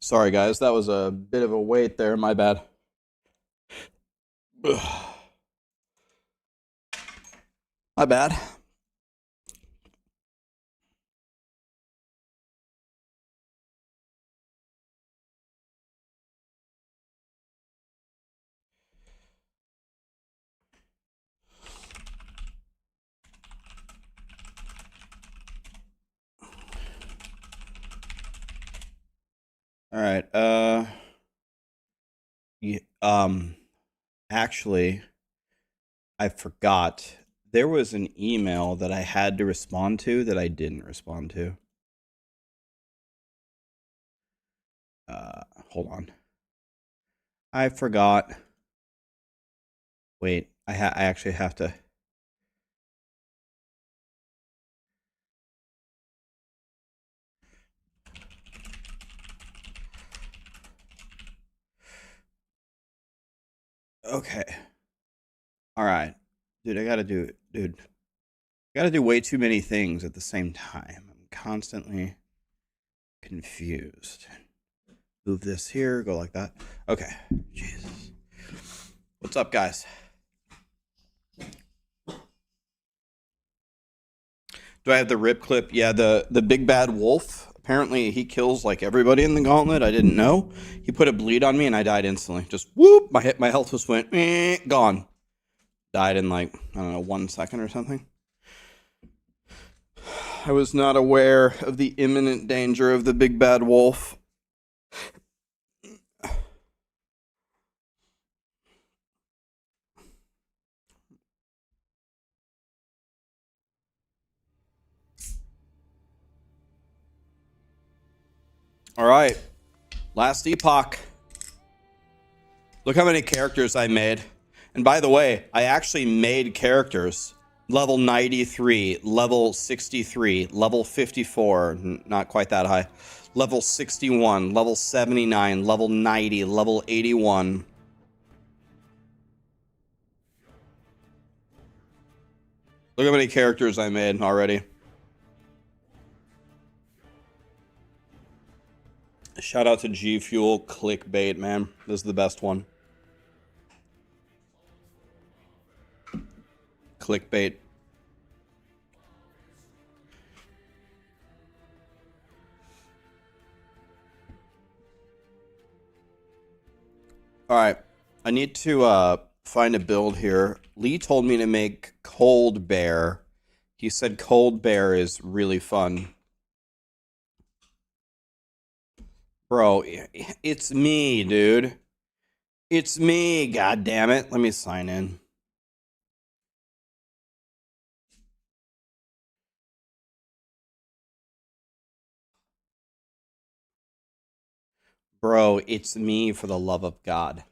Sorry, guys. That was a bit of a wait there. My bad. My bad. All right. Yeah, actually, I forgot. There was an email that I had to respond to that I didn't respond to. Hold on. I forgot. Wait, I actually have to. Okay. All right. Dude, I gotta do way too many things at the same time. I'm constantly confused. Move this here, go like that. Okay. Jesus. What's up, guys? Do I have the rip clip? Yeah, the big bad wolf. Apparently, he kills like everybody in the gauntlet. I didn't know. He put a bleed on me, and I died instantly. Just whoop! My health just went gone. Died in like I don't know 1 second or something. I was not aware of the imminent danger of the big bad wolf. All right, last epoch. Look how many characters I made. And by the way, I actually made characters. Level 93, level 63, level 54, not quite that high. Level 61, level 79, level 90, level 81. Look how many characters I made already. Shout out to G Fuel Clickbait, man. This is the best one. Clickbait. All right. I need to find a build here. Lee told me to make Cold Bear. He said Cold Bear is really fun. Bro, it's me, dude. It's me, god damn it. Let me sign in. Bro, it's me for the love of God.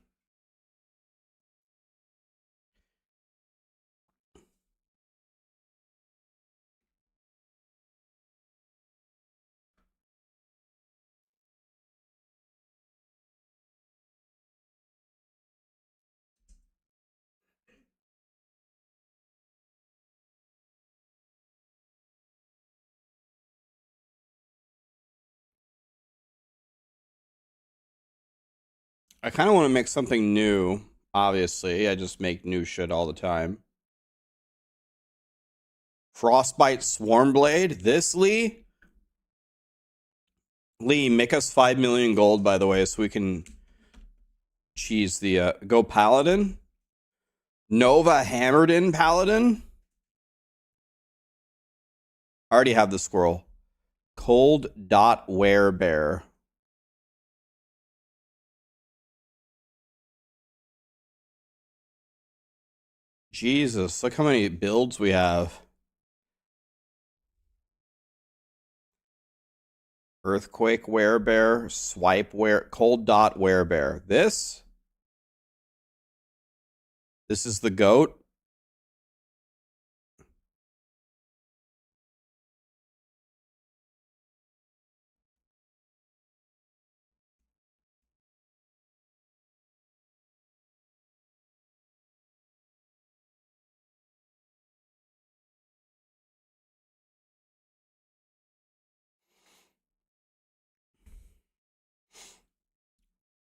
I kind of want to make something new. Obviously, I just make new shit all the time. Frostbite Swarmblade? This, Lee? Lee, make us 5 million gold, by the way, so we can cheese the go Paladin. Nova hammered in Paladin. I already have the squirrel. Cold dot werebear. Jesus, look how many builds we have. Earthquake werebear, swipe were cold dot werebear. This is the goat.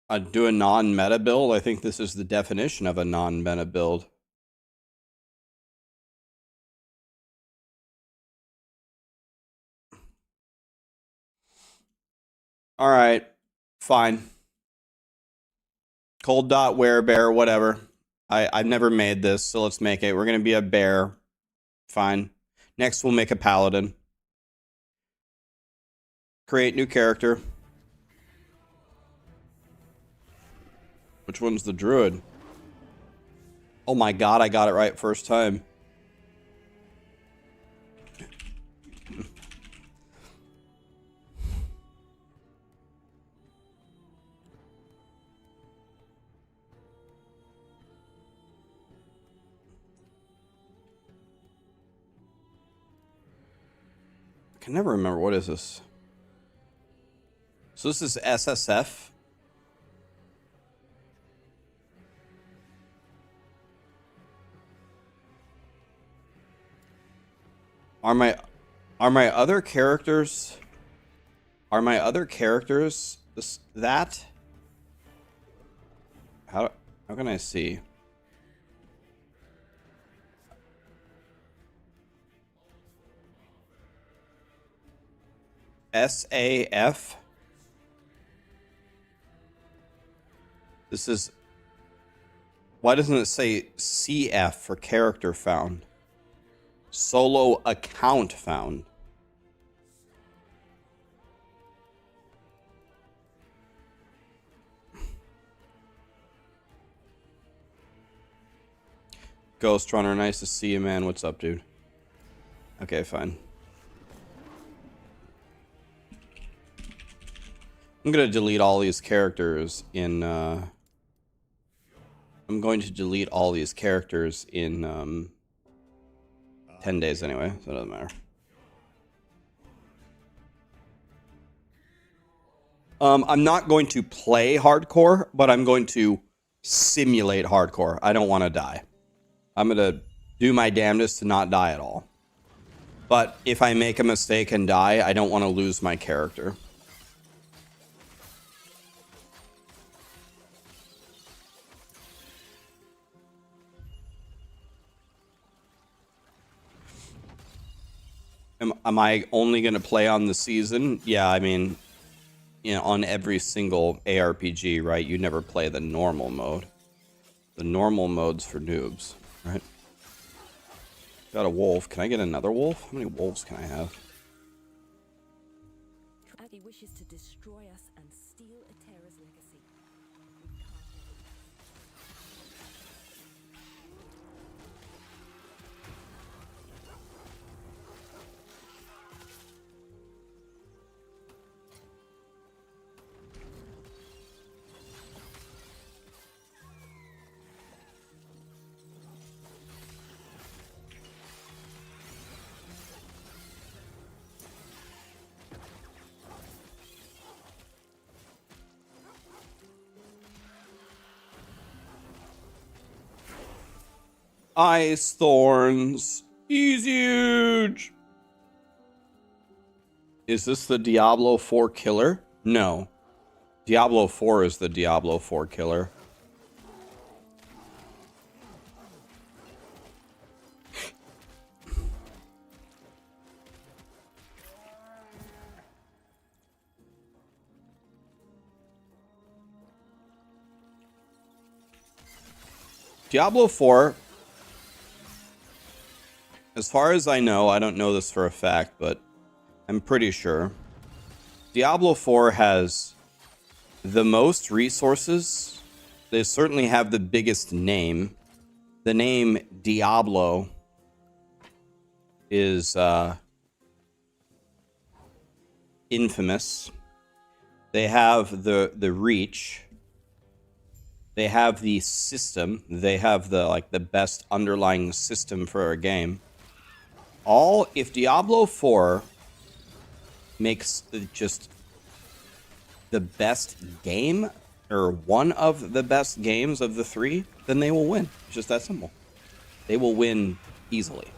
Do a non-meta build? I think this is the definition of a non-meta build. All right, fine. Cold dot werebear, whatever. I've never made this, so let's make it. We're gonna be a bear. Fine. Next, we'll make a paladin. Create new character. Which one's the druid? Oh my god, I got it right first time. I can never remember. What is this? So this is SSF. Are my other characters that? How can I see? SAF. This is, why doesn't it say CF for character found? Solo account found. Ghost Runner, nice to see you, man. What's up, dude? Okay, fine. I'm gonna delete all these characters in I'm going to delete all these characters in 10 days anyway, so it doesn't matter. I'm not going to play hardcore, but I'm going to simulate hardcore. I don't want to die. I'm going to do my damnedest to not die at all. But if I make a mistake and die, I don't want to lose my character. Am I only going to play on the season? Yeah, I mean, you know, on every single ARPG, right? You never play the normal mode. The normal mode's for noobs, right? Got a wolf. Can I get another wolf? How many wolves can I have? He wishes to destroy us and steal Eterra's legacy. Ice Thorns. He's huge. Is this the Diablo 4 killer? No. Diablo 4 is the Diablo 4 killer. Diablo 4, as far as I know, I don't know this for a fact, but I'm pretty sure. Diablo 4 has the most resources. They certainly have the biggest name. The name Diablo is infamous. They have the reach. They have the system. They have the best underlying system for a game. If Diablo 4 makes just the best game, or one of the best games of the three, then they will win. It's just that simple. They will win easily.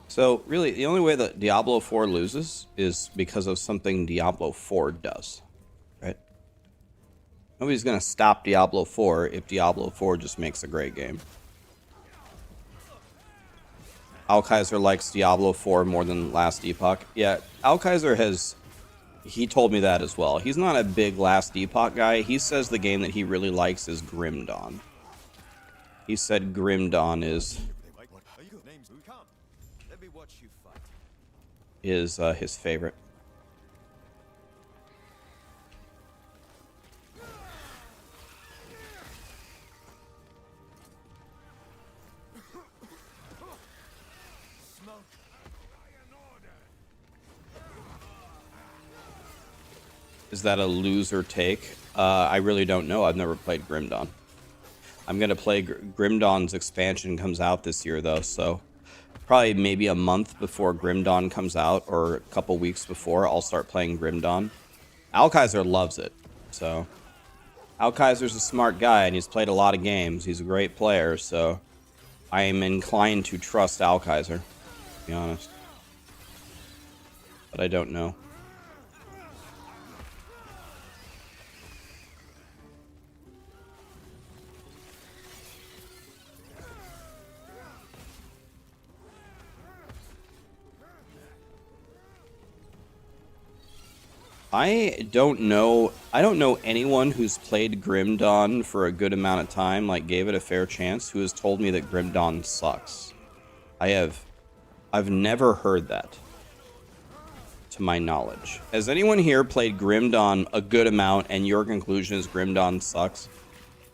So really, the only way that Diablo 4 loses is because of something Diablo 4 does. Nobody's gonna stop Diablo 4 if Diablo 4 just makes a great game. Alkaiser likes Diablo 4 more than Last Epoch. Yeah, Alkaiser has... He told me that as well. He's not a big Last Epoch guy. He says the game that he really likes is Grim Dawn. He said Grim Dawn is his favorite. Is that a loser take? I really don't know. I've never played Grim Dawn. I'm going to play Grim Dawn's expansion comes out this year, though, so probably maybe a month before Grim Dawn comes out, or a couple weeks before, I'll start playing Grim Dawn. Alkaiser loves it, so... Alkaiser's a smart guy, and he's played a lot of games. He's a great player, so I am inclined to trust Alkaiser, to be honest. But I don't know. I don't know anyone who's played Grim Dawn for a good amount of time, like gave it a fair chance, who has told me that Grim Dawn sucks. I've never heard that, to my knowledge. Has anyone here played Grim Dawn a good amount and your conclusion is Grim Dawn sucks?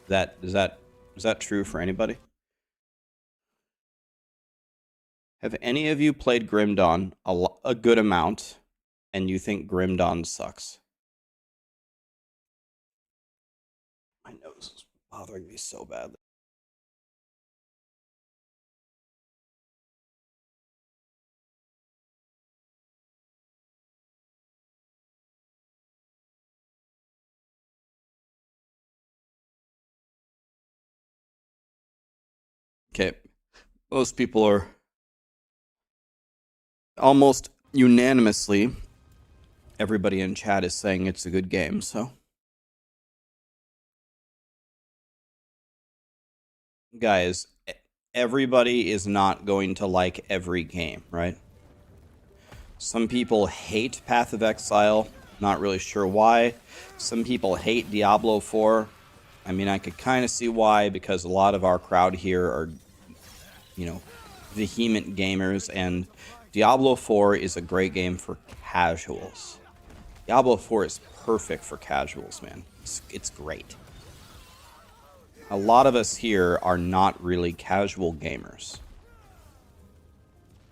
Is that true for anybody? Have any of you played Grim Dawn a good amount and you think Grim Dawn sucks? My nose is bothering me so badly. Okay, most people are almost unanimously, everybody in chat is saying it's a good game, so. Guys, everybody is not going to like every game, right? Some people hate Path of Exile, not really sure why. Some people hate Diablo 4. I mean, I could kind of see why, because a lot of our crowd here are, you know, vehement gamers, and Diablo 4 is a great game for casuals. Diablo 4 is perfect for casuals, man. It's great. A lot of us here are not really casual gamers.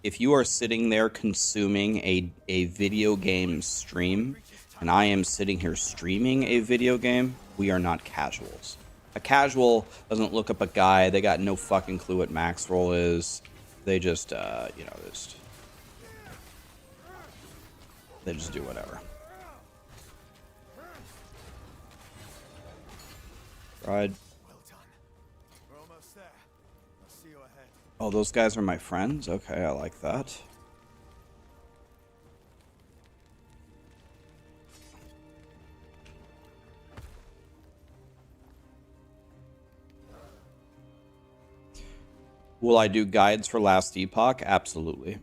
If you are sitting there consuming a video game stream, and I am sitting here streaming a video game, we are not casuals. A casual doesn't look up a guy, they got no fucking clue what Maxroll is. They just, you know, they just do whatever. Right. Oh, those guys are my friends? Okay, I like that. Will I do guides for Last Epoch? Absolutely.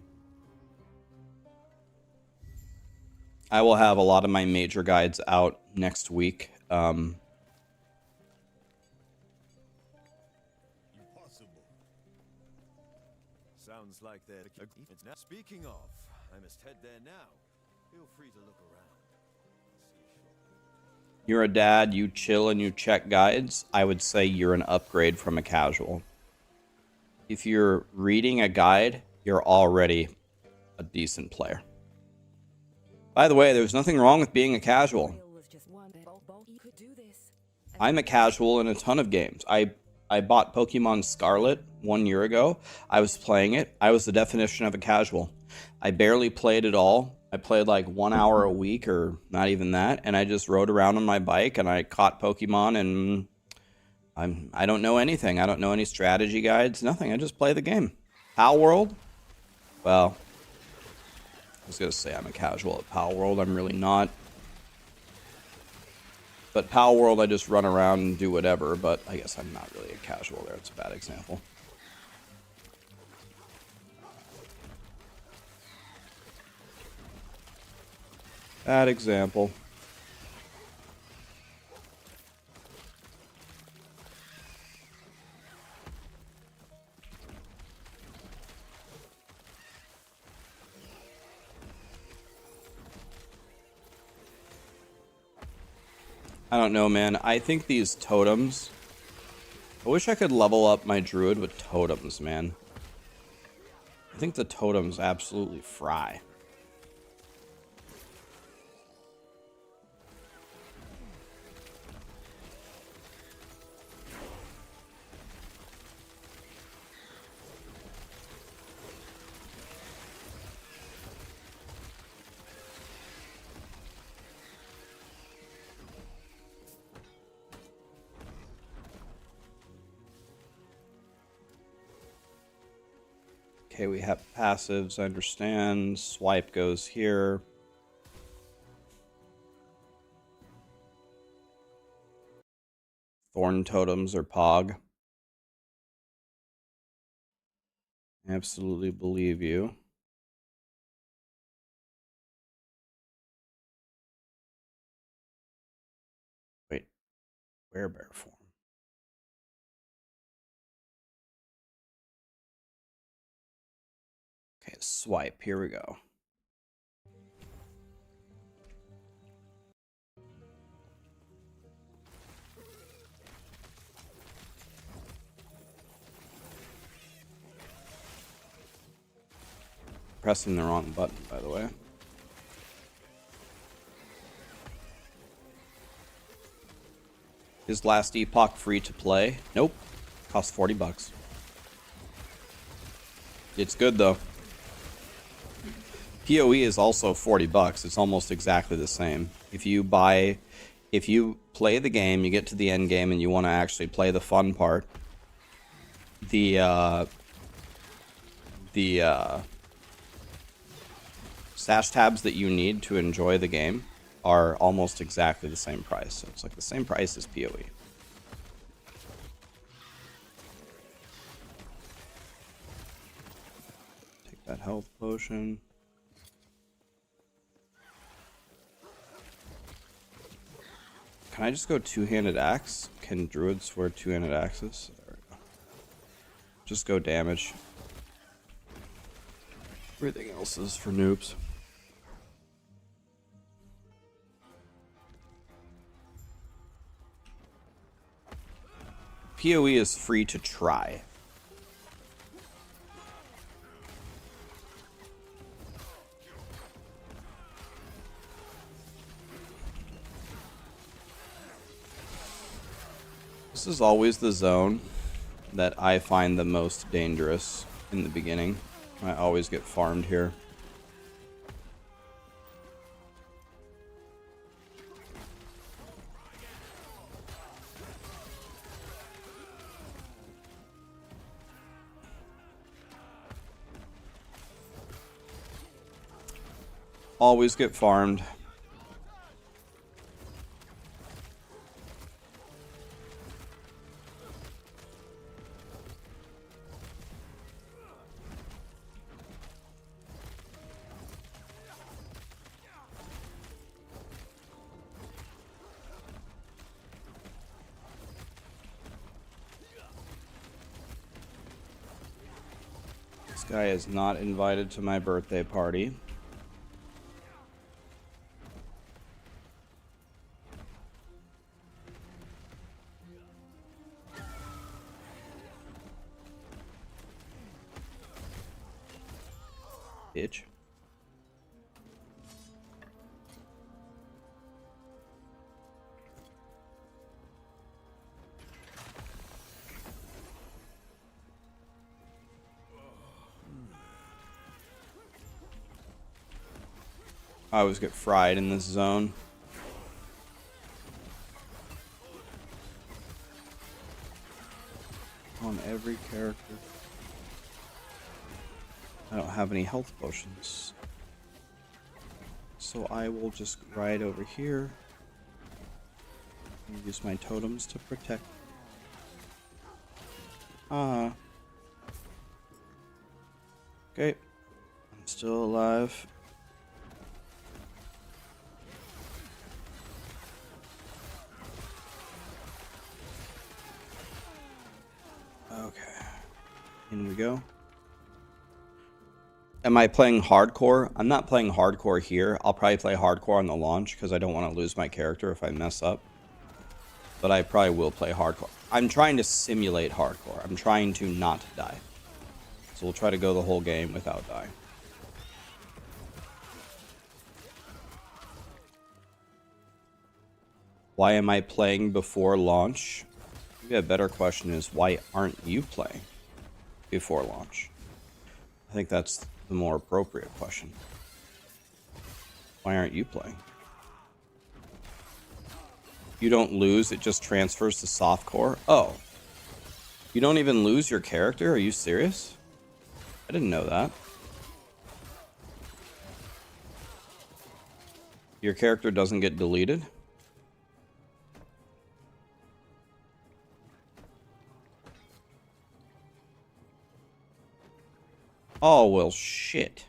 I will have a lot of my major guides out next week. Sounds like they're... Speaking of, I must head there now. Feel free to look around. You're a dad, you chill and you check guides. I would say you're an upgrade from a casual. If you're reading a guide, you're already a decent player. By the way, there's nothing wrong with being a casual. I'm a casual in a ton of games. I bought Pokemon Scarlet 1 year ago. I was playing it. I was the definition of a casual. I barely played at all. I played like 1 hour a week or not even that. And I just rode around on my bike and I caught Pokemon, and I don't know anything. I don't know any strategy guides, nothing. I just play the game. Pal World? Well, I was going to say I'm a casual at Pal World. I'm really not. But Pal World, I just run around and do whatever, but I guess I'm not really a casual there. It's a bad example. Bad example. I don't know, man. I think these totems... I wish I could level up my druid with totems, man. I think the totems absolutely fry. Okay, we have passives, I understand. Swipe goes here. Thorn totems or Pog. Absolutely believe you. Wait, werebear form. Okay, swipe, here we go. Pressing the wrong button, by the way. Is last Epoch free to play? Nope. Costs 40 bucks. It's good though. PoE is also 40 bucks. It's almost exactly the same. If you play the game, you get to the end game and you want to actually play the fun part, the stash tabs that you need to enjoy the game are almost exactly the same price. So it's like the same price as PoE. Take that health potion. Can I just go two-handed axe? Can druids wear two-handed axes? There we go. Just go damage. Everything else is for noobs. PoE is free to try. This is always the zone that I find the most dangerous in the beginning. I always get farmed here. Always get farmed. This guy is not invited to my birthday party. Bitch. I always get fried in this zone. On every character. I don't have any health potions. So I will just ride over here. Use my totems to protect. Ah. Okay. I'm still alive. Okay. In we go. Am I playing hardcore? I'm not playing hardcore here. I'll probably play hardcore on the launch because I don't want to lose my character if I mess up. But I probably will play hardcore. I'm trying to simulate hardcore. I'm trying to not die. So we'll try to go the whole game without dying. Why am I playing before launch? Maybe a better question is, why aren't you playing before launch? I think that's the more appropriate question. Why aren't you playing? You don't lose, it just transfers to softcore? Oh. You don't even lose your character? Are you serious? I didn't know that. Your character doesn't get deleted? Oh, well, shit.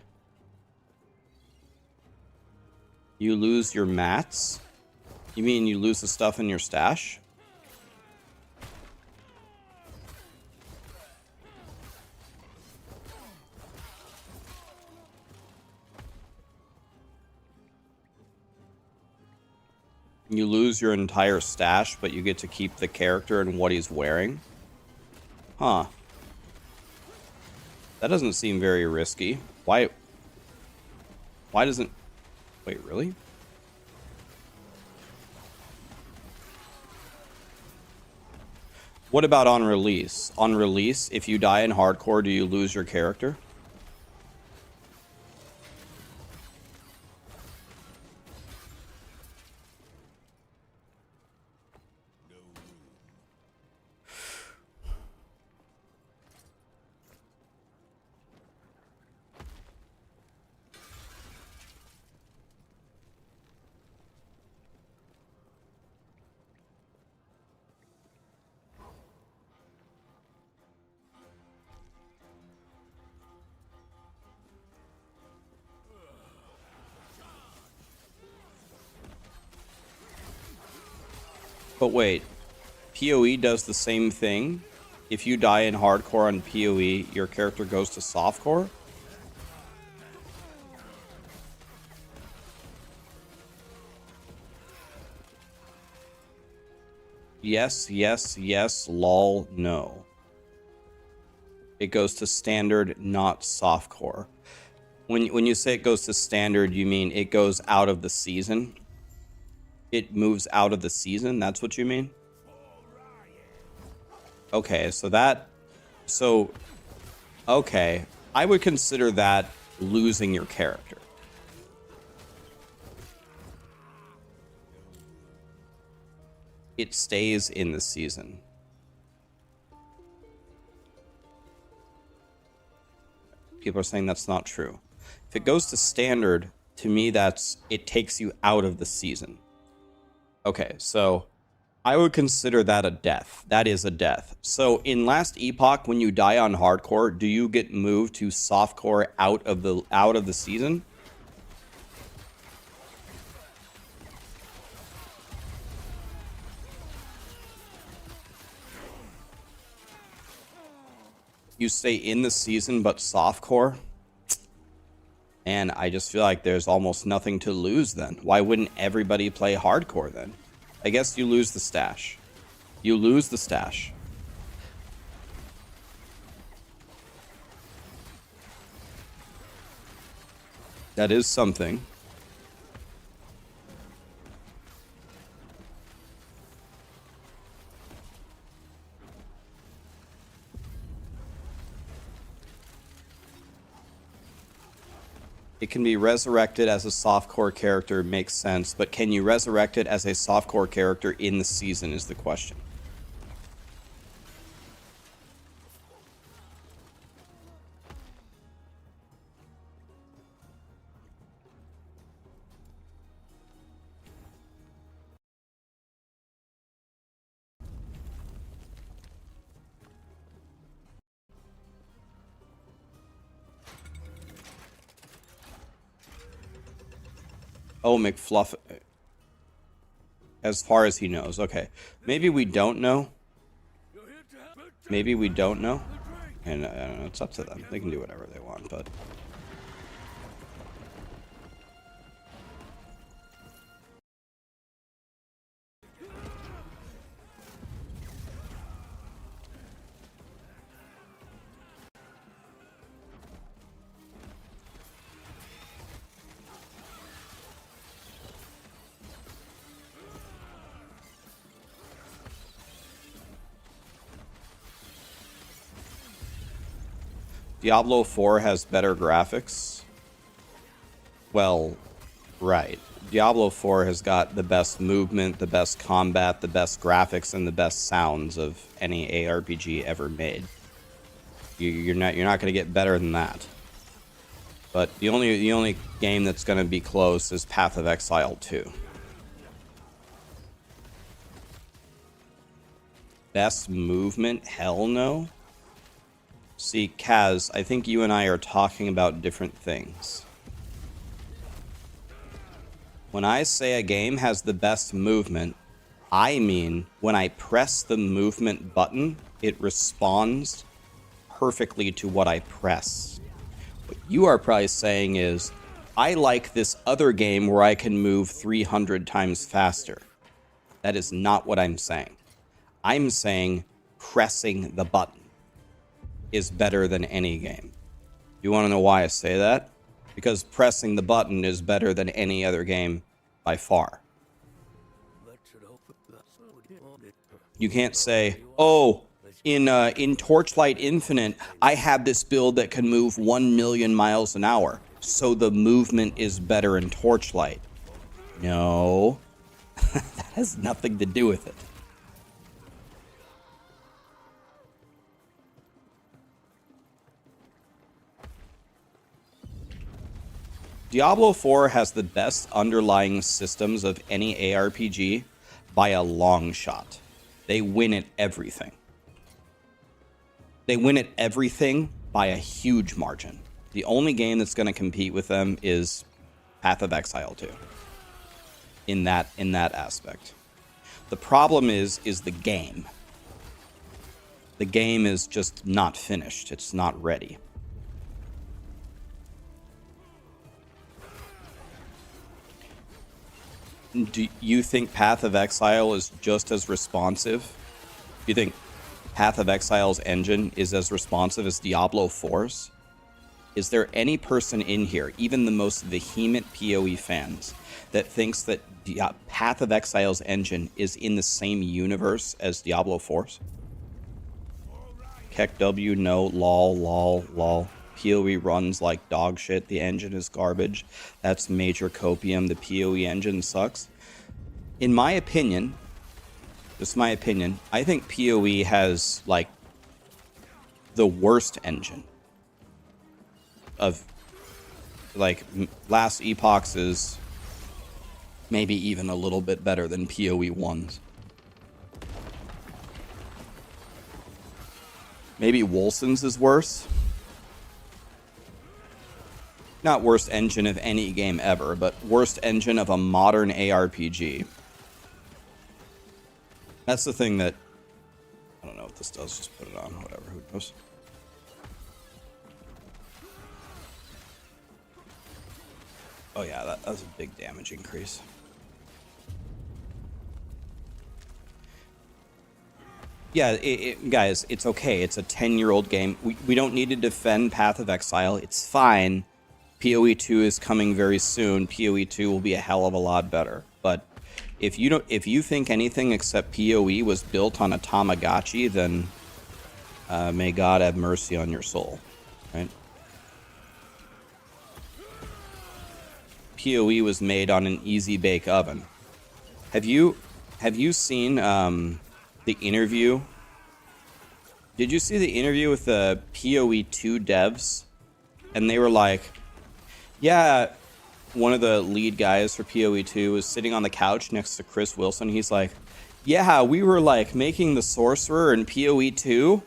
You lose your mats? You mean you lose the stuff in your stash? You lose your entire stash, but you get to keep the character and what he's wearing? Huh. That doesn't seem very risky. Why doesn't... Wait, really? What about on release? On release, if you die in hardcore, do you lose your character? But wait, PoE does the same thing? If you die in hardcore on PoE, your character goes to softcore? Yes, yes, yes, lol, no. It goes to standard, not softcore. When you say it goes to standard, you mean it goes out of the season? It moves out of the season? That's what you mean? Okay, okay. I would consider that losing your character. It stays in the season. People are saying that's not true. If it goes to standard, to me, it takes you out of the season. Okay, so I would consider that a death. That is a death. So in last Epoch, when you die on hardcore, do you get moved to softcore out of the season? You stay in the season but softcore? And I just feel like there's almost nothing to lose then. Why wouldn't everybody play hardcore then? I guess you lose the stash. You lose the stash. That is something. It can be resurrected as a softcore character, makes sense, but can you resurrect it as a softcore character in the season is the question. Oh, McFluff. As far as he knows. Okay. Maybe we don't know. Maybe we don't know. And I don't know, it's up to them. They can do whatever they want, but... Diablo 4 has better graphics. Well, right. Diablo 4 has got the best movement, the best combat, the best graphics, and the best sounds of any ARPG ever made. You're not going to get better than that. But the only game that's going to be close is Path of Exile 2. Best movement? Hell no. See, Kaz, I think you and I are talking about different things. When I say a game has the best movement, I mean when I press the movement button, it responds perfectly to what I press. What you are probably saying is, I like this other game where I can move 300 times faster. That is not what I'm saying. I'm saying pressing the button is better than any game. You want to know why I say that? Because pressing the button is better than any other game by far. You can't say, oh, in Torchlight Infinite, I have this build that can move 1 million miles an hour, so the movement is better in Torchlight. No, that has nothing to do with it. Diablo 4 has the best underlying systems of any ARPG by a long shot. They win at everything. They win at everything by a huge margin. The only game that's going to compete with them is Path of Exile 2. In that aspect. The problem is the game. The game is just not finished. It's not ready. Do you think Path of Exile is just as responsive? Do you think Path of Exile's engine is as responsive as Diablo 4's? Is there any person in here, even the most vehement PoE fans, that thinks that Path of Exile's engine is in the same universe as Diablo 4's? Keck W, no, lol, lol, lol. PoE runs like dog shit. The engine is garbage. That's major copium. The PoE engine sucks. In my opinion, just my opinion, I think PoE has like the worst engine of like last Epoch's is maybe even a little bit better than PoE 1's. Maybe Wolson's is worse. Not worst engine of any game ever, but worst engine of a modern ARPG. That's the thing that... I don't know what this does, just put it on, whatever, who knows. Oh yeah, that was a big damage increase. Yeah, guys, it's okay. It's a 10-year-old game. We don't need to defend Path of Exile. It's fine. PoE 2 is coming very soon. PoE 2 will be a hell of a lot better. But if you think anything except PoE was built on a Tamagotchi, then may God have mercy on your soul, right? PoE was made on an easy bake oven. Have you seen the interview? Did you see the interview with the PoE 2 devs? And they were like, yeah, one of the lead guys for PoE 2 was sitting on the couch next to Chris Wilson. He's like, yeah, we were like making the sorcerer in PoE 2,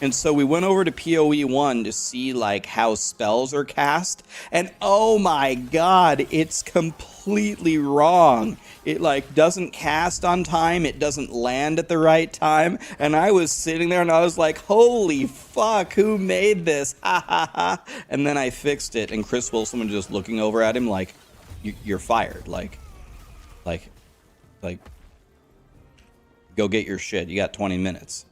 And so we went over to PoE 1 to see like how spells are cast, and oh my god, it's completely wrong. It like doesn't cast on time, it doesn't land at the right time, and I was sitting there and I was like, holy fuck, who made this? Ha ha ha. And then I fixed it, and Chris Wilson was just looking over at him like, you're fired. Like, go get your shit. You got 20 minutes.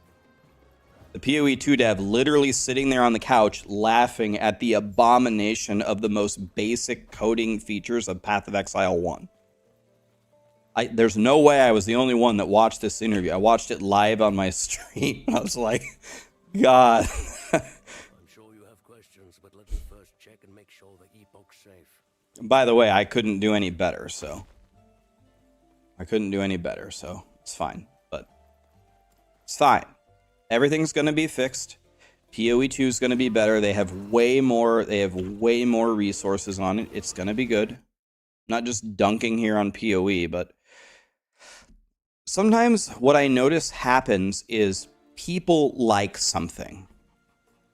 The PoE 2 dev literally sitting there on the couch laughing at the abomination of the most basic coding features of Path of Exile 1. There's no way I was the only one that watched this interview. I watched it live on my stream. I was like, God. I'm sure you have questions, but let me first check and make sure the Epoch's safe. By the way, I couldn't do any better, so it's fine. But it's fine. Everything's going to be fixed. PoE 2 is going to be better. They have way more resources on it. It's going to be good. Not just dunking here on PoE, but sometimes what I notice happens is people like something.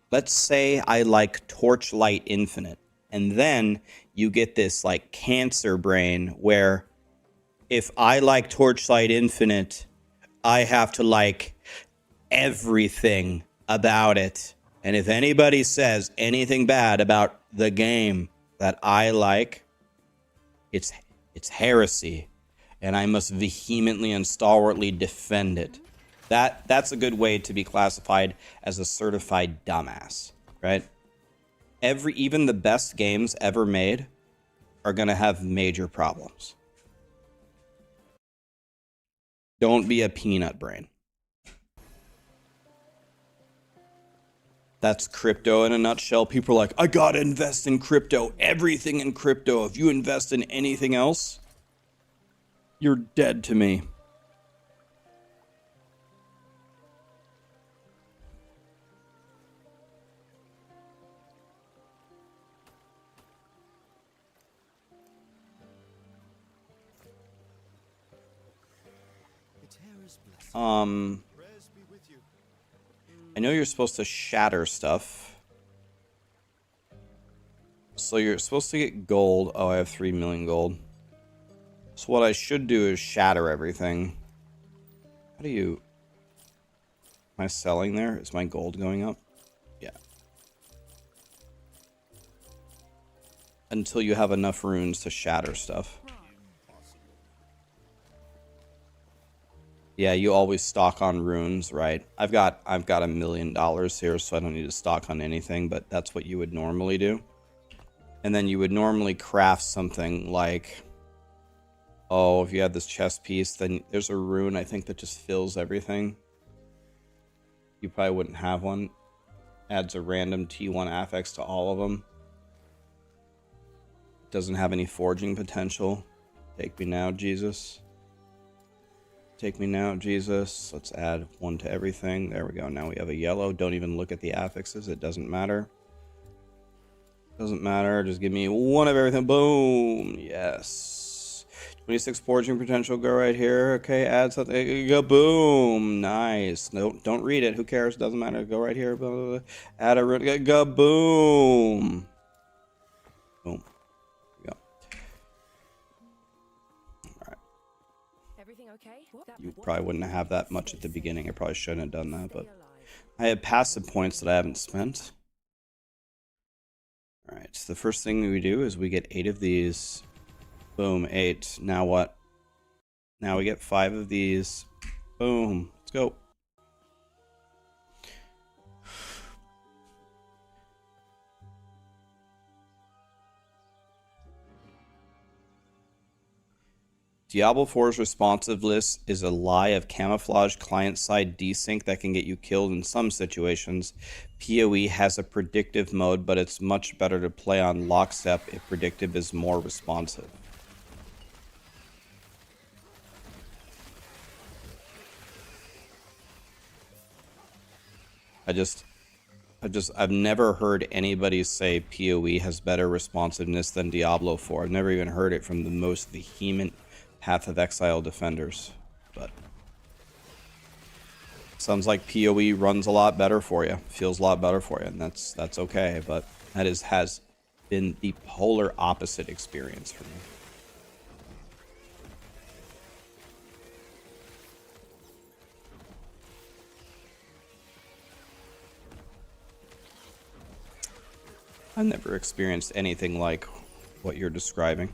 Let's say I like Torchlight Infinite, and then you get this like cancer brain where if I like Torchlight Infinite, I have to like everything about it. And if anybody says anything bad about the game that I like, it's heresy, and I must vehemently and stalwartly defend it. That's a good way to be classified as a certified dumbass, right? Even the best games ever made are going to have major problems. Don't be a peanut brain. That's crypto in a nutshell. People are like, I gotta invest in crypto. Everything in crypto. If you invest in anything else, you're dead to me. Prayers be with you. I know you're supposed to shatter stuff. So you're supposed to get gold. Oh, I have 3 million gold. So what I should do is shatter everything. How do you... Am I selling there? Is my gold going up? Yeah. Until you have enough runes to shatter stuff. Yeah, you always stock on runes, right? I've got $1 million here, so I don't need to stock on anything, but that's what you would normally do. And then you would normally craft something like, oh, if you had this chest piece, then there's a rune, I think, that just fills everything. You probably wouldn't have one. Adds a random T1 affix to all of them. Doesn't have any forging potential. Take me now, Jesus. Take me now, Jesus. Let's add one to everything. There we go. Now we have a yellow. Don't even look at the affixes. It doesn't matter. Doesn't matter. Just give me one of everything. Boom. Yes. 26 forging potential. Go right here. Okay. Add something. Go. Boom. Nice. No, don't read it. Who cares? Doesn't matter. Go right here. Blah, blah, blah. Add a... Go. Boom. Boom. You probably wouldn't have that much at the beginning. I probably shouldn't have done that, but I have passive points that I haven't spent. Alright, so the first thing we do is we get 8 of these. Boom, 8. Now what? Now we get 5 of these. Boom. Let's go. Diablo 4's responsiveness is a lie of camouflage client-side desync that can get you killed in some situations. PoE has a predictive mode, but it's much better to play on lockstep if predictive is more responsive. I've never heard anybody say PoE has better responsiveness than Diablo 4. I've never even heard it from the most vehement Path of Exile defenders, but Sounds like PoE runs a lot better for you, feels a lot better for you, and that's okay. But that has been the polar opposite experience for me. I've never experienced anything like what you're describing.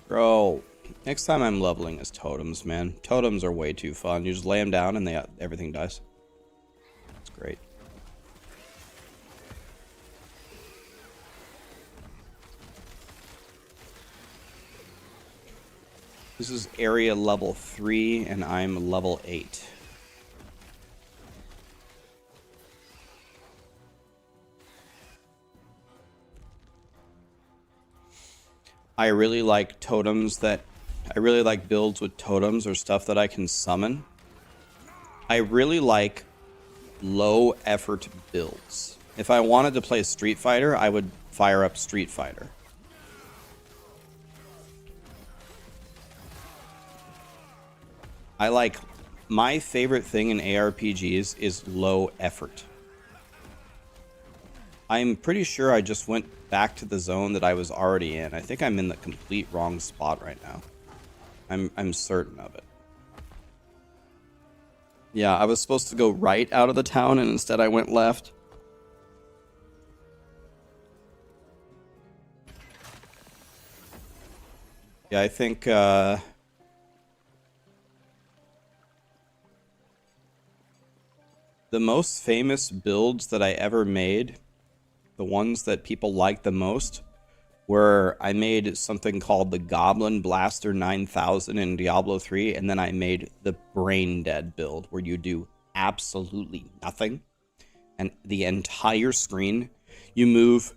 Bro, next time I'm leveling as totems, man. Totems are way too fun. You just lay them down and everything dies. It's great. This is area level 3 and I'm level 8. I really like totems I really like builds with totems or stuff that I can summon. I really like low effort builds. If I wanted to play Street Fighter, I would fire up Street Fighter. My favorite thing in ARPGs is low effort. I'm pretty sure I just went back to the zone that I was already in. I think I'm in the complete wrong spot right now. I'm certain of it. Yeah, I was supposed to go right out of the town and instead I went left. Yeah, I think the most famous builds that I ever made, the ones that people like the most, where I made something called the Goblin Blaster 9000 in Diablo 3, and then I made the Brain Dead build, where you do absolutely nothing, and the entire screen, you move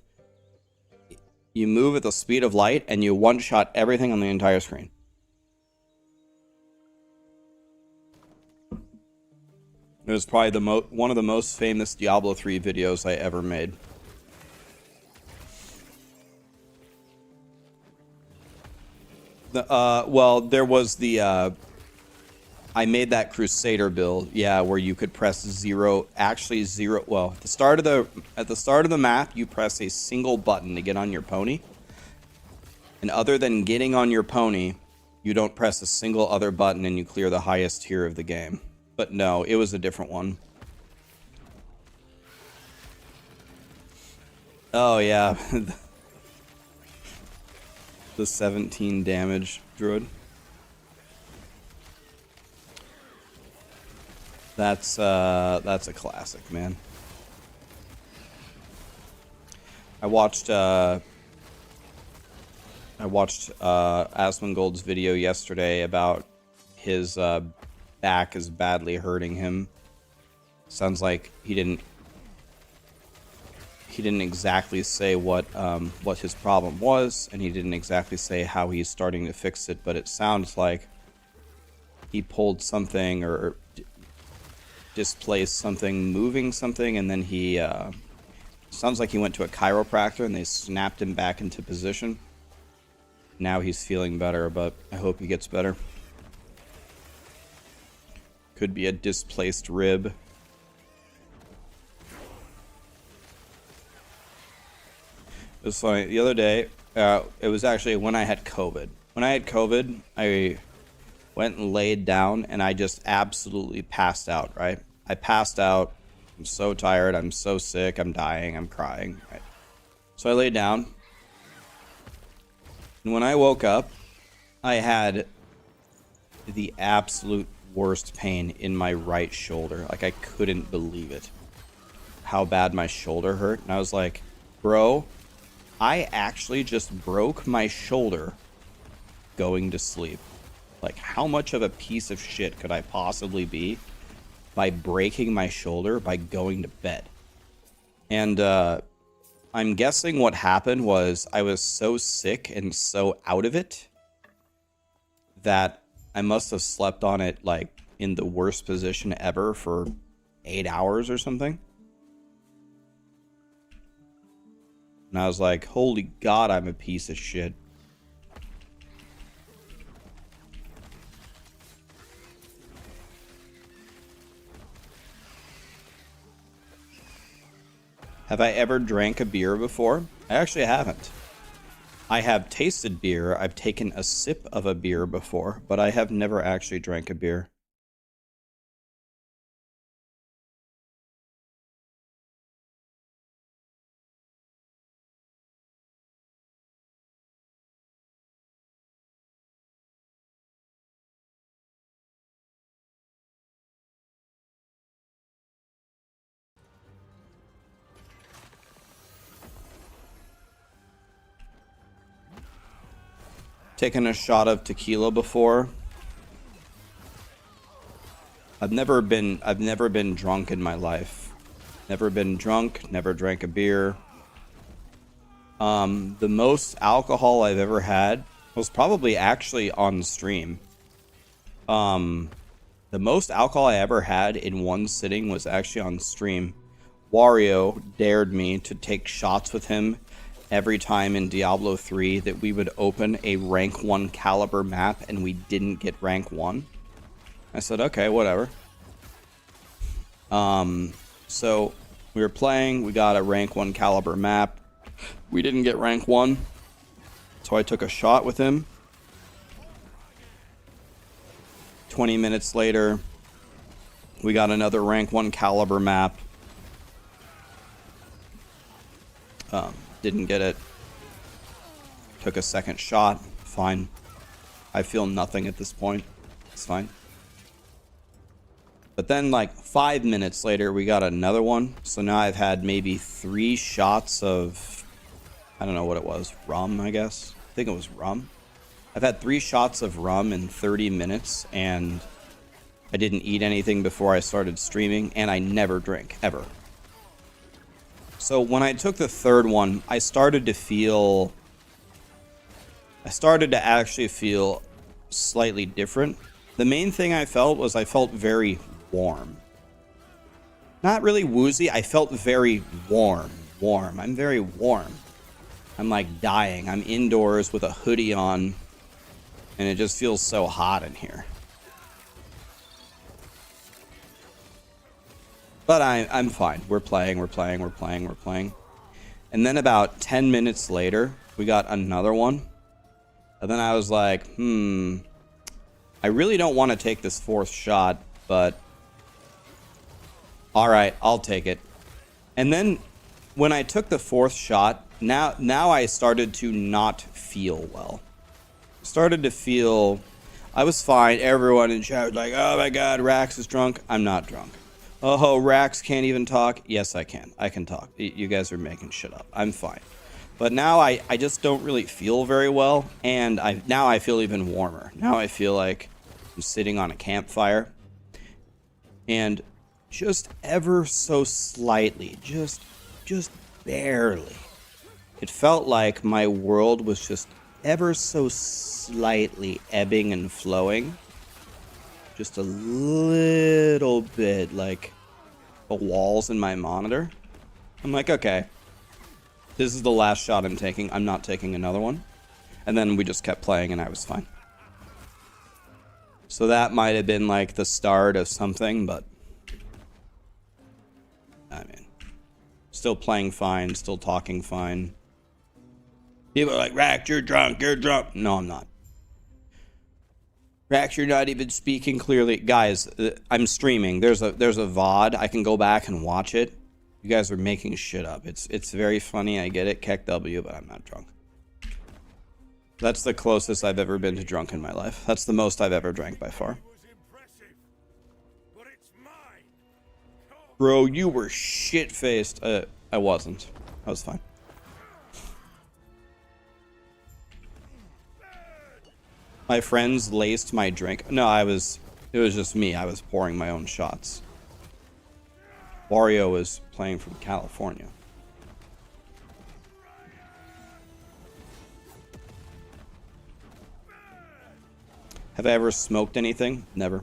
at the speed of light, and you one-shot everything on the entire screen. It was probably one of the most famous Diablo 3 videos I ever made. Well, there was the I made that Crusader build, yeah, where you could press zero. Well, at the start of the map, you press a single button to get on your pony, and other than getting on your pony, you don't press a single other button, and you clear the highest tier of the game. But no, it was a different one. Oh yeah. The 17 damage druid. That's a classic, man. I watched Asmongold's video yesterday about his back is badly hurting him. Sounds like he didn't exactly say what his problem was, and he didn't exactly say how he's starting to fix it, but it sounds like he pulled something or displaced something, moving something, and then he sounds like he went to a chiropractor and they snapped him back into position. Now he's feeling better, but I hope he gets better. Could be a displaced rib. It was funny. The other day, it was actually when I had COVID. When I had COVID, I went and laid down, and I just absolutely passed out, right? I passed out. I'm so tired. I'm so sick. I'm dying. I'm crying. Right? So I laid down. And when I woke up, I had the absolute worst pain in my right shoulder. Like, I couldn't believe it. How bad my shoulder hurt. And I was like, bro, I actually just broke my shoulder going to sleep. Like, how much of a piece of shit could I possibly be by breaking my shoulder by going to bed? And I'm guessing what happened was I was so sick and so out of it that I must have slept on it, like, in the worst position ever for 8 hours or something. And I was like, holy God, I'm a piece of shit. Have I ever drank a beer before? I actually haven't. I have tasted beer. I've taken a sip of a beer before, but I have never actually drank a beer. Taken a shot of tequila before. I've never been drunk in my life. Never been drunk, never drank a beer. The most alcohol I've ever had was probably actually on stream. The most alcohol I ever had in one sitting was actually on stream. Wario dared me to take shots with him every time in Diablo 3 that we would open a rank 1 caliber map and we didn't get rank 1. I said, okay, whatever. So we were playing, we got a rank 1 caliber map. We didn't get rank 1. So I took a shot with him. 20 minutes later, we got another rank 1 caliber map. Didn't get it. Took a second shot. Fine. I feel nothing at this point. It's fine. But then like 5 minutes later, we got another one. So now I've had maybe 3 shots of, I don't know what it was, rum, I guess. I think it was rum. I've had 3 shots of rum in 30 minutes, and I didn't eat anything before I started streaming, and I never drink, ever. So when I took the third one, I started to actually feel slightly different. The main thing I felt was I felt very warm. Not really woozy, I felt very warm. I'm very warm. I'm like dying. I'm indoors with a hoodie on, and it just feels so hot in here. But I'm fine. We're playing. And then about 10 minutes later, we got another one. And then I was like, I really don't want to take this 4th shot, but all right, I'll take it. And then when I took the 4th shot, now I started to not feel well. Started to feel, I was fine. Everyone in chat was like, oh my God, Rax is drunk. I'm not drunk. Oh, Rax can't even talk. Yes, I can. I can talk. You guys are making shit up. I'm fine. But now I just don't really feel very well, and now I feel even warmer. Now I feel like I'm sitting on a campfire, and just ever so slightly, just barely, it felt like my world was just ever so slightly ebbing and flowing. Just a little bit, like the walls in my monitor. I'm like, okay, this is the last shot I'm taking. I'm not taking another one. And then we just kept playing and I was fine. So that might have been like the start of something, but I mean, still playing fine, still talking fine. People are like, Rax, you're drunk. No, I'm not. Rax, you're not even speaking clearly. Guys, I'm streaming. There's a VOD. I can go back and watch it. You guys are making shit up. It's very funny. I get it. Keck W, but I'm not drunk. That's the closest I've ever been to drunk in my life. That's the most I've ever drank by far. Bro, you were shit-faced. I wasn't. I was fine. My friends laced my drink. No, it was just me. I was pouring my own shots. Wario was playing from California. Have I ever smoked anything? Never.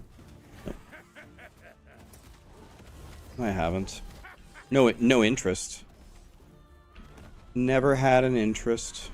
Nope. I haven't. No interest. Never had an interest.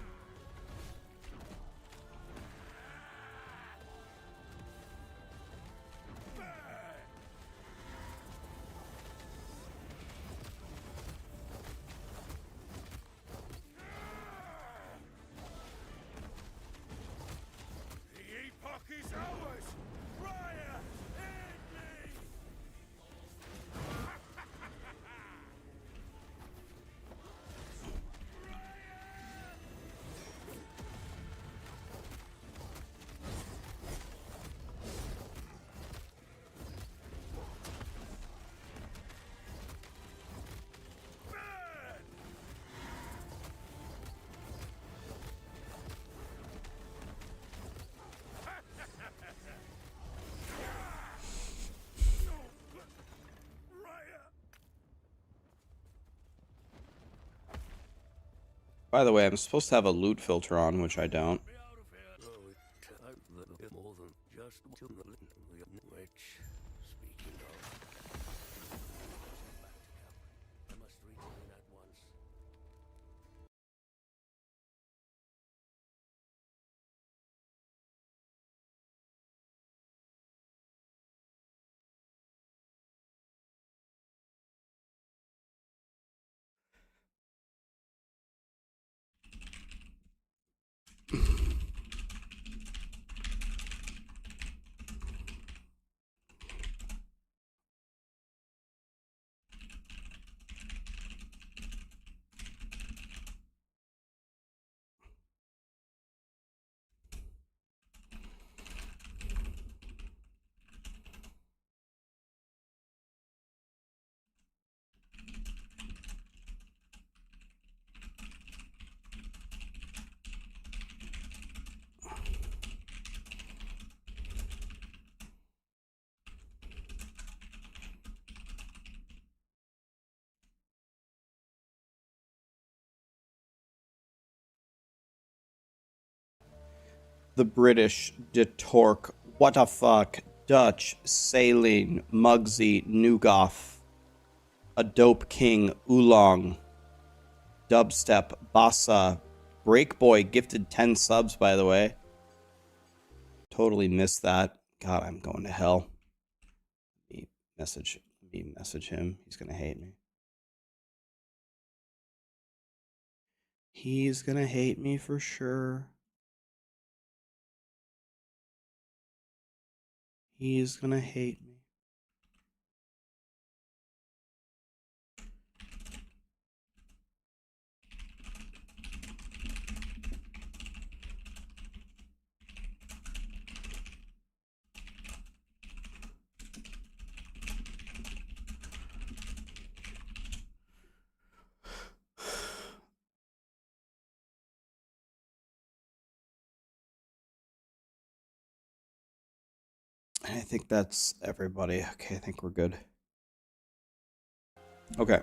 By the way, I'm supposed to have a loot filter on, which I don't. More than just which, speaking of, I must return at once. The British, De Torque, What the Fuck, Dutch, Saline, Mugsy, Nugoth, A Dope King, Oolong, Dubstep, Bassa, Breakboy gifted 10 subs, by the way. Totally missed that. God, I'm going to hell. Let me message him. He's going to hate me. He's going to hate me for sure. He's going to hate me. I think that's everybody. Okay, I think we're good. Okay.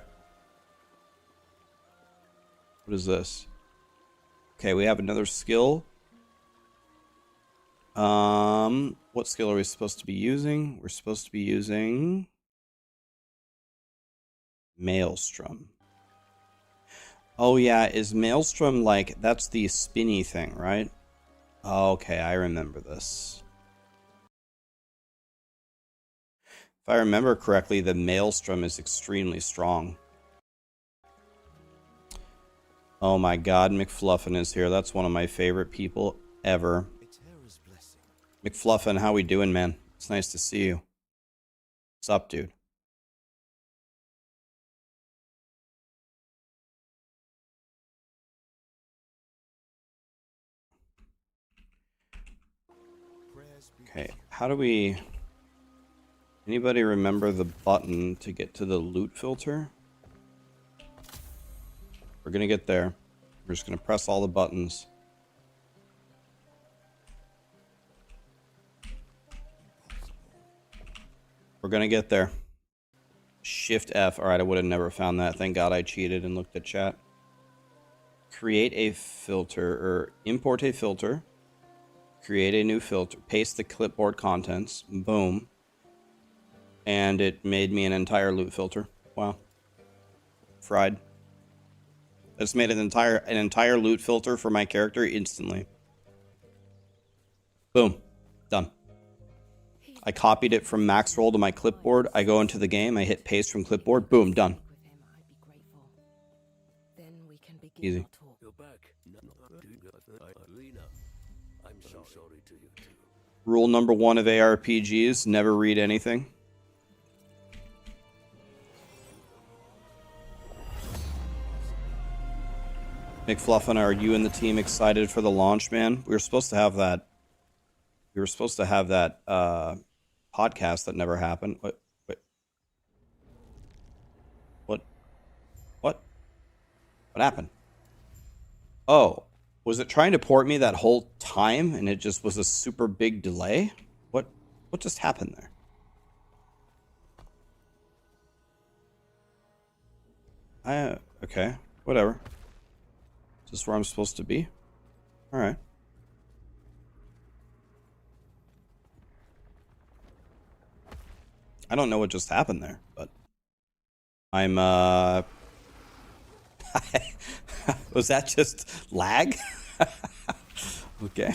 What is this? Okay, we have another skill. What skill are we supposed to be using? We're supposed to be using Maelstrom. Oh yeah, is Maelstrom like, that's the spinny thing, right? Okay, I remember this. If I remember correctly, the Maelstrom is extremely strong. Oh my god, McFluffin is here. That's one of my favorite people ever. McFluffin, how we doing, man? It's nice to see you. What's up, dude? Okay, how do we... Anybody remember the button to get to the loot filter? We're gonna get there. We're just gonna press all the buttons. We're gonna get there. Shift F. Alright, I would have never found that. Thank God I cheated and looked at chat. Create a filter, or import a filter. Create a new filter. Paste the clipboard contents. Boom. And it made me an entire loot filter. Wow. Fried. I just made an entire loot filter for my character instantly. Boom. Done. I copied it from Maxroll to my clipboard. I go into the game. I hit paste from clipboard. Boom. Done. Easy. You're back. I'm sorry to you too. Rule number 1 of ARPGs, never read anything. McFluffin, are you and the team excited for the launch, man? We were supposed to have that. We were supposed to have that podcast that never happened. What? What happened? Oh, was it trying to port me that whole time and it just was a super big delay? What just happened there? Okay, whatever. Is this where I'm supposed to be? Alright. I don't know what just happened there, but I'm was that just lag? Okay.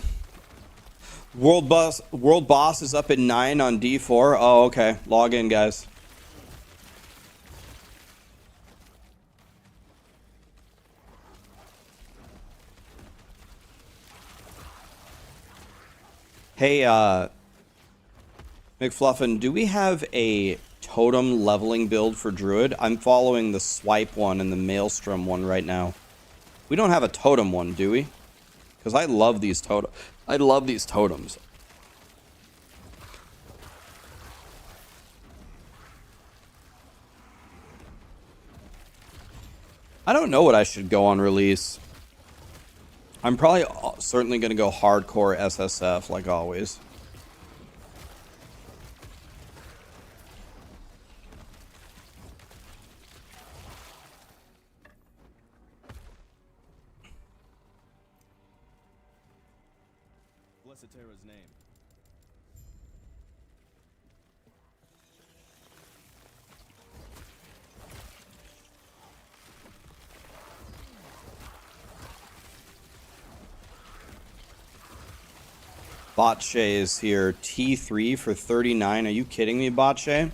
World boss is up at 9 on D4. Oh, okay. Log in, guys. Hey, McFluffin, do we have a totem leveling build for Druid? I'm following the Swipe one and the Maelstrom one right now. We don't have a totem one, do we? Because I love these totems. I don't know what I should go on release. I'm probably certainly going to go hardcore SSF like always. Raxxanterax's name. Botche is here. T3 for 39. Are you kidding me, Botche?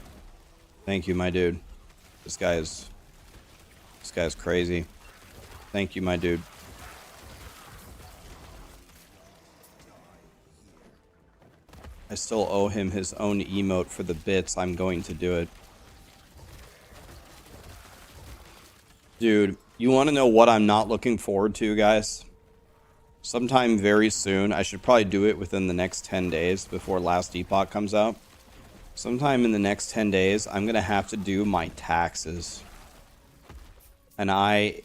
Thank you, my dude. This guy's crazy. Thank you, my dude. I still owe him his own emote for the bits. I'm going to do it. Dude, you want to know what I'm not looking forward to, guys? Sometime very soon. I should probably do it within the next 10 days before Last Epoch comes out. Sometime in the next 10 days, I'm going to have to do my taxes. And I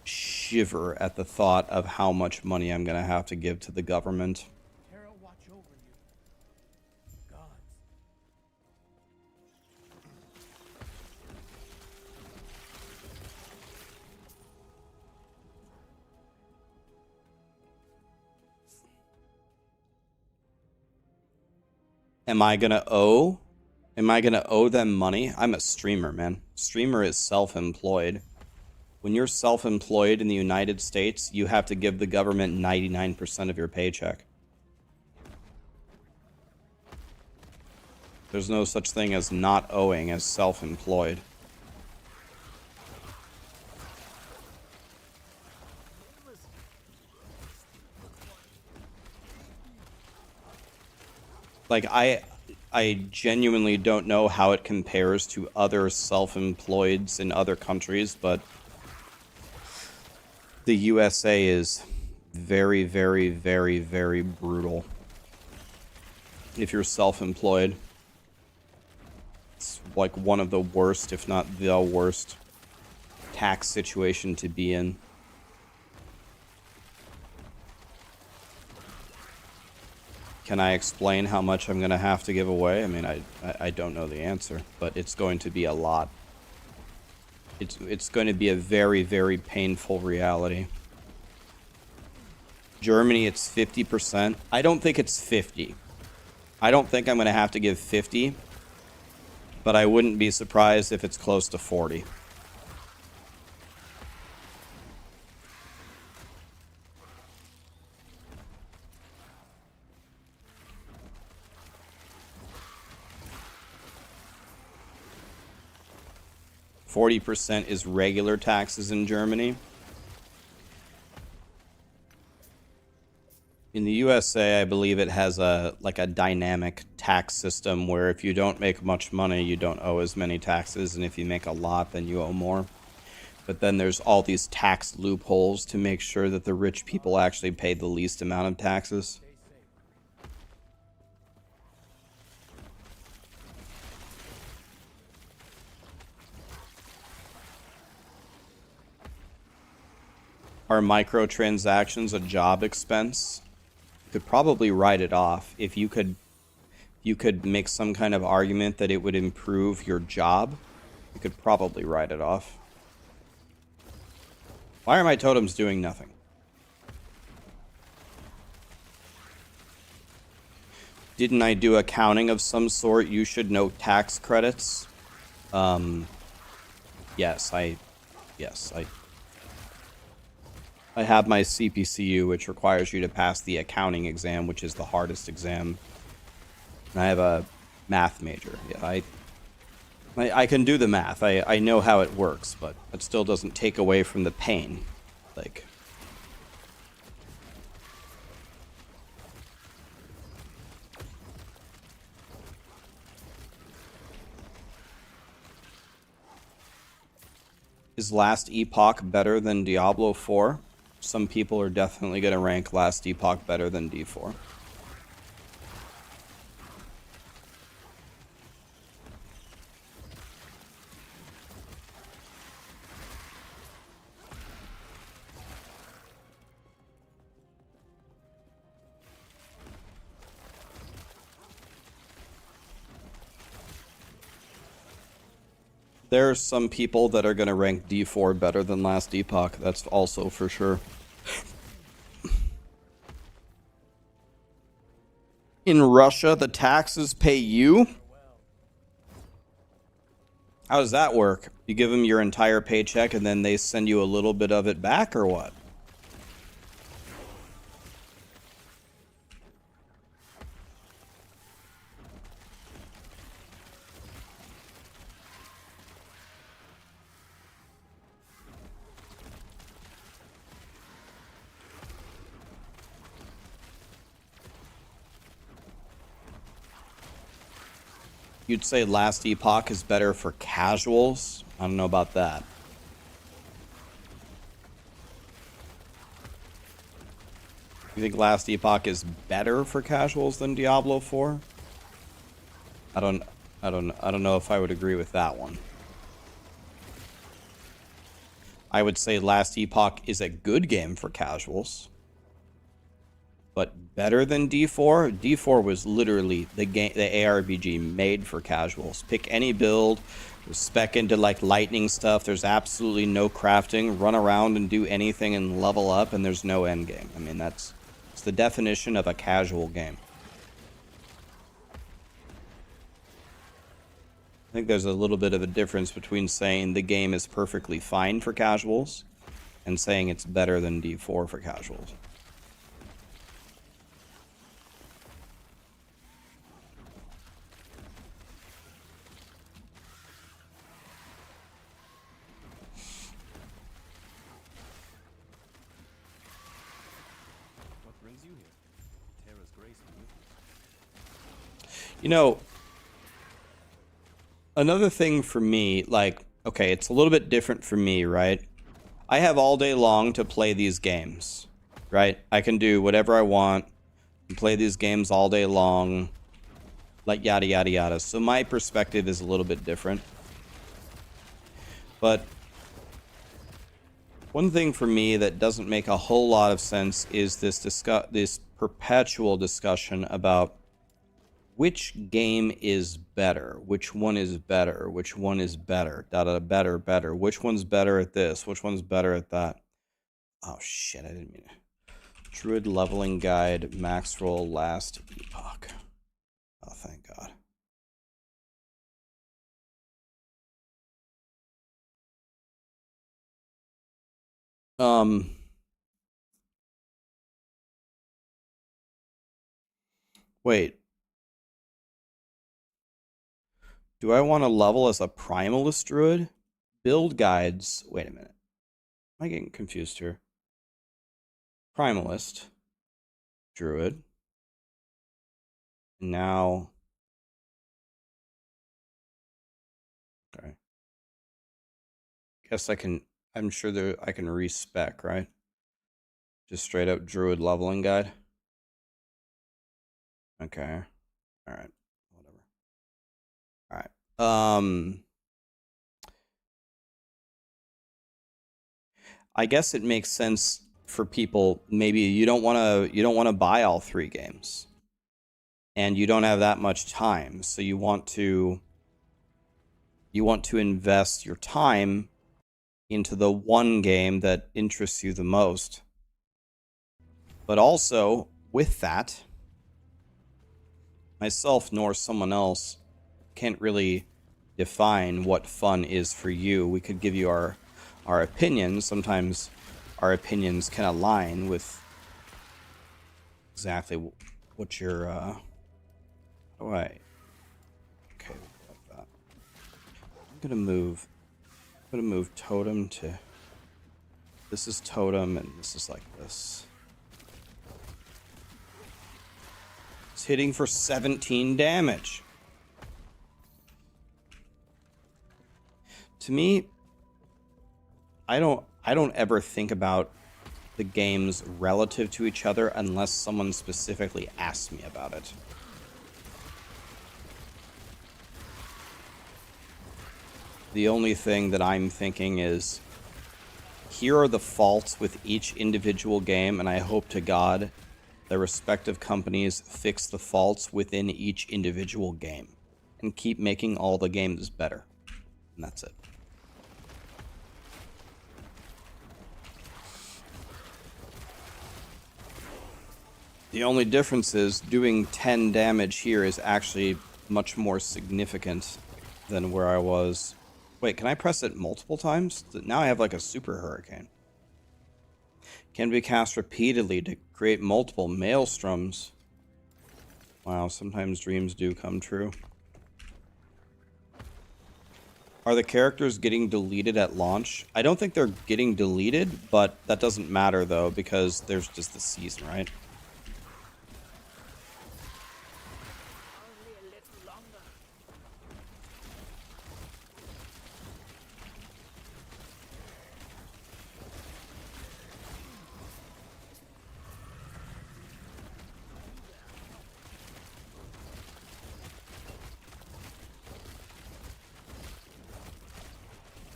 shiver at the thought of how much money I'm going to have to give to the government. Am I gonna owe them money? I'm a streamer, man. Streamer is self-employed. When you're self-employed in the United States, you have to give the government 99% of your paycheck. There's no such thing as not owing as self-employed. Like, I genuinely don't know how it compares to other self-employeds in other countries, but the USA is very, very, very, very brutal. If you're self-employed, it's like one of the worst, if not the worst, tax situation to be in. Can I explain how much I'm going to have to give away? I mean, I don't know the answer, but it's going to be a lot. It's going to be a very, very painful reality. Germany, it's 50%. I don't think it's 50. I don't think I'm going to have to give 50, but I wouldn't be surprised if it's close to 40. %40 is regular taxes in Germany. In the USA, I believe it has a dynamic tax system where if you don't make much money, you don't owe as many taxes, and if you make a lot, then you owe more. But then there's all these tax loopholes to make sure that the rich people actually pay the least amount of taxes. Are microtransactions a job expense? You could probably write it off if you could make some kind of argument that it would improve your job. You could probably write it off. Why are my totems doing nothing? didn't I do accounting of some sort? You should know tax credits. Yes, I have my CPCU, which requires you to pass the accounting exam, which is the hardest exam. And I have a math major. Yeah, I can do the math. I know how it works, but it still doesn't take away from the pain. Like, is Last Epoch better than Diablo 4? Some people are definitely going to rank Last Epoch better than D4. There are some people that are going to rank D4 better than Last Epoch. That's also for sure. In Russia, the taxes pay you? How does that work? You give them your entire paycheck and then they send you a little bit of it back, or what? You'd say Last Epoch is better for casuals? I don't know about that. You think Last Epoch is better for casuals than Diablo 4? I don't know if I would agree with that one. I would say Last Epoch is a good game for casuals. But better than D4? D4 was literally the game, the ARPG made for casuals. Pick any build, spec into like lightning stuff. There's absolutely no crafting. Run around and do anything and level up, and there's no end game. I mean, it's the definition of a casual game. I think there's a little bit of a difference between saying the game is perfectly fine for casuals and saying it's better than D4 for casuals. You know, another thing for me, like, okay, it's a little bit different for me, right? I have all day long to play these games, right? I can do whatever I want and play these games all day long, like yada, yada, yada. So my perspective is a little bit different. But one thing for me that doesn't make a whole lot of sense is this perpetual discussion about which game is better, which one is better, which one is better, better, which one's better at this, which one's better at that. Oh shit, I didn't mean it. Druid leveling guide, Maxroll, Last Epoch. Oh, thank God. Wait. Do I want to level as a primalist druid? Build guides. Wait a minute. Am I getting confused here? Primalist. Druid. Now. Okay. Guess I can. I'm sure I can respec, right? Just straight up druid leveling guide. Okay. All right. Whatever. All right. I guess it makes sense for people. Maybe you don't want to buy all 3 games, and you don't have that much time, so you want to invest your time into the one game that interests you the most. But also with that, myself nor someone else can't really define what fun is for you. We could give you our opinions. Sometimes our opinions can align with exactly what you're okay, like that. I'm gonna move totem to, this is totem and this is like this. It's hitting for 17 damage. To me, I don't ever think about the games relative to each other unless someone specifically asks me about it. The only thing that I'm thinking is, here are the faults with each individual game, and I hope to God the respective companies fix the faults within each individual game and keep making all the games better. And that's it. The only difference is doing 10 damage here is actually much more significant than where I was. Wait, can I press it multiple times? Now I have like a super hurricane. Can be cast repeatedly to create multiple maelstroms. Wow, sometimes dreams do come true. Are the characters getting deleted at launch? I don't think they're getting deleted, but that doesn't matter though, because there's just the season, right?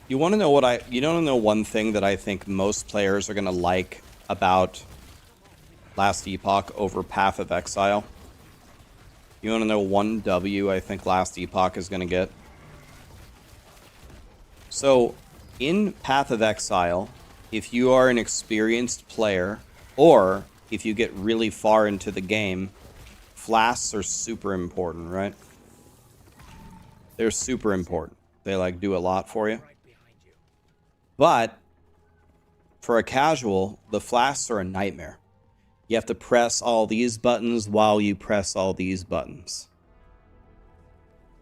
You want to know you don't know one thing that I think most players are going to like about Last Epoch over Path of Exile? You want to know one W I think Last Epoch is going to get? So, in Path of Exile, if you are an experienced player, or if you get really far into the game, flasks are super important, right? They're super important. They like do a lot for you. But for a casual, the flasks are a nightmare. You have to press all these buttons while you press all these buttons.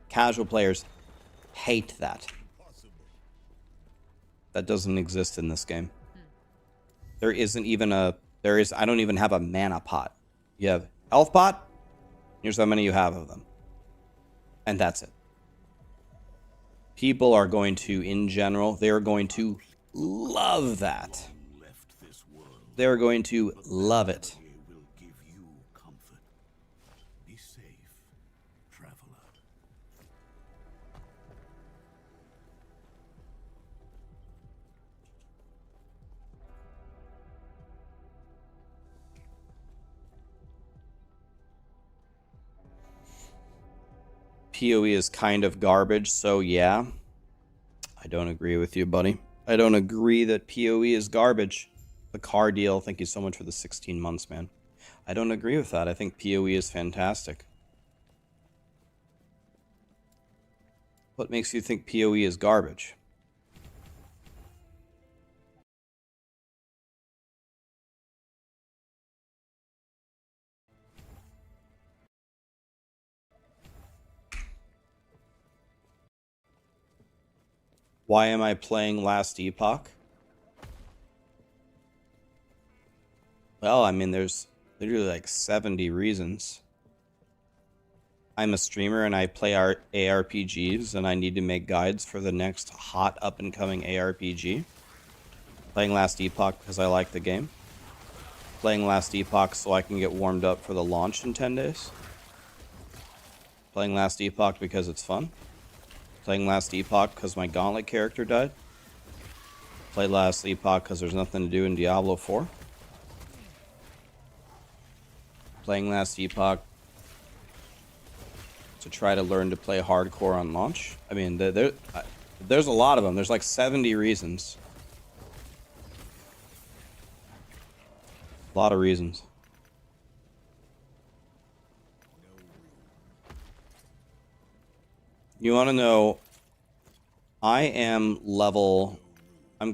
Casual players hate that. That doesn't exist in this game. There isn't even I don't even have a mana pot. You have health pot, here's how many you have of them. And that's it. People are going to, in general, they're going to love that. They're going to love it. Be safe, traveler. PoE is kind of garbage, so yeah. I don't agree with you, buddy. I don't agree that PoE is garbage. The car deal, thank you so much for the 16 months, man. I don't agree with that. I think PoE is fantastic. What makes you think PoE is garbage? Why am I playing Last Epoch? Well, I mean, there's literally like 70 reasons. I'm a streamer and I play ARPGs and I need to make guides for the next hot up-and-coming ARPG. Playing Last Epoch because I like the game. Playing Last Epoch so I can get warmed up for the launch in 10 days. Playing Last Epoch because it's fun. Playing Last Epoch because my Gauntlet character died. Play Last Epoch because there's nothing to do in Diablo 4. Playing Last Epoch to try to learn to play hardcore on launch. I mean, there's a lot of them. There's like 70 reasons. A lot of reasons. You want to know, I'm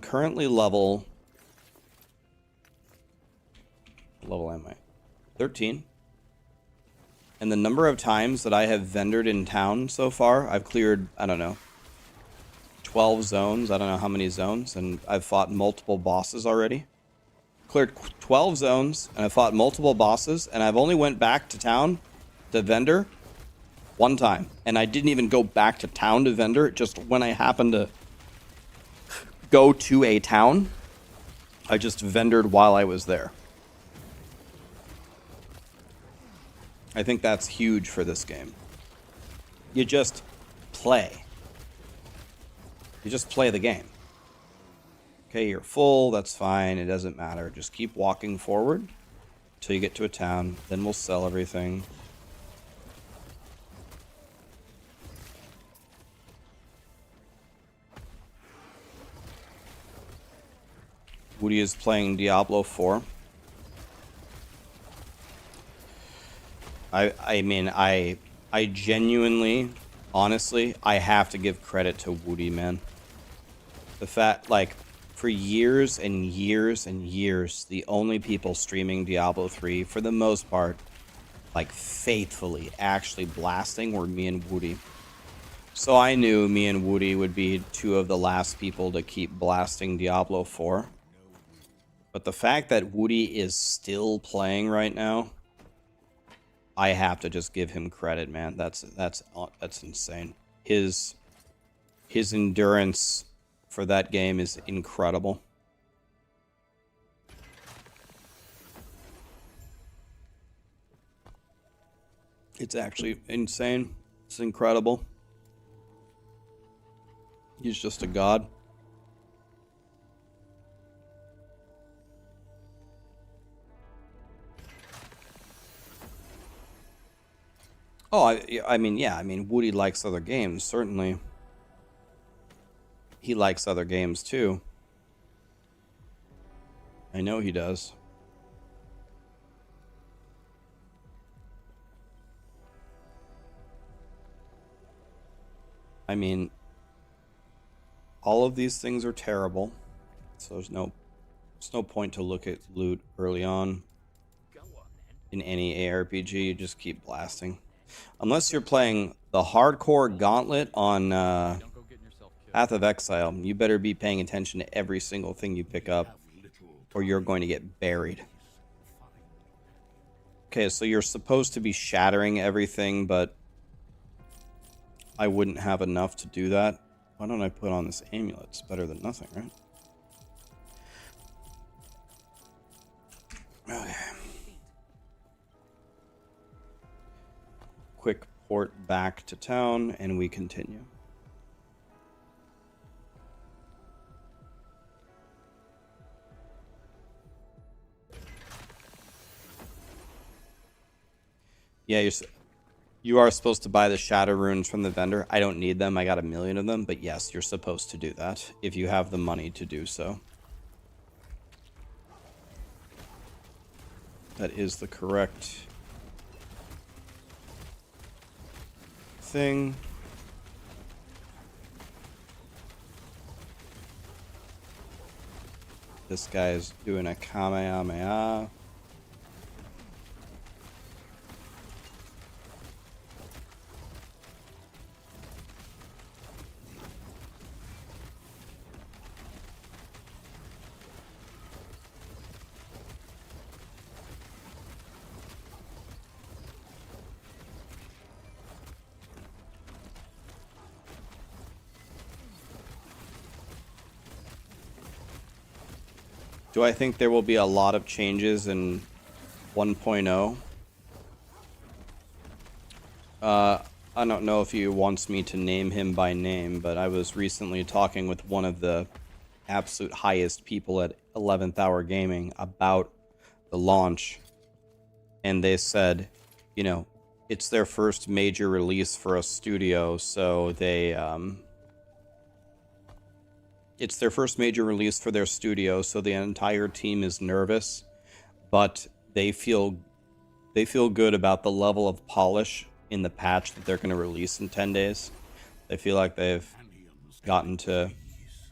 currently level am I? 13. And the number of times that I have vendored in town so far, I've cleared, I don't know, 12 zones. I don't know how many zones, and I've fought multiple bosses already. Cleared 12 zones, and I've fought multiple bosses, and I've only went back to town to vendor one time. And I didn't even go back to town to vendor, just when I happened to go to a town, I just vendored while I was there. I think that's huge for this game. You just play. You just play the game. Okay, you're full, that's fine, it doesn't matter. Just keep walking forward until you get to a town, then we'll sell everything. Woody is playing Diablo 4. I mean, I genuinely, honestly, I have to give credit to Woody, man. The fact, like, for years and years and years, the only people streaming Diablo 3, for the most part, like, faithfully actually blasting were me and Woody. So I knew me and Woody would be two of the last people to keep blasting Diablo 4. But the fact that Woody is still playing right now, I have to just give him credit, man. That's insane. His endurance for that game is incredible. It's actually insane. It's incredible. He's just a god. Oh, I mean, yeah, I mean, Woody likes other games, certainly. He likes other games, too. I know he does. I mean, all of these things are terrible, so there's no point to look at loot early on. In any ARPG, you just keep blasting. Unless you're playing the hardcore gauntlet on Path of Exile, you better be paying attention to every single thing you pick up, or you're going to get buried. Okay, so you're supposed to be shattering everything, but I wouldn't have enough to do that. Why don't I put on this amulet? It's better than nothing, right? Okay. Quick port back to town, and we continue. Yeah, you are supposed to buy the shadow runes from the vendor. I don't need them. I got 1 million of them, but yes, you're supposed to do that if you have the money to do so. That is the correct thing. This guy's doing a Kamehameha. Do I think there will be a lot of changes in 1.0? I don't know if he wants me to name him by name, but I was recently talking with one of the absolute highest people at 11th Hour Gaming about the launch. And they said, you know, it's their first major release for a studio, so they, it's their first major release for their studio, so the entire team is nervous, but they feel good about the level of polish in the patch that they're going to release in 10 days. They feel like they've gotten to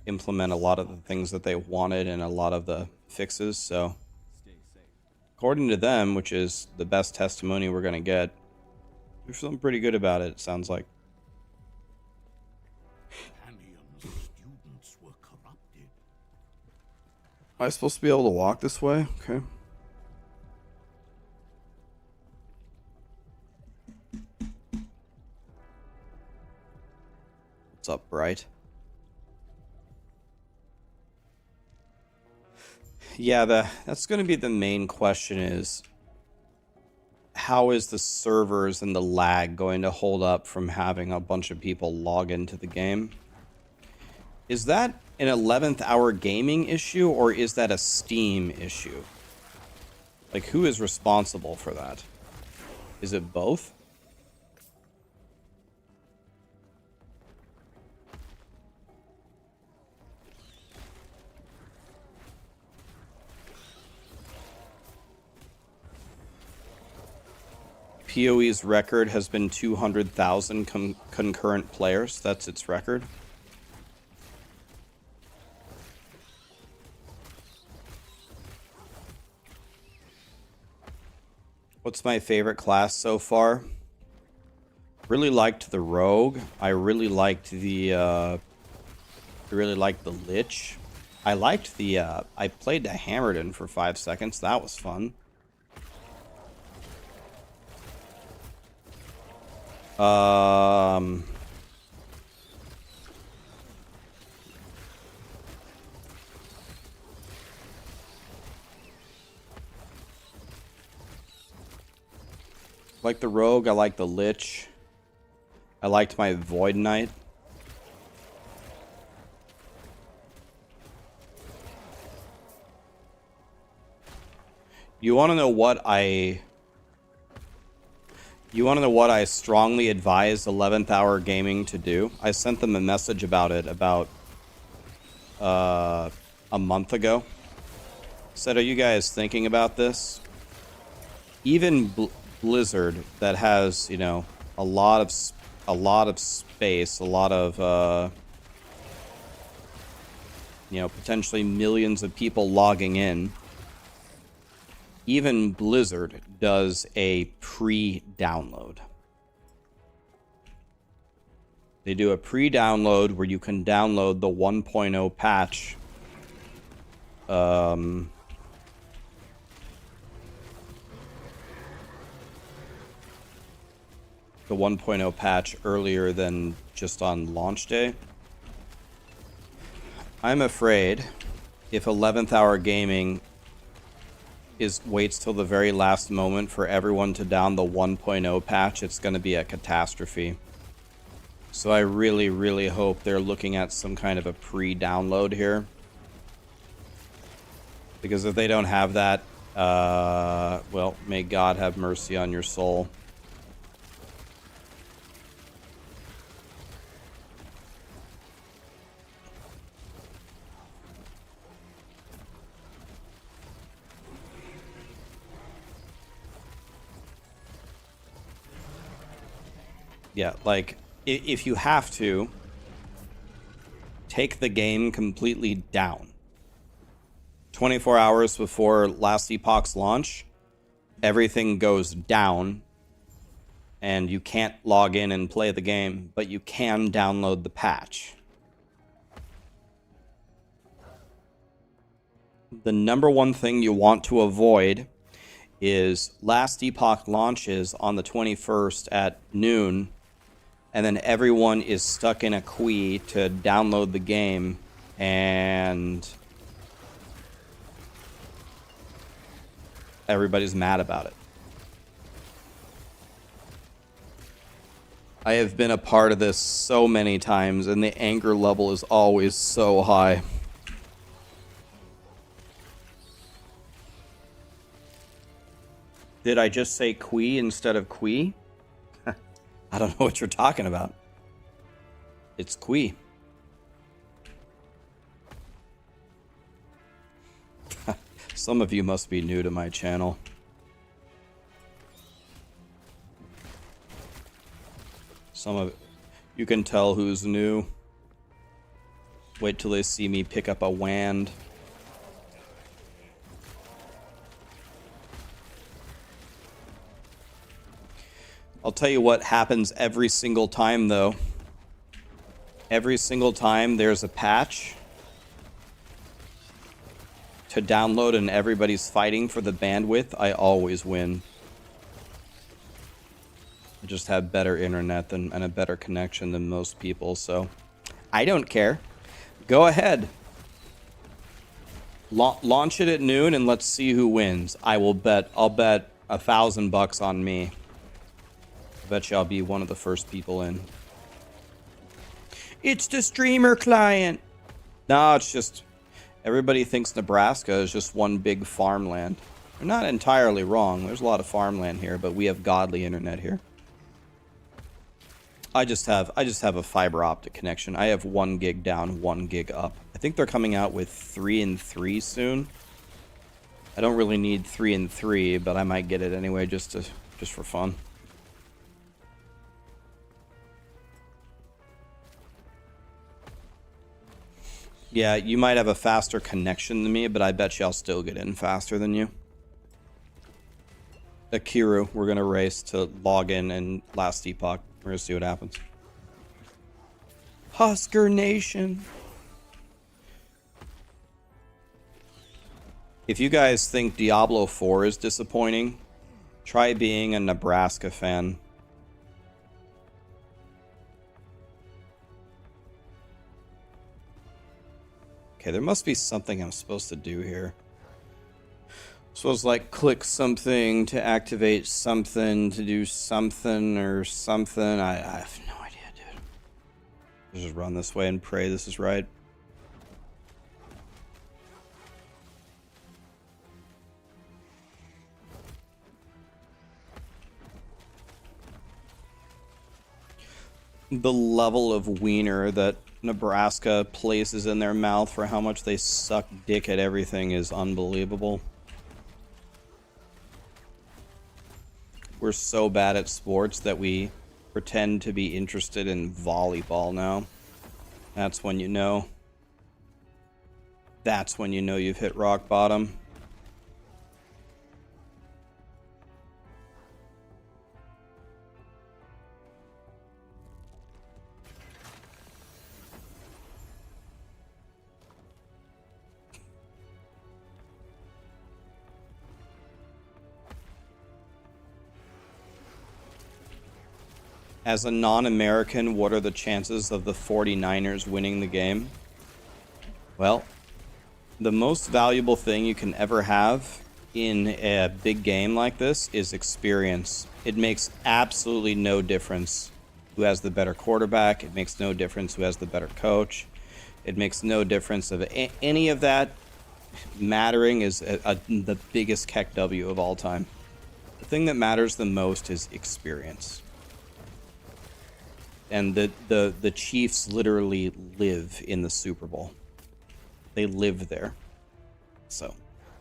implement a lot of the things that they wanted and a lot of the fixes. So according to them, which is the best testimony we're going to get, they're feeling pretty good about it, it sounds like. Students were corrupted. Am I supposed to be able to walk this way? Okay. What's up, Bright? Yeah, that's going to be the main question is, how is the servers and the lag going to hold up from having a bunch of people log into the game? Is that an 11th hour gaming issue, or is that a Steam issue? Like, who is responsible for that? Is it both? PoE's record has been 200,000 concurrent players. That's its record. What's my favorite class so far? Really liked the Rogue. I really liked the Lich. I liked the I played the Hammerden for 5 seconds. That was fun. Like the Rogue, I like the Lich. I liked my Void Knight. You want to know what I strongly advise 11th Hour Gaming to do? I sent them a message about it about a month ago. Said, are you guys thinking about this? Even Blizzard, that has, you know, a lot of space, a lot of you know, potentially millions of people logging in. Even Blizzard does a pre-download. They do a pre-download where you can download the 1.0 patch. The 1.0 patch earlier than just on launch day. I'm afraid if 11th Hour Gaming waits till the very last moment for everyone to down the 1.0 patch, it's going to be a catastrophe. So I really, really hope they're looking at some kind of a pre-download here. Because if they don't have that, well, may God have mercy on your soul. Yeah, like, if you have to, take the game completely down. 24 hours before last Epoch's launch, everything goes down, and you can't log in and play the game, but you can download the patch. The number one thing you want to avoid is last Epoch launches on the 21st at noon, and then everyone is stuck in a queue to download the game, and everybody's mad about it. I have been a part of this so many times, and the anger level is always so high. Did I just say queue instead of queue? I don't know what you're talking about. It's queue. Some of you must be new to my channel. You can tell who's new. Wait till they see me pick up a wand. I'll tell you what happens every single time, though. Every single time there's a patch to download and everybody's fighting for the bandwidth, I always win. I just have better internet and a better connection than most people, so I don't care. Go ahead. Launch it at noon and let's see who wins. I'll bet $1,000 on me. I bet you I'll be one of the first people in. It's the streamer client. No, it's just everybody thinks Nebraska is just one big farmland. They're not entirely wrong. There's a lot of farmland here, but we have godly internet here. I just have a fiber optic connection. I have 1 gig down, 1 gig up. I think they're coming out with 3 and 3 soon. I don't really need 3 and 3, but I might get it anyway just for fun. Yeah, you might have a faster connection than me, but I bet you I'll still get in faster than you. Akiru, we're gonna race to log in and last Epoch. We're gonna see what happens. Husker Nation. If you guys think Diablo 4 is disappointing, try being a Nebraska fan. Okay, there must be something I'm supposed to do here. I'm supposed to, like, click something to activate something, to do something or something. I have no idea, dude. Let's just run this way and pray this is right. The level of wiener that Nebraska places in their mouth for how much they suck dick at everything is unbelievable. We're so bad at sports that we pretend to be interested in volleyball now. That's when you know. That's when you know you've hit rock bottom. As a non-American, what are the chances of the 49ers winning the game? Well, the most valuable thing you can ever have in a big game like this is experience. It makes absolutely no difference who has the better quarterback. It makes no difference who has the better coach. It makes no difference of any of that mattering is the biggest Keck W of all time. The thing that matters the most is experience. And the Chiefs literally live in the Super Bowl. They live there. So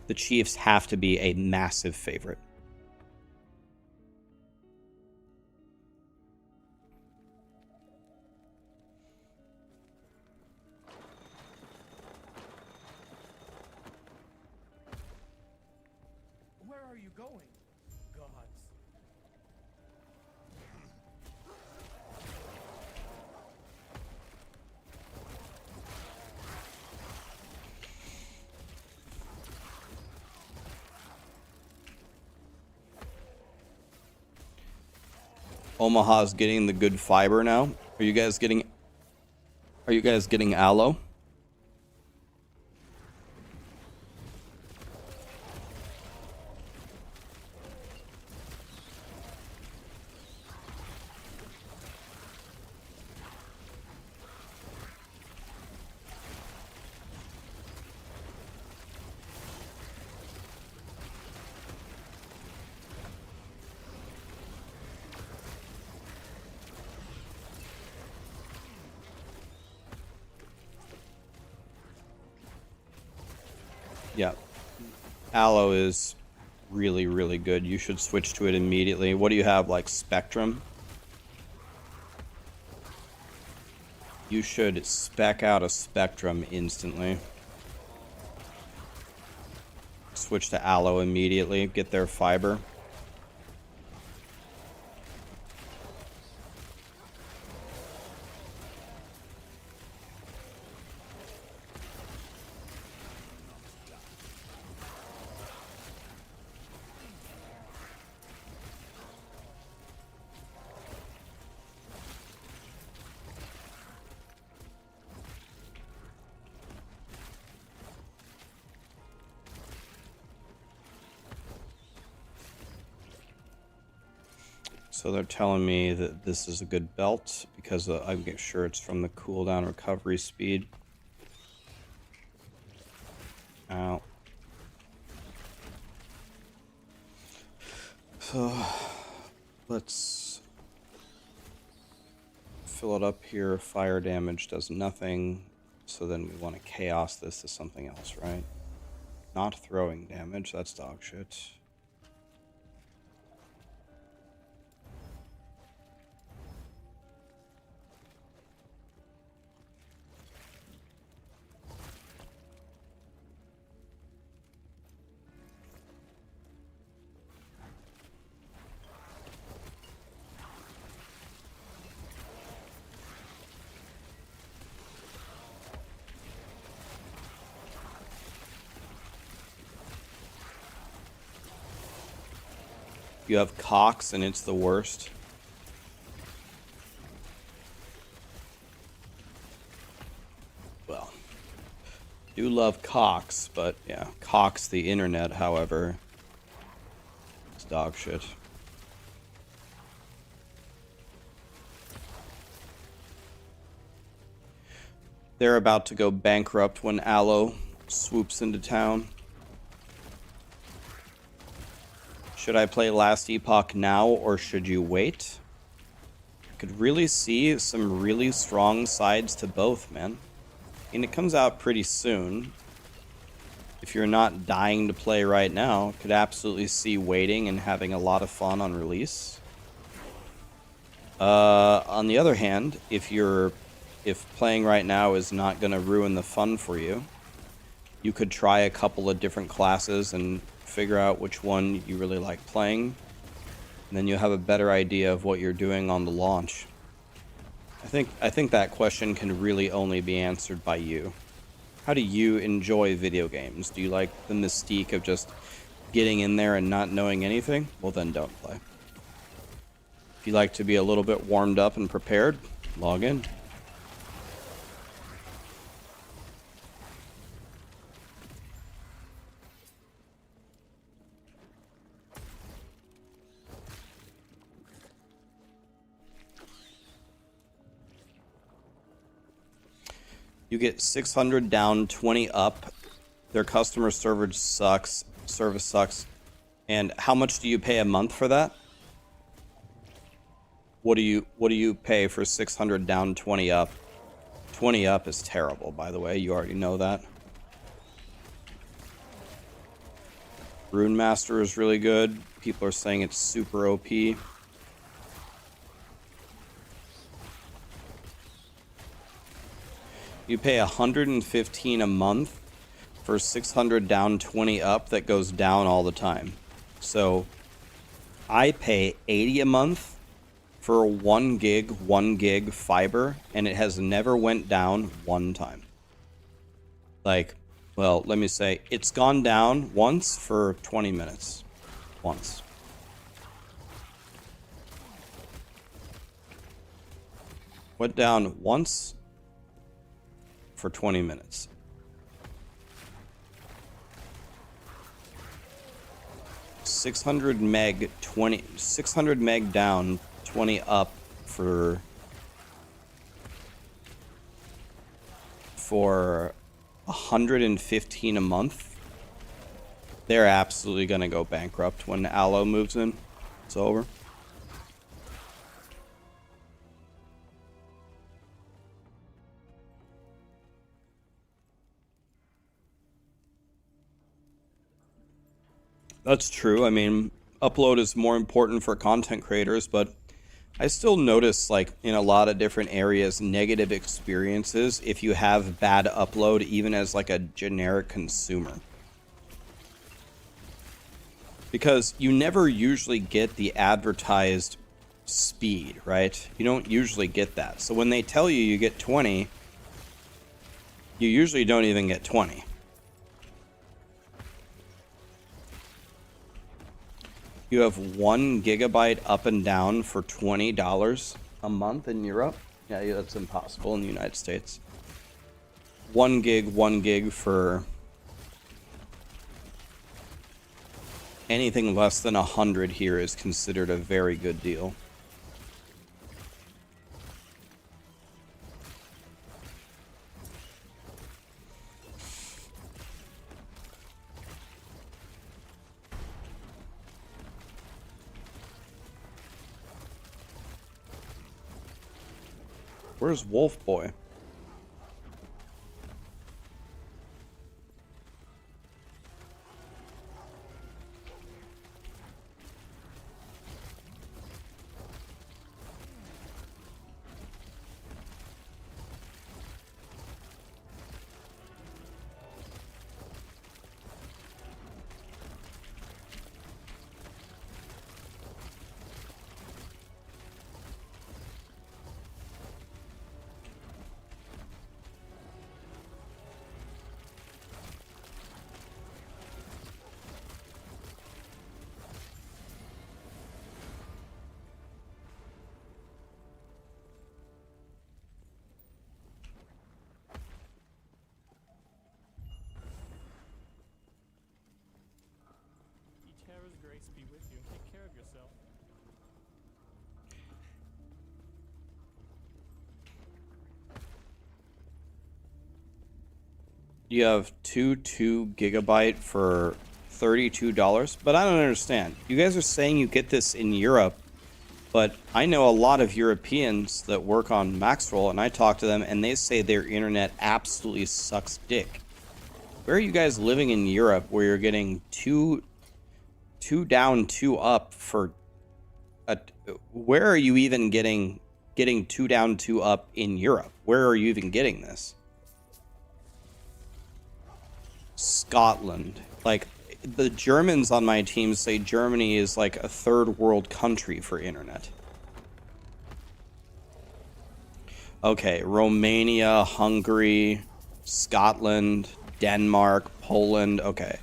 the Chiefs have to be a massive favorite. Where are you going, gods? Omaha's getting the good fiber now. Are you guys getting aloe? Yeah. Aloe is really, really good. You should switch to it immediately. What do you have, like Spectrum? You should spec out a Spectrum instantly. Switch to Aloe immediately. Get their fiber. So they're telling me that this is a good belt because I'm sure it's from the cooldown recovery speed. Ow. So let's fill it up here. Fire damage does nothing. So then we want to chaos this to something else, right? Not throwing damage. That's dog shit. You have Cox and it's the worst. Well, do love Cox, but yeah, Cox the internet, however, it's dog shit. They're about to go bankrupt when Aloe swoops into town. Should I play Last Epoch now, or should you wait? I could really see some really strong sides to both, man. And it comes out pretty soon. If you're not dying to play right now, could absolutely see waiting and having a lot of fun on release. On the other hand, if playing right now is not going to ruin the fun for you, you could try a couple of different classes and figure out which one you really like playing, and then you'll have a better idea of what you're doing on the launch. I think that question can really only be answered by you. How do you enjoy video games? Do you like the mystique of just getting in there and not knowing anything? Well, then don't play. If you like to be a little bit warmed up and prepared, log in. You get 600 down, 20 up. Their customer service sucks. And how much do you pay a month for that? What do you pay for 600 down, 20 up? 20 up is terrible, by the way. You already know that. Rune Master is really good. People are saying it's super OP. You pay 115 a month for 600 down, 20 up that goes down all the time. So I pay 80 a month for 1 gig fiber, and it has never went down one time. Like, well, let me say, it's gone down once for 20 minutes. Once. Went down once for 20 minutes. $600 meg down, 20 up for 115 a month. They're absolutely gonna go bankrupt when Aloe moves in. It's over. That's true. I mean, upload is more important for content creators, but I still notice, like, in a lot of different areas, negative experiences if you have bad upload, even as, like, a generic consumer. Because you never usually get the advertised speed, right? You don't usually get that. So when they tell you you get 20, you usually don't even get 20. You have 1 gigabyte up and down for $20 a month in Europe. Yeah, that's impossible in the United States. 1 gig for anything less than 100 here is considered a very good deal. Where's Wolf Boy? Tara's grace be with you and take care of yourself. You have 2 gigabyte for $32, but I don't understand. You guys are saying you get this in Europe, but I know a lot of Europeans that work on Maxroll, and I talk to them, and they say their internet absolutely sucks dick. Where are you guys living in Europe where you're getting two down, 2 up for a... Where are you even getting 2 down, 2 up in Europe? Where are you even getting this? Scotland. Like, the Germans on my team say Germany is like a third world country for internet. Okay, Romania, Hungary, Scotland, Denmark, Poland. Okay.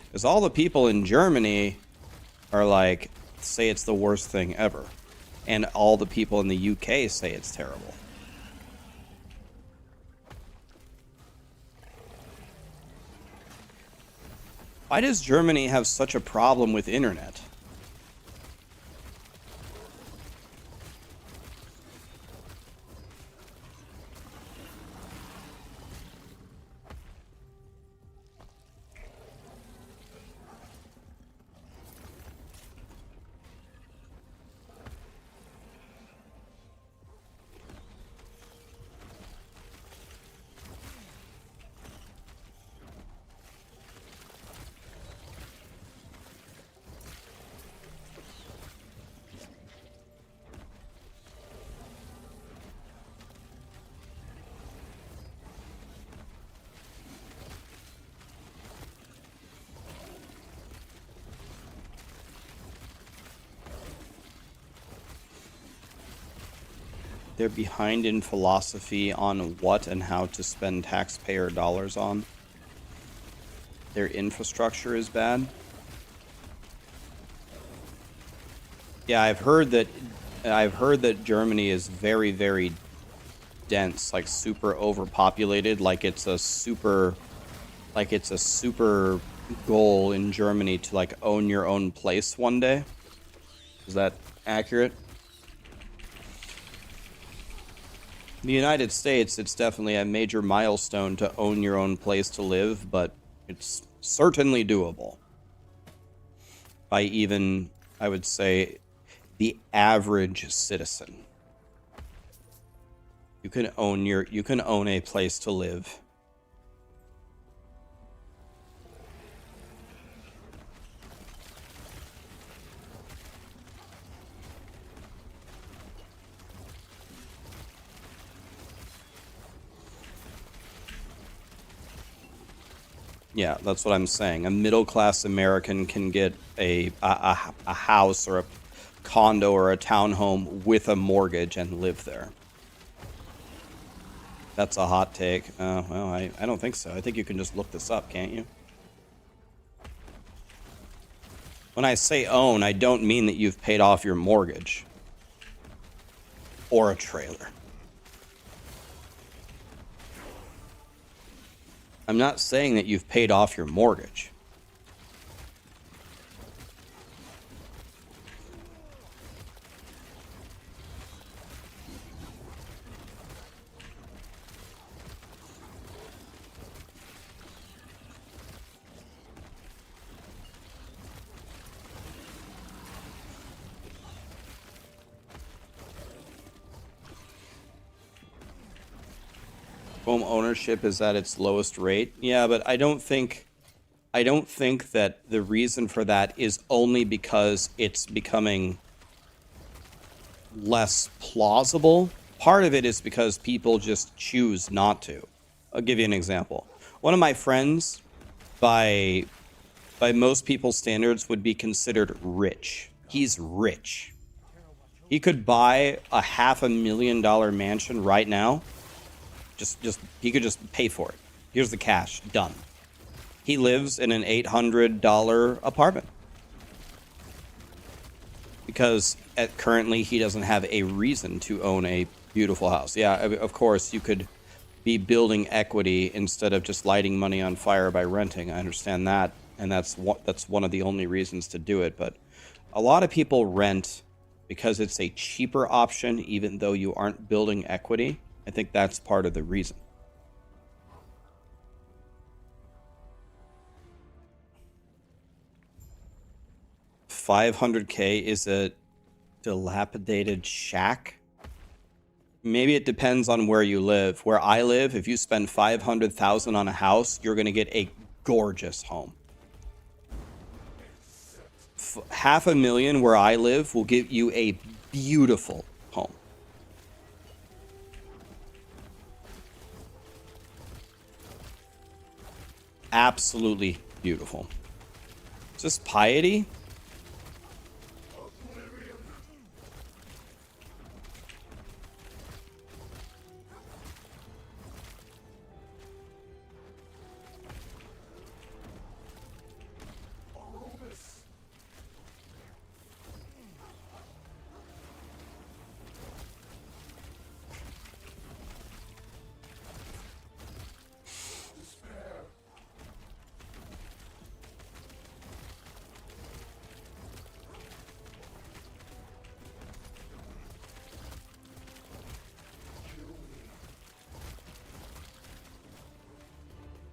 Because all the people in Germany are like, say it's the worst thing ever. And all the people in the UK say it's terrible. Why does Germany have such a problem with internet? They're behind in philosophy on what and how to spend taxpayer dollars on. Their infrastructure is bad. Yeah, I've heard that Germany is very, very dense, like super overpopulated, like it's a super goal in Germany to like own your own place one day. Is that accurate? In the United States, it's definitely a major milestone to own your own place to live, but it's certainly doable. By even, I would say, the average citizen. You can own a place to live. Yeah, that's what I'm saying. A middle-class American can get a house or a condo or a townhome with a mortgage and live there. That's a hot take. Well, I don't think so. I think you can just look this up, can't you? When I say own, I don't mean that you've paid off your mortgage. Or a trailer. I'm not saying that you've paid off your mortgage. Home ownership is at its lowest rate. Yeah, but I don't think that the reason for that is only because it's becoming less plausible. Part of it is because people just choose not to. I'll give you an example. One of my friends, by most people's standards, would be considered rich. He's rich. He could buy a $500,000 mansion right now. He could just pay for it. Here's the cash. Done. He lives in an $800 apartment. Because currently he doesn't have a reason to own a beautiful house. Yeah, of course, you could be building equity instead of just lighting money on fire by renting. I understand that. And that's one of the only reasons to do it. But a lot of people rent because it's a cheaper option, even though you aren't building equity. I think that's part of the reason. $500K is a dilapidated shack. Maybe it depends on where you live. Where I live, if you spend $500,000 on a house, you're going to get a gorgeous home. $500,000 where I live will give you a beautiful home. Absolutely beautiful. Is this piety?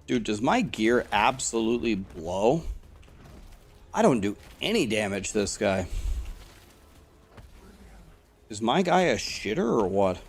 Dude, does my gear absolutely blow? I don't do any damage to this guy. Is my guy a shitter or what?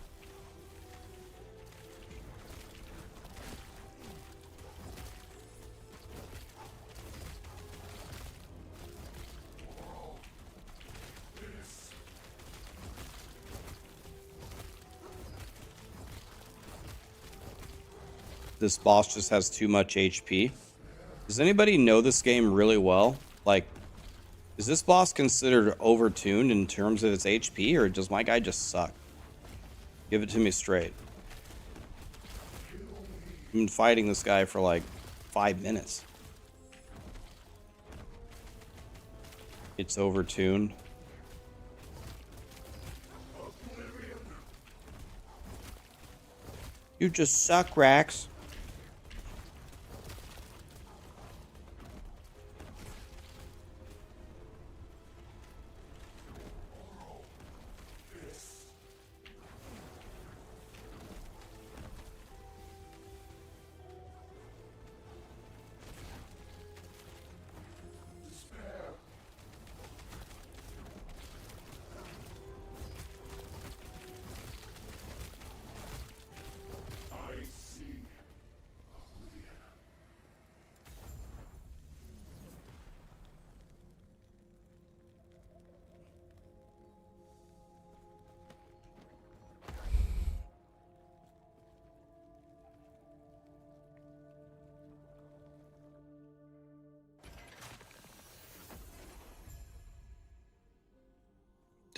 This boss just has too much HP. Does anybody know this game really well? Like, is this boss considered overtuned in terms of its HP, or does my guy just suck? Give it to me straight. I've been fighting this guy for like 5 minutes. It's overtuned. You just suck, Rax.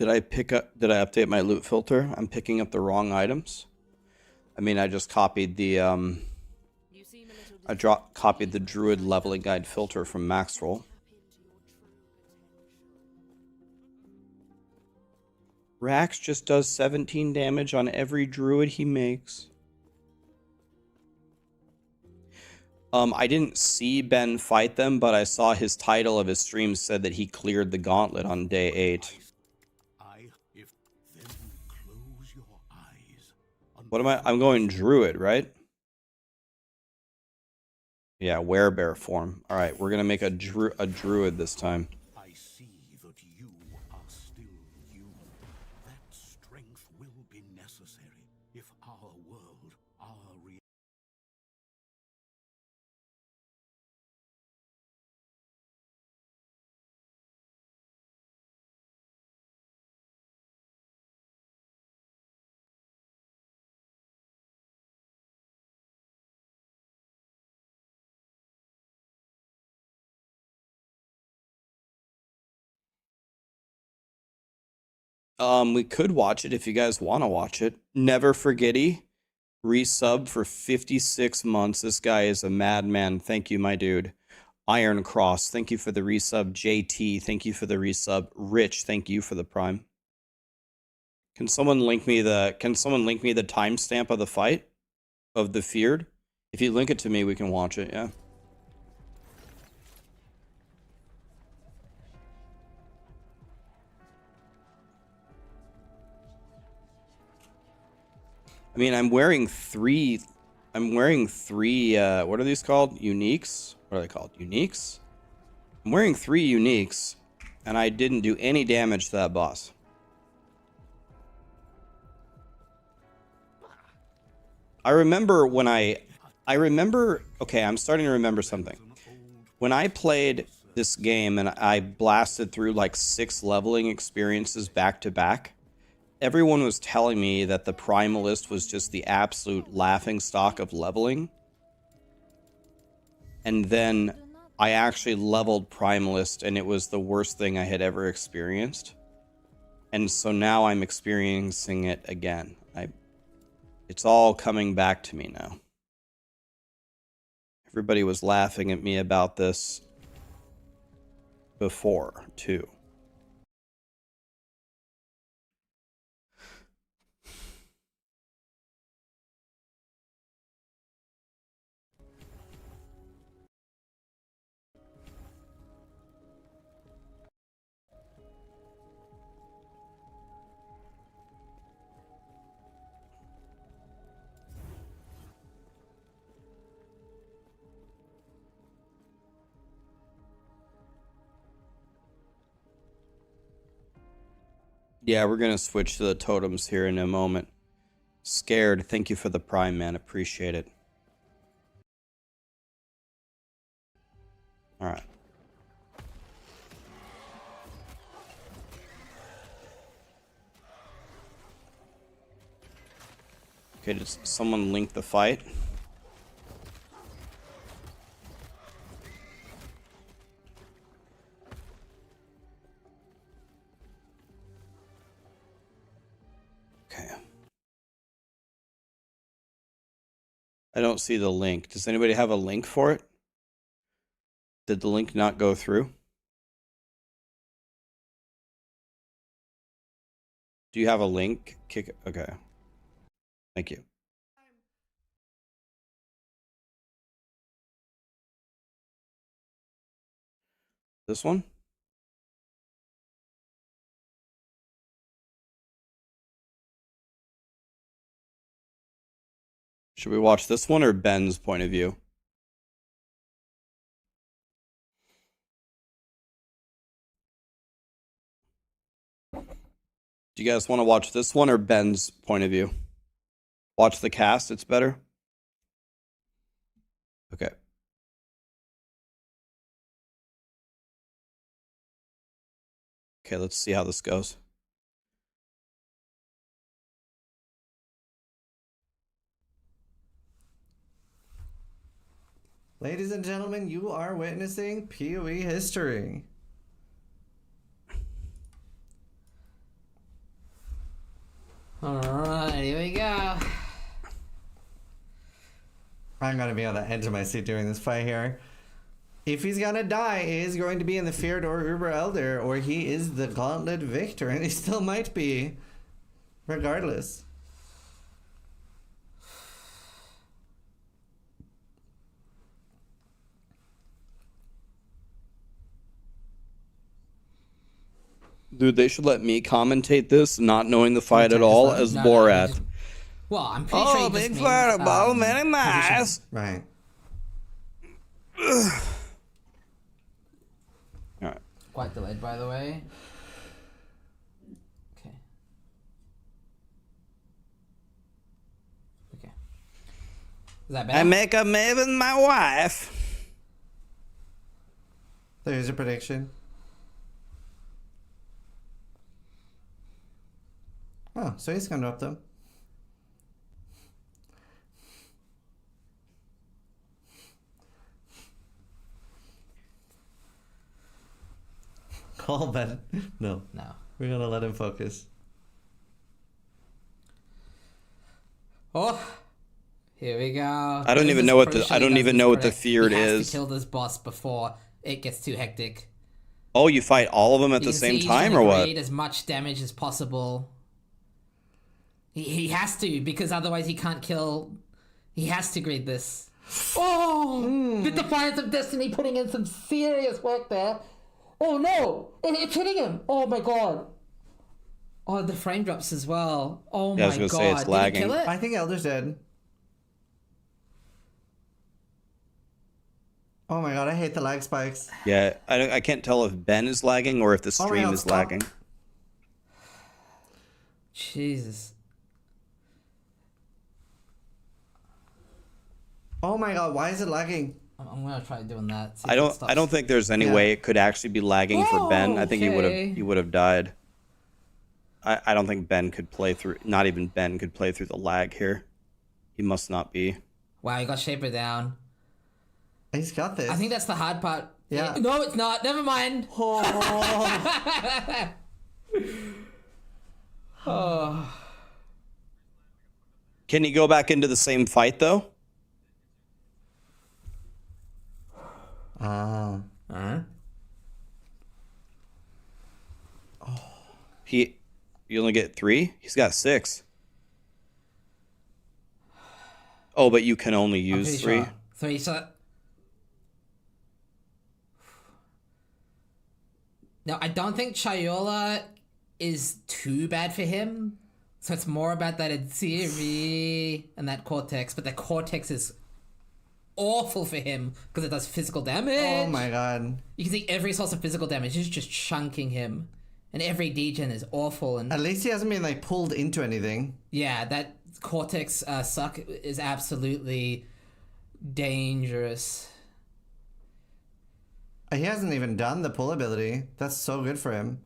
Did I update my loot filter? I'm picking up the wrong items. I mean, I just copied the copied the druid leveling guide filter from Maxroll. Rax just does 17 damage on every druid he makes. I didn't see Ben fight them, but I saw his title of his stream said that he cleared the gauntlet on day 8. What am I? I'm going druid, right? Yeah, werebear form. All right, we're gonna make a druid this time. I see that you are still you. That strength will be necessary if our world, our reality. We could watch it if you guys want to watch it. Never Forgetty, resub for 56 months. This guy is a madman. Thank you, my dude. Iron Cross, thank you for the resub. JT, thank you for the resub. Rich, thank you for the prime. Can someone link me the timestamp of the fight of the feared? If you link it to me, we can watch it. Yeah. I mean, I'm wearing three, what are these called? Uniques? What are they called? Uniques? I'm wearing 3 uniques, and I didn't do any damage to that boss. I remember, okay, I'm starting to remember something. When I played this game and I blasted through like 6 leveling experiences back to back, everyone was telling me that the Primalist was just the absolute laughingstock of leveling. And then I actually leveled Primalist and it was the worst thing I had ever experienced. And so now I'm experiencing it again. It's all coming back to me now. Everybody was laughing at me about this before, too. Yeah, we're gonna switch to the totems here in a moment. Scared, thank you for the prime, man. Appreciate it. Alright. Okay, does someone link the fight? Okay. I don't see the link. Does anybody have a link for it? Did the link not go through? Do you have a link? Okay. Thank you. This one? Should we watch this one or Ben's point of view? Do you guys want to watch this one or Ben's point of view? Watch the cast, it's better? Okay. Okay, let's see how this goes. Ladies and gentlemen, you are witnessing PoE history. Alright, here we go. I'm gonna be on the edge of my seat during this fight here. If he's gonna die, he is going to be in the Feared or Uber Elder, or he is the Gauntlet Victor, and he still might be. Regardless. Dude, they should let me commentate this, not knowing the fight at all, as No, Borat. just- well, I'm pretty sure Oh, you just big mean, fireball, very nice. Right. Alright. Quite delayed, by the way. Okay. Okay. Is that better? I make a maven my wife. There's a prediction. Oh, so he's gonna up them. Call Ben. No. No. We're gonna let him focus. Oh, here we go. I don't even know what the feared he has is. to kill this boss before it gets too hectic. Oh, you fight all of them at You the can same see he's time, trying or to what? create as much damage as possible. He has to, because otherwise he can't kill. He has to greed this. Oh, the Defiance of Destiny putting in some serious work there. Oh no, it's hitting him. Oh my god. Oh, the frame drops as well. Oh Yeah, I my was gonna god. say, it's Did lagging. he kill it? I think Elder's dead. Oh my god, I hate the lag spikes. Yeah, I can't tell if Ben is lagging or if the Oh my stream God, is stop. lagging. Jesus. Oh my god, why is it lagging? I'm gonna try doing that. see I if it don't stops. think there's any Yeah. way it could actually be lagging for Ben. I think Okay. he would have died. I don't think Ben could play through. Not even Ben could play through the lag here. He must not be. Wow, he got Shaper down. He's got this. I think that's the hard part. Yeah. No, it's not. Never mind. Oh. Can he go back into the same fight though? Ah. You only get 3? He's got 6. Oh, but you can only I'm use pretty 3. sure. 3, so... No, I don't think Chayola is too bad for him. So it's more about that Adziri and that Cortex. But the Cortex is awful for him because it does physical damage. Oh my god. You can see every source of physical damage is just chunking him. And every degen is awful. And At least he hasn't been like pulled into anything. yeah, that Cortex suck is absolutely dangerous. He hasn't even done the pull ability. That's so good for him.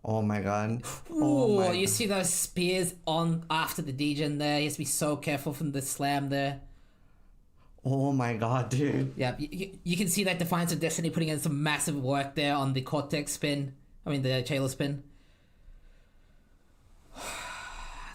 Oh my god. Oh, my you god. see those spears on after the degen there. He has to be so careful from the slam there. Oh my god, dude. Yeah, you can see that Defiance of Destiny putting in some massive work there on the Cortex spin. I mean, the Chayla spin.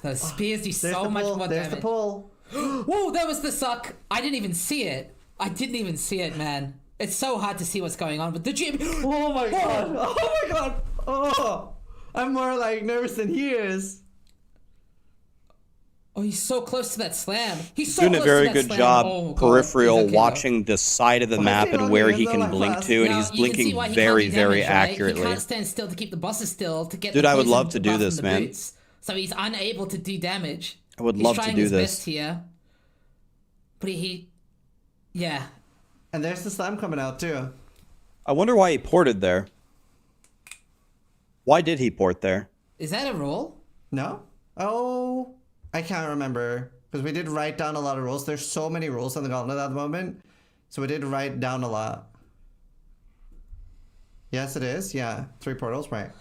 Those spears do There's so the much pull. more There's damage. the pull. Whoa, that was the suck. I didn't even see it. I didn't even see it, man. It's so hard to see what's going on, but the gym. Oh my god. Oh my god. Oh. I'm more like nervous than he is. Oh, he's so close to that slam. He's so Doing a close very to that good slam. job Oh, God. peripheral, He's okay, though. watching the side of the map is he and on where the he end can zone blink like to, and Now, he's you can see blinking why he very, can't do very damage, right? accurately. He can't stand still to keep the bosses still to get Dude, the I would poison love to do buff this, from the man. boots. So he's unable to do damage. I would He's love to trying do his this. best here. But yeah. And there's the slam coming out too. I wonder why he ported there. Why did he port there? Is that a roll? No? Oh, I can't remember. Because we did write down a lot of rules. There's so many rules on the gauntlet at the moment. So we did write down a lot. Yes, it is. Yeah. 3 portals, right.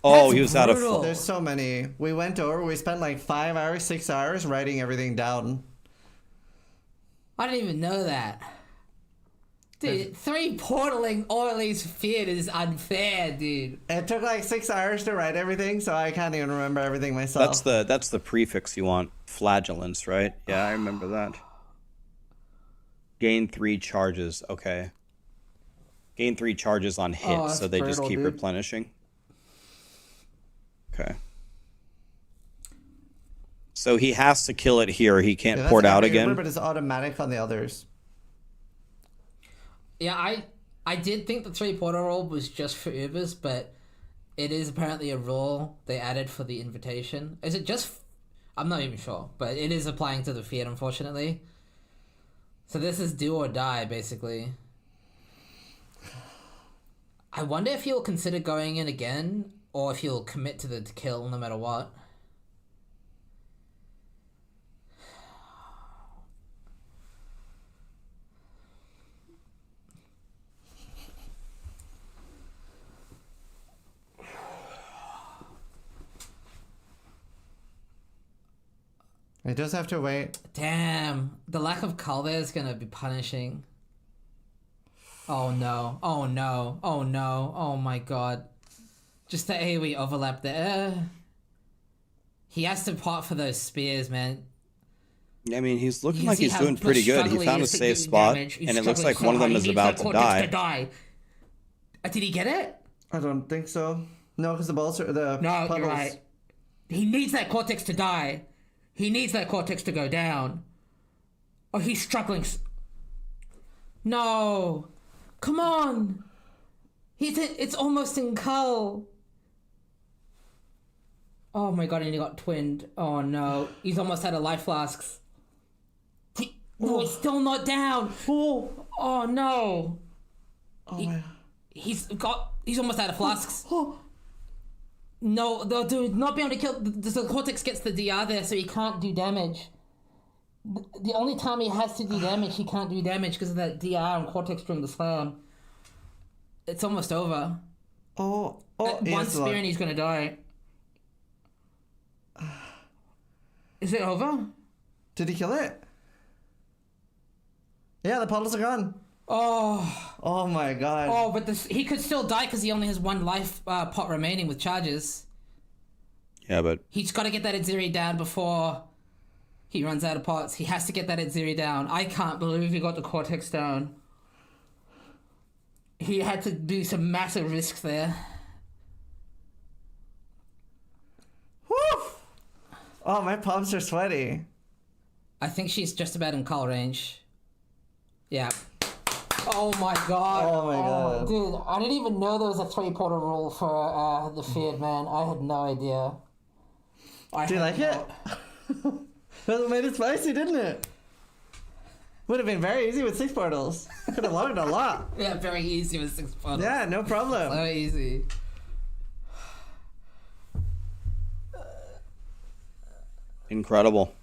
Oh, That's he was out of. brutal. There's so many. We went over, we spent like 5 hours, 6 hours writing everything down. I didn't even know that. Dude, 3 portaling all at least feared is unfair, dude. It took like 6 hours to write everything, so I can't even remember everything myself. That's the prefix you want. Flagellance, right? Yeah, I remember that. Gain 3 charges. Okay. Gain 3 charges on hit, that's so they just brutal, keep dude. replenishing. Okay. So he has to kill it here. He can't Yeah, port that's out every again. Uber, but it's automatic on the others. Yeah, I did think the 3 portal rule was just for Ubers, but it is apparently a rule they added for the invitation. Is it just... I'm not even sure, but it is applying to the Fiat, unfortunately. So this is do or die, basically. I wonder if he'll consider going in again, or if he'll commit to the kill no matter what. I just have to wait. Damn, the lack of cull there is gonna be punishing. Oh no, oh no, oh no, oh my god. Just the AoE overlap there. He has to pot for those spears, man. I mean, he's looking You like see he's how doing pretty good. He struggling found a is to safe do spot, damage. He's and it looks struggling like so one of them hard. is He needs about that to Cortex die. Did he get it? I don't think so. No, because the balls are the No, puddles. you're right. He needs that Cortex to die. He needs that Cortex to go down. Oh, he's struggling. No. Come on. It's almost in cull. Oh my god, and he got twinned. Oh no. He's almost out of life flasks. No, he's still not down. Oh no. He's almost out of flasks. No, dude, not being able to kill. The Cortex gets the DR there, so he can't do damage. The only time he has to do damage, he can't do damage because of that DR and Cortex during the slam. It's almost over. One spear and he's gonna die. Is it over? Did he kill it? Yeah, the puddles are gone. Oh my god. Oh, but he could still die because he only has 1 life pot remaining with charges. Yeah, but He's got to get that Aziri down before he runs out of pots. He has to get that Aziri down. I can't believe he got the Cortex down. He had to do some massive risks there. Woo! Oh, my palms are sweaty. I think she's just about in call range. Yeah. Oh my god. Oh my god. Dude, I didn't even know there was a 3 portal rule for the Feared, man. I had no idea. Do you like it? That's what made it spicy, didn't it? Would have been very easy with 6 portals. Could have learned a lot. Yeah, very easy with 6 portals. Yeah, no problem. So easy. incredible.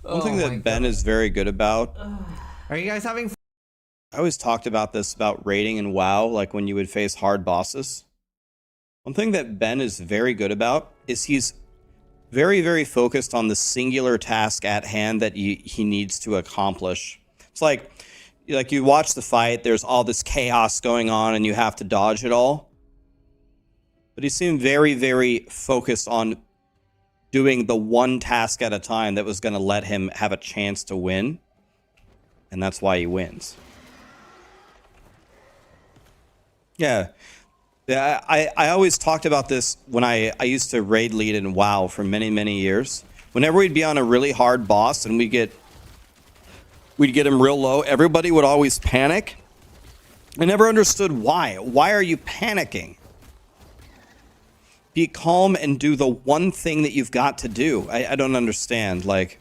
One thing that Ben is very good about. Are you guys having? I always talked about this about raiding in WoW, like when you would face hard bosses. One thing that Ben is very good about is he's very, very focused on the singular task at hand that he needs to accomplish. It's like you watch the fight, there's all this chaos going on and you have to dodge it all. But he seemed very, very focused on doing the one task at a time that was going to let him have a chance to win. And that's why he wins. Yeah. I always talked about this when I used to raid lead in WoW for many, many years. Whenever we'd be on a really hard boss and we'd get him real low, everybody would always panic. I never understood why. Why are you panicking? Be calm and do the one thing that you've got to do. I don't understand. Like,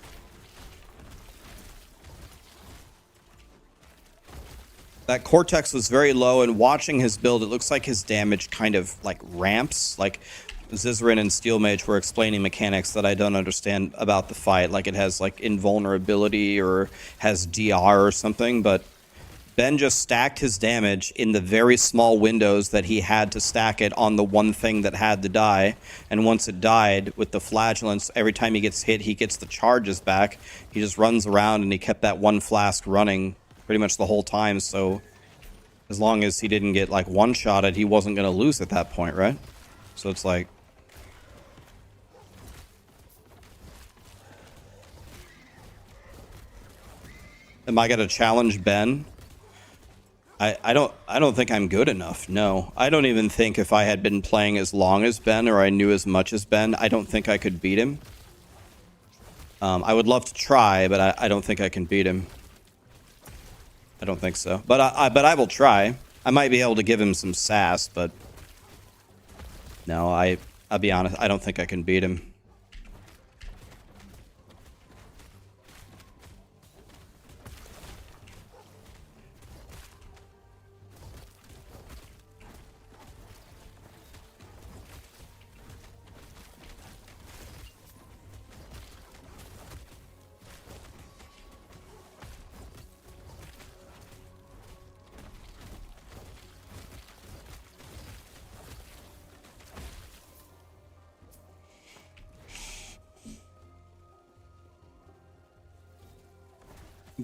that Cortex was very low, and watching his build, it looks like his damage kind of like ramps. Like Zizrin and Steel Mage were explaining mechanics that I don't understand about the fight. Like it has like invulnerability or has DR or something, but Ben just stacked his damage in the very small windows that he had to stack it on the one thing that had to die. And once it died, with the flagellants, every time he gets hit, he gets the charges back. He just runs around, and he kept that one flask running pretty much the whole time. So as long as he didn't get like one-shotted, he wasn't going to lose at that point, right? So it's like... Am I going to challenge Ben? I don't think I'm good enough. No, I don't even think if I had been playing as long as Ben or I knew as much as Ben, I don't think I could beat him. I would love to try, but I don't think I can beat him. I don't think so. But I will try. I might be able to give him some sass, but no, I'll be honest. I don't think I can beat him.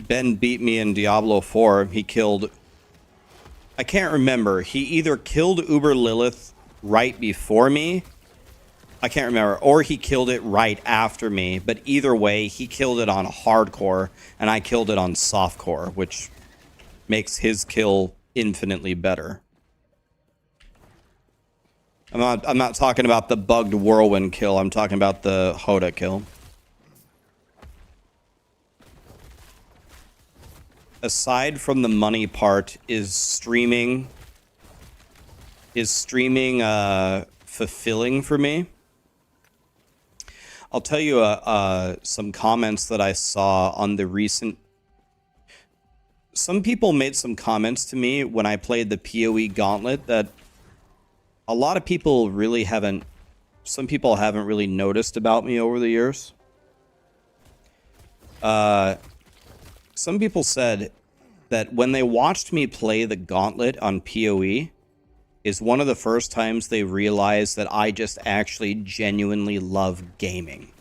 Ben beat me in Diablo 4. He killed... I can't remember. He either killed Uber Lilith right before me. I can't remember. Or he killed it right after me. But either way, he killed it on hardcore, and I killed it on softcore, which makes his kill infinitely better. I'm not talking about the bugged whirlwind kill. I'm talking about the Hoda kill. Aside from the money part, is streaming fulfilling for me? I'll tell you some comments that I saw on the recent... Some people made some comments to me when I played the PoE Gauntlet that a lot of people really haven't... Some people haven't really noticed about me over the years. Some people said that when they watched me play the Gauntlet on PoE is one of the first times they realized that I just actually genuinely love gaming.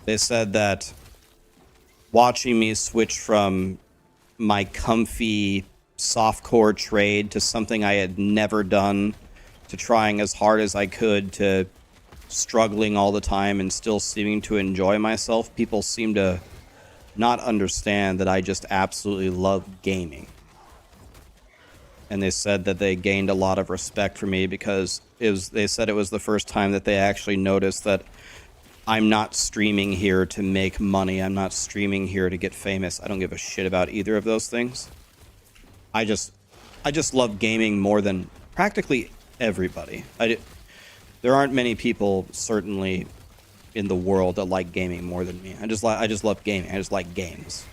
They said that watching me switch from my comfy softcore trade to something I had never done, to trying as hard as I could, to struggling all the time and still seeming to enjoy myself, people seem to not understand that I just absolutely love gaming. And they said that they gained a lot of respect for me because they said it was the first time that they actually noticed that I'm not streaming here to make money. I'm not streaming here to get famous. I don't give a shit about either of those things. I just love gaming more than practically everybody. There aren't many people, certainly, in the world that like gaming more than me. I just love gaming. I just like games.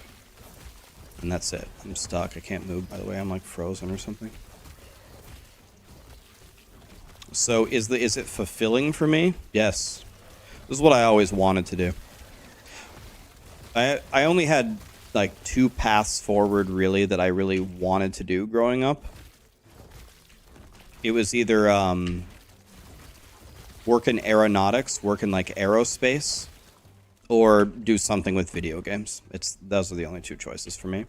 And that's it. I'm stuck. I can't move, by the way. I'm like frozen or something. So is it fulfilling for me? Yes. This is what I always wanted to do. I only had like two paths forward really that I really wanted to do growing up. It was either work in aeronautics, work in like aerospace, or do something with video games. Those are the only two choices for me.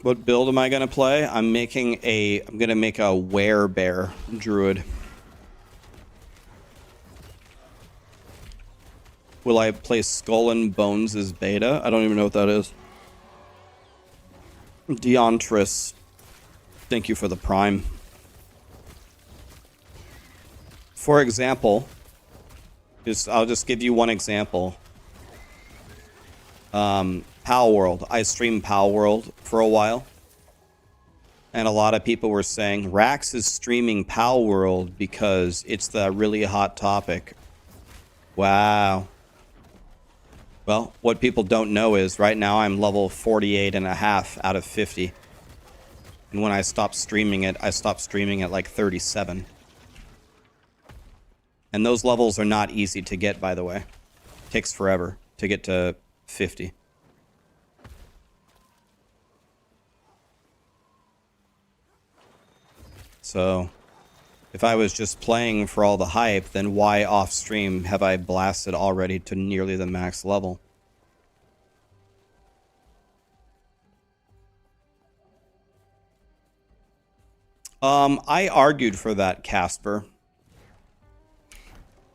What build am I gonna play? I'm gonna make a werebear druid. Will I play Skull and Bones as beta? I don't even know what that is. Deontris, thank you for the prime. For example, I'll just give you one example. Pal World. I streamed Pal World for a while. And a lot of people were saying, Rax is streaming Pal World because it's the really hot topic. Wow. Well, what people don't know is right now I'm level 48.5 out of 50. And when I stopped streaming it, I stopped streaming at like 37. And those levels are not easy to get, by the way. It takes forever to get to 50. So if I was just playing for all the hype, then why off stream have I blasted already to nearly the max level? I argued for that, Casper.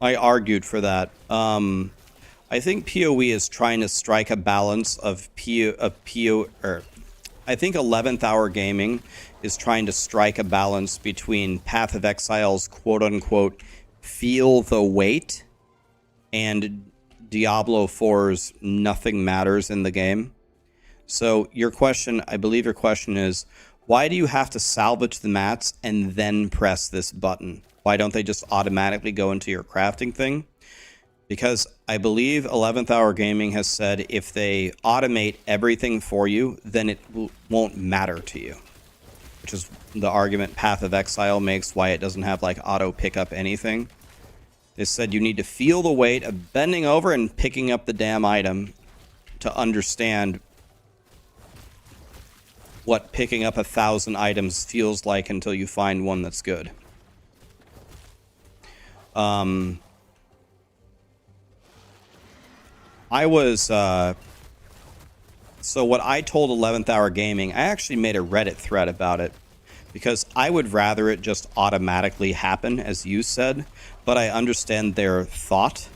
I argued for that. I think PoE is trying to strike a balance of I think 11th Hour Gaming is trying to strike a balance between Path of Exile's quote-unquote feel the weight and Diablo 4's nothing matters in the game. So your question, I believe your question is, why do you have to salvage the mats and then press this button? Why don't they just automatically go into your crafting thing? Because I believe 11th Hour Gaming has said if they automate everything for you, then it won't matter to you. Which is the argument Path of Exile makes why it doesn't have like auto pick up anything. They said you need to feel the weight of bending over and picking up the damn item to understand what picking up 1,000 items feels like until you find one that's good. So what I told 11th Hour Gaming, I actually made a Reddit thread about it because I would rather it just automatically happen, as you said, but I understand their thought.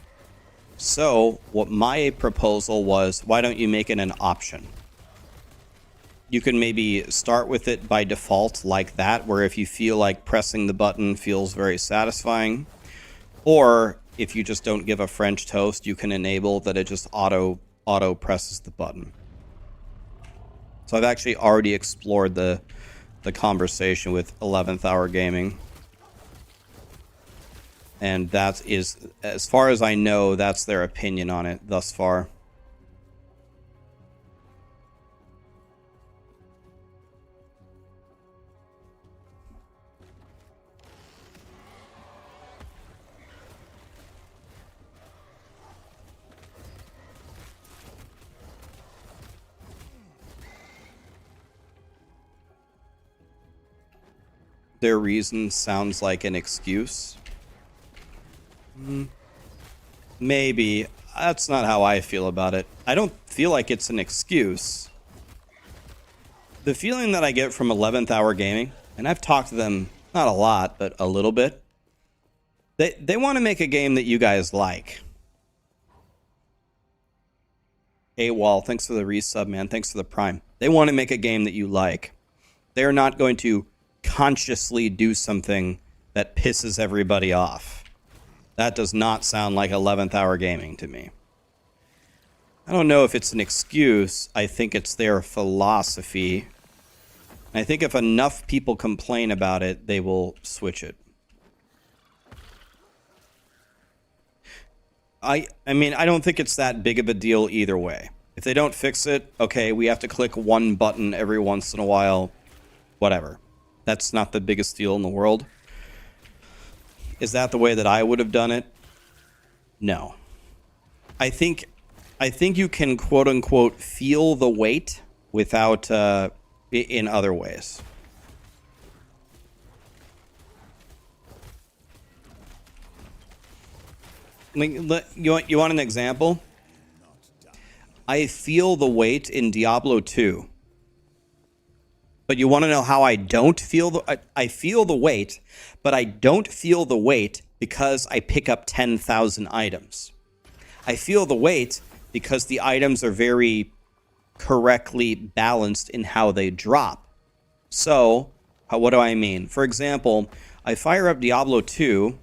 So what my proposal was, why don't you make it an option? You can maybe start with it by default like that, where if you feel like pressing the button feels very satisfying, or if you just don't give a French toast, you can enable that it just auto presses the button. So I've actually already explored the conversation with 11th Hour Gaming. And that is, as far as I know, that's their opinion on it thus far. Their reason sounds like an excuse. Maybe. That's not how I feel about it. I don't feel like it's an excuse. The feeling that I get from 11th Hour Gaming, and I've talked to them, not a lot, but a little bit, they want to make a game that you guys like. AWOL, thanks for the resub, man. Thanks for the prime. They want to make a game that you like. They're not going to consciously do something that pisses everybody off. That does not sound like 11th Hour Gaming to me. I don't know if it's an excuse. I think it's their philosophy. I think if enough people complain about it, they will switch it. I mean, I don't think it's that big of a deal either way. If they don't fix it, okay, we have to click one button every once in a while. Whatever. That's not the biggest deal in the world. Is that the way that I would have done it? No. I think you can quote unquote feel the weight without in other ways. You want an example? I feel the weight in Diablo 2. But you want to know how I don't feel the... I feel the weight, but I don't feel the weight because I pick up 10,000 items. I feel the weight because the items are very correctly balanced in how they drop. So, what do I mean? For example, I fire up Diablo 2,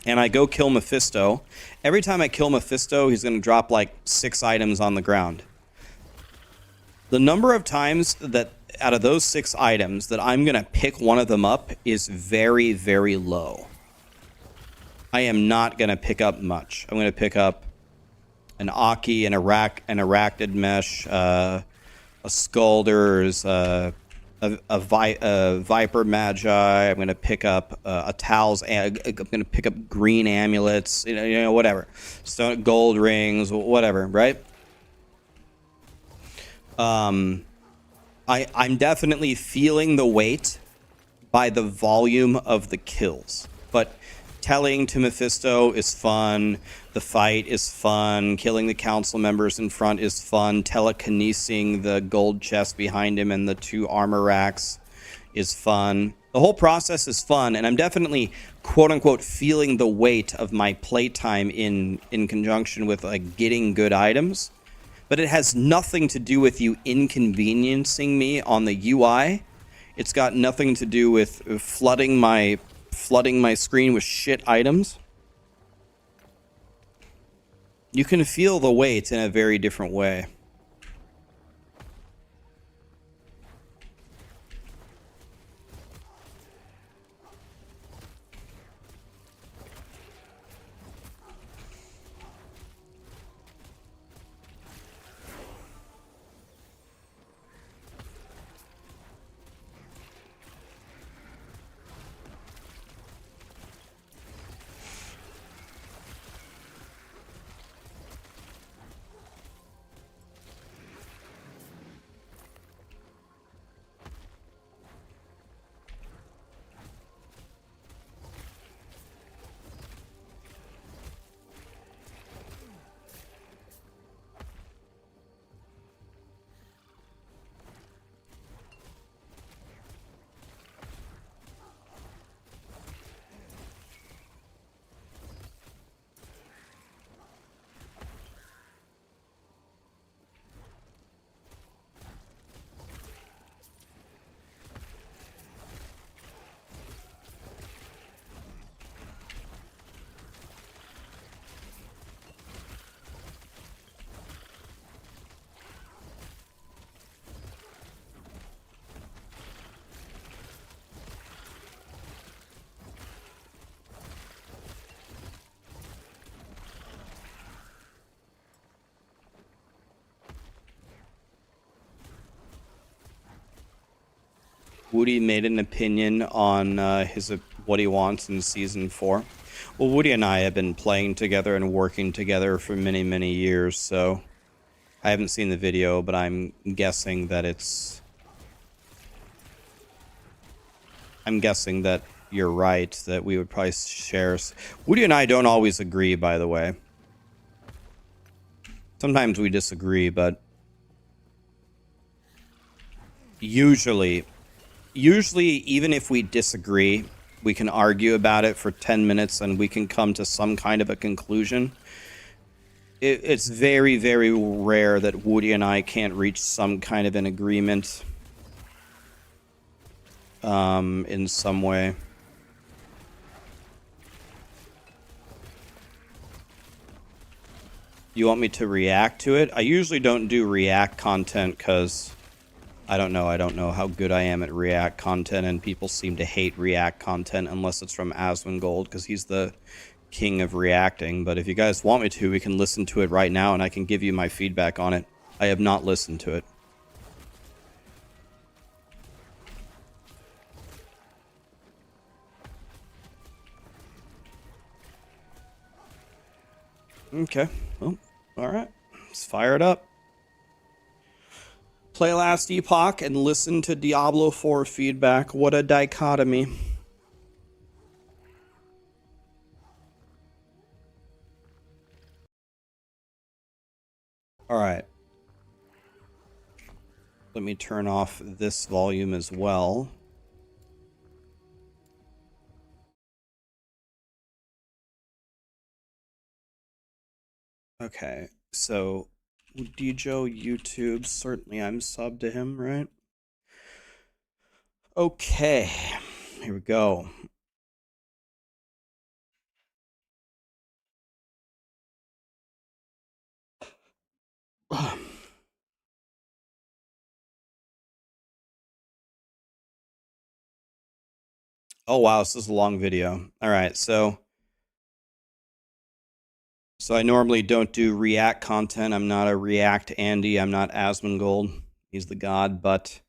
and I go kill Mephisto. Every time I kill Mephisto, he's going to drop like 6 items on the ground. The number of times that out of those 6 items that I'm going to pick one of them up is very, very low. I am not going to pick up much. I'm going to pick up an Aki, an Arachnid Mesh, a Skulders, a Viper Magi. I'm going to pick up a Tal's. I'm going to pick up green amulets, you know, whatever. Stone, gold rings, whatever, right? I'm definitely feeling the weight, by the volume of the kills. But telling to Mephisto is fun. The fight is fun. Killing the council members in front is fun. Telekinesing the gold chest behind him and the 2 armor racks is fun. The whole process is fun, and I'm definitely, quote-unquote, feeling the weight of my playtime in conjunction with like getting good items. But it has nothing to do with you inconveniencing me on the UI. It's got nothing to do with flooding my screen with shit items. You can feel the weight in a very different way. Woody made an opinion on what he wants in Season 4. Well, Woody and I have been playing together and working together for many, many years, so I haven't seen the video, but I'm guessing that I'm guessing that you're right, that we would probably share... Woody and I don't always agree, by the way. Sometimes we disagree, but... Usually, even if we disagree, we can argue about it for 10 minutes and we can come to some kind of a conclusion. It's very, very rare that Woody and I can't reach some kind of an agreement in some way. You want me to react to it? I usually don't do react content because... I don't know how good I am at React content, and people seem to hate React content unless it's from Asmongold, because he's the king of reacting. But if you guys want me to, we can listen to it right now, and I can give you my feedback on it. I have not listened to it. Okay, well, alright. Let's fire it up. Play last Epoch and listen to Diablo 4 feedback. What a dichotomy. Alright. Let me turn off this volume as well. Okay, so... Djo YouTube, certainly I'm subbed to him, right? Okay, here we go. Oh wow, this is a long video. All right, so I normally don't do React content. I'm not a React Andy. I'm not Asmongold. He's the god, but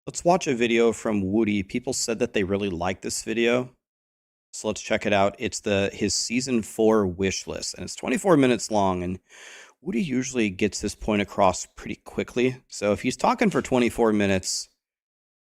let's watch a video from Woody. People said that they really liked this video. So let's check it out. It's his Season 4 wish list, and it's 24 minutes long, and Woody usually gets this point across pretty quickly. So if he's talking for 24 minutes,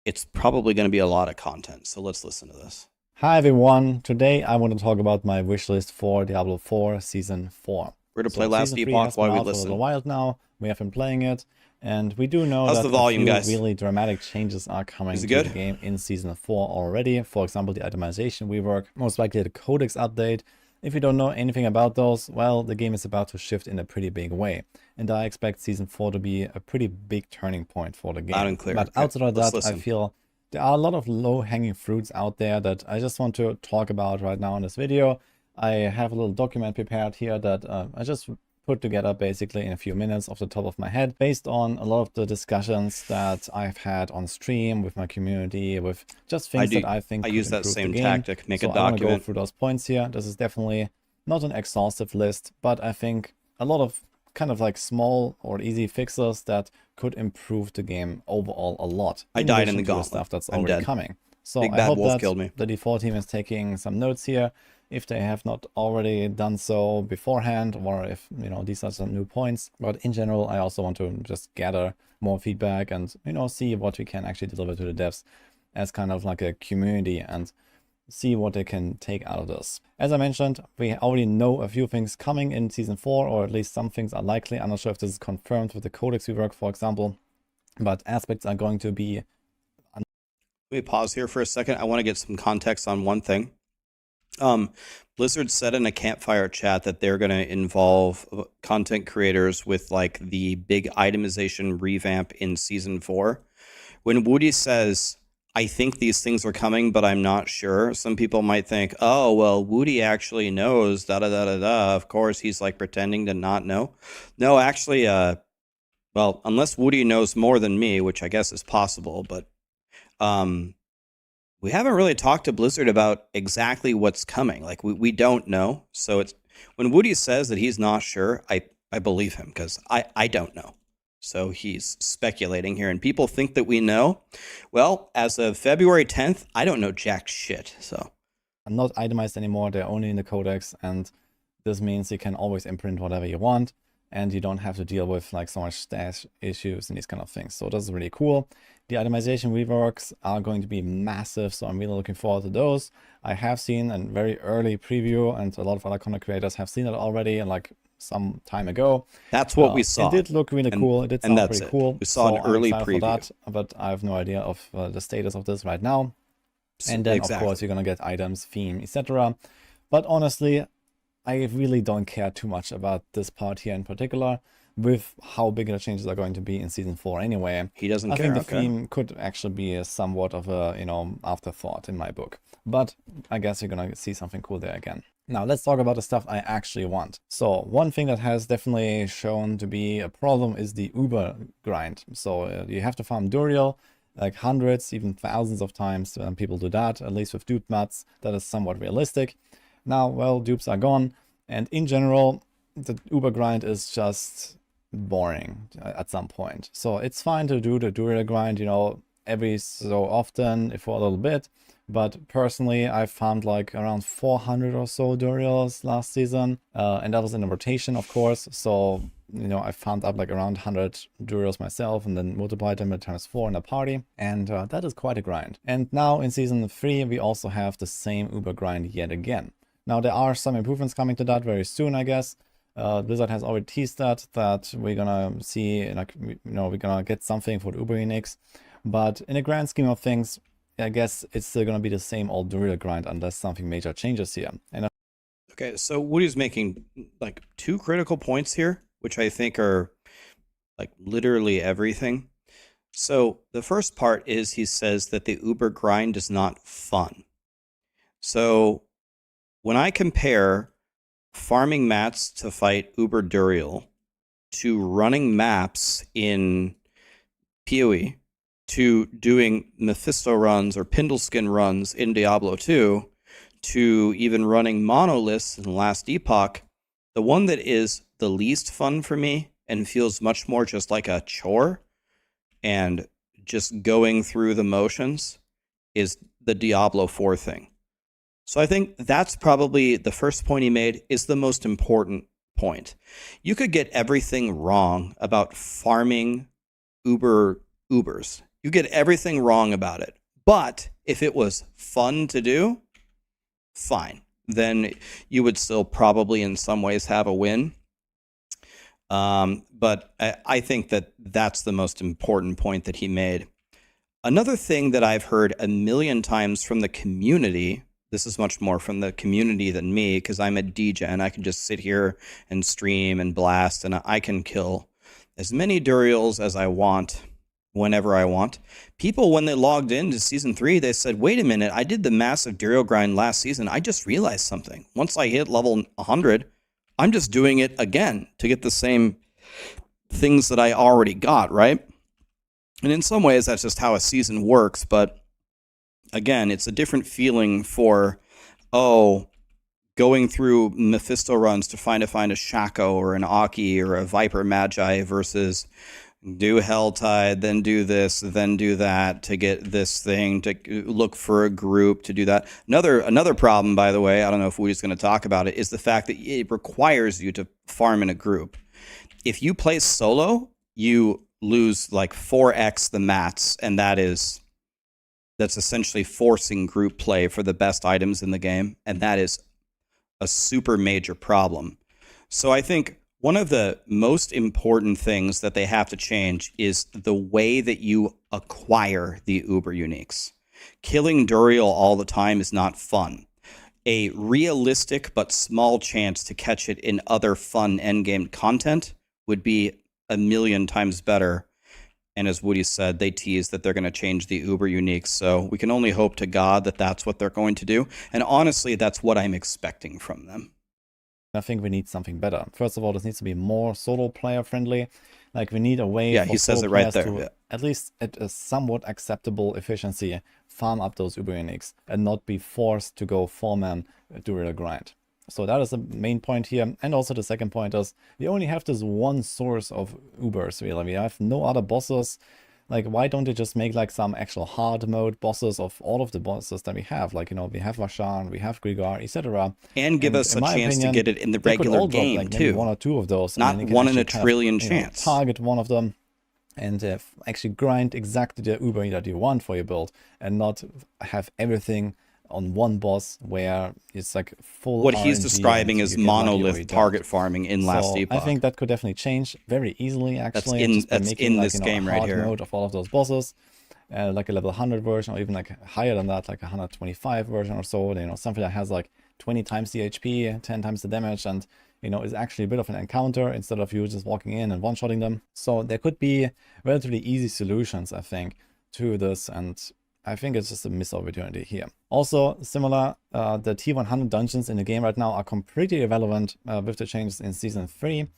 it's probably going to be a lot of content. So let's listen to this. Hi everyone, today I want to talk about my wishlist for Diablo 4 Season 4. We're going to play Last Season 3 Epoch has while been we out for a listen. little while now. We have been playing it, and we do know How's that the volume, a few guys? really dramatic changes are coming Is it to good? the game in Season 4 already. For example, the itemization rework, most likely the codex update. If you don't know anything about those, well, the game is about to shift in a pretty big way. And I expect Season 4 to be a pretty big turning point for the game. Loud and clear. But Okay, outside of let's that, I listen. feel there are a lot of low-hanging fruits out there that I just want to talk about right now in this video. I have a little document prepared here that I just put together basically in a few minutes off the top of my head, based on a lot of the discussions that I've had on stream with my community, with just things that I think I could use that improve the same game. tactic, make a So I want to go document. through those points here. This is definitely not an exhaustive list, but I think a lot of kind of like small or easy fixes that could improve the game overall a lot. I died addition in the to gauntlet. stuff that's I'm already dead. coming. So Big I bad hope wolf that killed me. the default team is taking some notes here, if they have not already done so beforehand, or if, you know, these are some new points. But in general, I also want to just gather more feedback and, you know, see what we can actually deliver to the devs as kind of like a community and see what they can take out of this. As I mentioned, we already know a few things coming in Season 4, or at least some things are likely. I'm not sure if this is confirmed with the codex rework, for example, but aspects are going to be... Let me pause here for a second. I want to get some context on one thing. Blizzard said in a campfire chat that they're going to involve content creators with like the big itemization revamp in Season 4. When Woody says, I think these things are coming, but I'm not sure, some people might think, oh, well, Woody actually knows, da-da-da-da-da. Of course, he's like pretending to not know. No, actually, well, unless Woody knows more than me, which I guess is possible, but we haven't really talked to Blizzard about exactly what's coming. Like, we don't know. So it's when Woody says that he's not sure, I believe him, because I don't know. So he's speculating here, and people think that we know. Well, as of February 10th, I don't know jack shit. So I'm not itemized anymore. They're only in the codex, and this means you can always imprint whatever you want, and you don't have to deal with like so much stash issues and these kind of things. So this is really cool. The itemization reworks are going to be massive, so I'm really looking forward to those. I have seen a very early preview, and a lot of other content creators have seen it already, like some time ago. That's what we saw. It did look really cool. It did sound that's pretty it. cool. We saw an I'm early excited for preview. that, but I have no idea of the status of this right now. And then, of course, you're going to get items, theme, etc. But honestly, I really don't care too much about this part here in particular, with how big the changes are going to be in Season 4 anyway. He doesn't I care, think the okay. theme could actually be somewhat of a, you know, afterthought in my book. But I guess you're going to see something cool there again. Now, let's talk about the stuff I actually want. So, one thing that has definitely shown to be a problem is the Uber grind. So, you have to farm Duriel like hundreds, even thousands of times. People do that, at least with dupe mats. That is somewhat realistic. Now, well, dupes are gone. And in general, the Uber grind is just boring at some point. So, it's fine to do the Duriel grind, you know, every so often for a little bit. But personally, I farmed like around 400 or so Duriels last season. And that was in a rotation, of course. So, you know, I farmed up like around 100 Duriels myself and then multiplied them by ×4 in a party. And that is quite a grind. And now in Season 3, we also have the same Uber grind yet again. Now, there are some improvements coming to that very soon, I guess. Blizzard has already teased that we're gonna see, like, you know, we're gonna get something for the Uber Unix. But in the grand scheme of things, I guess it's still going to be the same old Duriel grind unless something major changes here. And okay, so Woody's making like two critical points here, which I think are like literally everything. So the first part is he says that the Uber grind is not fun. So when I compare farming mats to fight Uber Duriel to running maps in PoE, to doing Mephisto runs or Pindleskin runs in Diablo 2, to even running monoliths in Last Epoch, the one that is the least fun for me and feels much more just like a chore and just going through the motions is the Diablo 4 thing. So I think that's probably the first point he made is the most important point. You could get everything wrong about farming Ubers You get everything wrong about it. But if it was fun to do, fine. Then you would still probably in some ways have a win. But I think that that's the most important point that he made. Another thing that I've heard a million times from the community, this is much more from the community than me, because I'm a DJ and I can just sit here and stream and blast, and I can kill as many Duriels as I want, whenever I want. People, when they logged into Season 3, they said, wait a minute, I did the massive Duriel grind last season. I just realized something. Once I hit level 100, I'm just doing it again to get the same things that I already got, right? And in some ways, that's just how a season works. But again, it's a different feeling for, going through Mephisto runs to find a Shaco or an Aki or a Viper Magi versus do Helltide, then do this, then do that to get this thing, to look for a group to do that. Another problem, by the way, I don't know if Woody's going to talk about it, is the fact that it requires you to farm in a group. If you play solo, you lose like 4x the mats, and that's essentially forcing group play for the best items in the game, and that is a super major problem. So I think one of the most important things that they have to change is the way that you acquire the Uber Uniques. Killing Duriel all the time is not fun. A realistic but small chance to catch it in other fun endgame content would be a million times better. And as Woody said, they teased that they're going to change the Uber Uniques. So we can only hope to God that that's what they're going to do. And honestly, that's what I'm expecting from them. I think we need something better. First of all, this needs to be more solo player friendly. Like, we need a way for he says solo it right players there. to, at least at a somewhat acceptable efficiency, farm up those Uber Uniques and not be forced to go 4-man Duriel grind. So that is the main point here. And also the second point is, we only have this one source of Ubers, really. We have no other bosses. Like, why don't they just make like some actual hard mode bosses of all of the bosses that we have? Like, we have Vashan, we have Grigar, etc. And give us a chance to get it in the regular game, like, too. One or two of those. Not one in a trillion kind of, chance. Target one of them and actually grind exactly the Uber that you want for your build, and not have everything on one boss where it's like full what he's RNG describing and is you get lucky or monolith you target don't. farming in last Epoch. I think that could definitely change very easily, actually. That's in this game right here. Mode of all of those bosses, like a level 100 version, or even like higher than that, like a 125 version or so. Something that has like 20 times the HP, 10 times the damage, and is actually a bit of an encounter instead of you just walking in and one-shotting them. So there could be relatively easy solutions, I think, to this, and I think it's just a missed opportunity here. Also, similar, the T100 dungeons in the game right now are completely irrelevant with the changes in Season 3.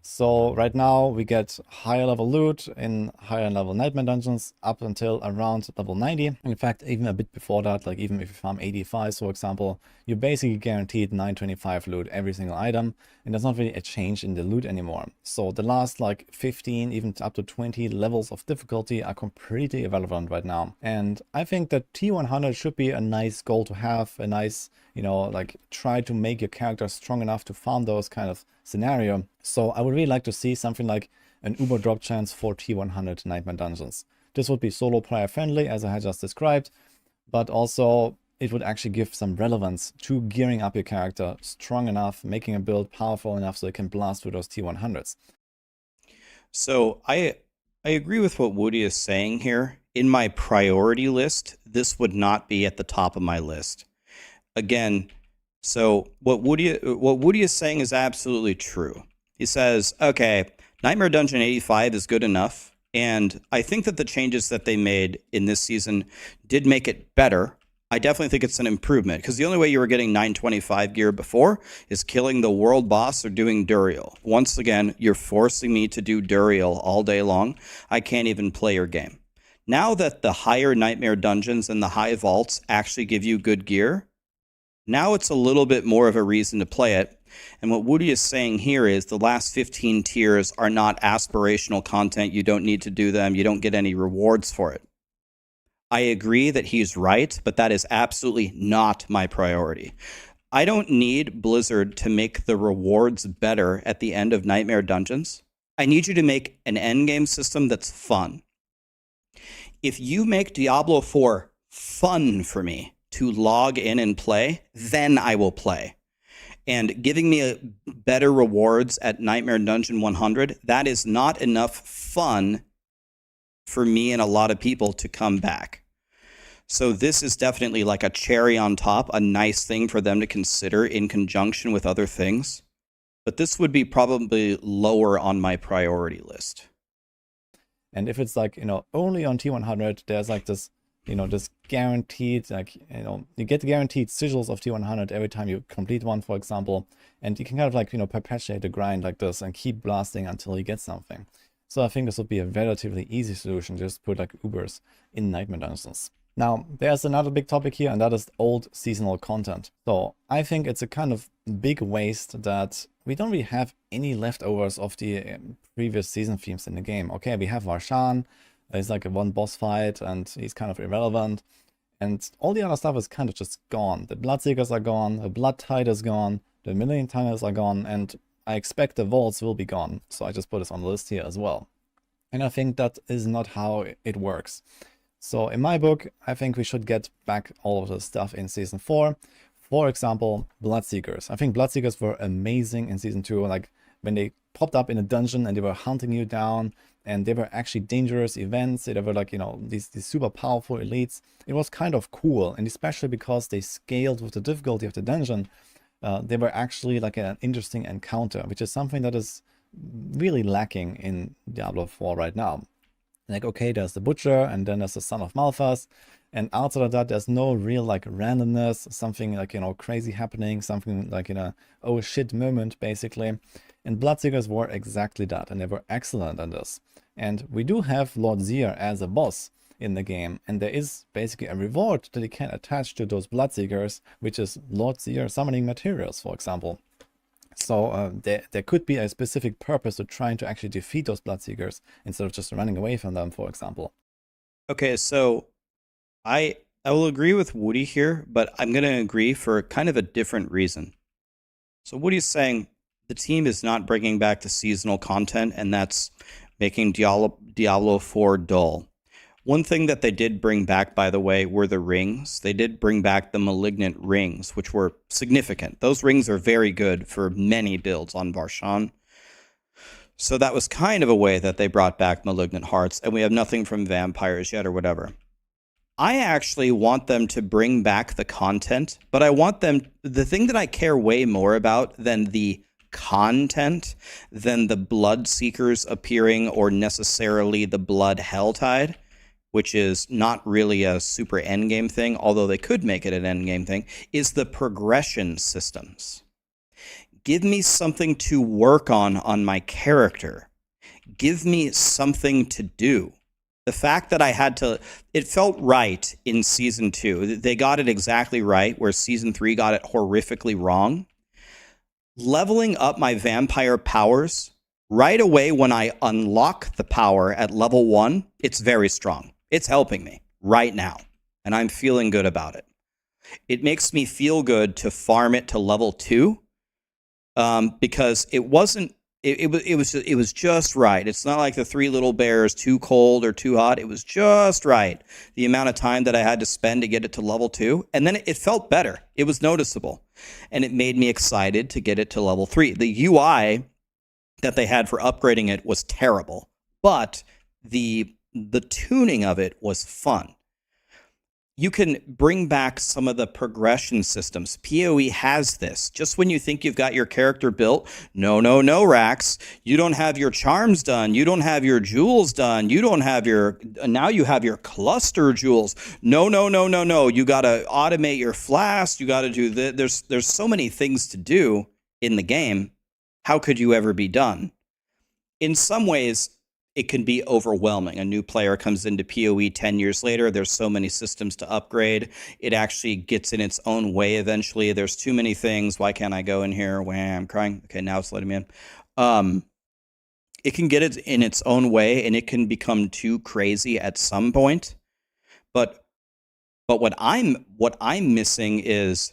So right now we get higher level loot in higher level Nightmare dungeons up until around level 90. In fact, even a bit before that, like even if you farm 85, for example, you're basically guaranteed 925 loot every single item, and there's not really a change in the loot anymore. So the last like 15, even up to 20 levels of difficulty are completely irrelevant right now. And I think that T100 should be a nice goal to have, a nice, like try to make your character strong enough to farm those kind of scenario. So I would really like to see something like an Uber drop chance for T100 Nightmare dungeons. This would be solo player friendly, as I had just described, but also it would actually give some relevance to gearing up your character strong enough, making a build powerful enough so it can blast through those T100s. So I agree with what Woody is saying here. In my priority list, this would not be at the top of my list. Again, so what Woody is saying is absolutely true. He says, okay, Nightmare Dungeon 85 is good enough, and I think that the changes that they made in this season did make it better. I definitely think it's an improvement, because the only way you were getting 925 gear before is killing the world boss or doing Duriel. Once again, you're forcing me to do Duriel all day long. I can't even play your game. Now that the higher Nightmare Dungeons and the high vaults actually give you good gear, now it's a little bit more of a reason to play it. And what Woody is saying here is the last 15 tiers are not aspirational content. You don't need to do them. You don't get any rewards for it. I agree that he's right, but that is absolutely not my priority. I don't need Blizzard to make the rewards better at the end of Nightmare Dungeons. I need you to make an endgame system that's fun. If you make Diablo 4 fun for me to log in and play, then I will play. And giving me better rewards at Nightmare Dungeon 100, that is not enough fun for me and a lot of people to come back. So this is definitely like a cherry on top, a nice thing for them to consider in conjunction with other things. But this would be probably lower on my priority list. And if it's like, only on T100, there's like this, this guaranteed, like, you get the guaranteed sigils of T100 every time you complete one, for example. And you can kind of like, perpetuate the grind like this and keep blasting until you get something. So I think this would be a relatively easy solution, just put like Ubers in Nightmare Dungeons. Now, there's another big topic here, and that is old seasonal content. So I think it's a kind of big waste that we don't really have any leftovers of the previous season themes in the game. Okay, we have Varshan, there's like a one boss fight, and he's kind of irrelevant. And all the other stuff is kind of just gone. The Bloodseekers are gone, the Blood Tide is gone, the Million Tunnels are gone, and I expect the Vaults will be gone. So I just put this on the list here as well. And I think that is not how it works. So in my book, I think we should get back all of the stuff in Season 4. For example, Bloodseekers. I think Bloodseekers were amazing in Season 2. Like when they popped up in a dungeon and they were hunting you down, and they were actually dangerous events. They were like, these super powerful elites. It was kind of cool, and especially because they scaled with the difficulty of the dungeon, they were actually like an interesting encounter, which is something that is really lacking in Diablo 4 right now. Like, okay, there's the Butcher, and then there's the Son of Malphas, and outside of that, there's no real like randomness, something like, crazy happening, something like, oh shit moment, basically. And Bloodseekers were exactly that, and they were excellent at this. And we do have Lord Zir as a boss in the game, and there is basically a reward that you can attach to those Bloodseekers, which is Lord Zir summoning materials, for example. So there could be a specific purpose to trying to actually defeat those Bloodseekers instead of just running away from them, for example. Okay, so I will agree with Woody here, but I'm going to agree for kind of a different reason. So Woody's saying the team is not bringing back the seasonal content, and that's making Diablo 4 dull. One thing that they did bring back, by the way, were the rings. They did bring back the malignant rings, which were significant. Those rings are very good for many builds on Varshan. So that was kind of a way that they brought back malignant hearts, and we have nothing from vampires yet or whatever. I actually want them to bring back the content, but I want them, the thing that I care way more about than the content, than the Bloodseekers appearing or necessarily the Blood Helltide, which is not really a super endgame thing, although they could make it an endgame thing, is the progression systems. Give me something to work on my character. Give me something to do. The fact that I had to, it felt right in Season 2. They got it exactly right, where Season 3 got it horrifically wrong. Leveling up my vampire powers right away when I unlock the power at level 1, it's very strong. It's helping me right now, and I'm feeling good about it. It makes me feel good to farm it to level 2, because it wasn't. It was just right. It's not like the Three Little Bears, too cold or too hot. It was just right. The amount of time that I had to spend to get it to level 2, and then it felt better. It was noticeable, and it made me excited to get it to level 3. The UI that they had for upgrading it was terrible, but the tuning of it was fun. You can bring back some of the progression systems. PoE has this. Just when you think you've got your character built, no, Rax. You don't have your charms done. You don't have your jewels done. You don't have your, now you have your cluster jewels. No. You got to automate your flask. You got to do this. There's so many things to do in the game. How could you ever be done? In some ways, it can be overwhelming. A new player comes into PoE 10 years later. There's so many systems to upgrade. It actually gets in its own way eventually. There's too many things. Why can't I go in here? Wham, I'm crying. Okay, now it's letting me in. It can get it in its own way, and it can become too crazy at some point. But what I'm missing is,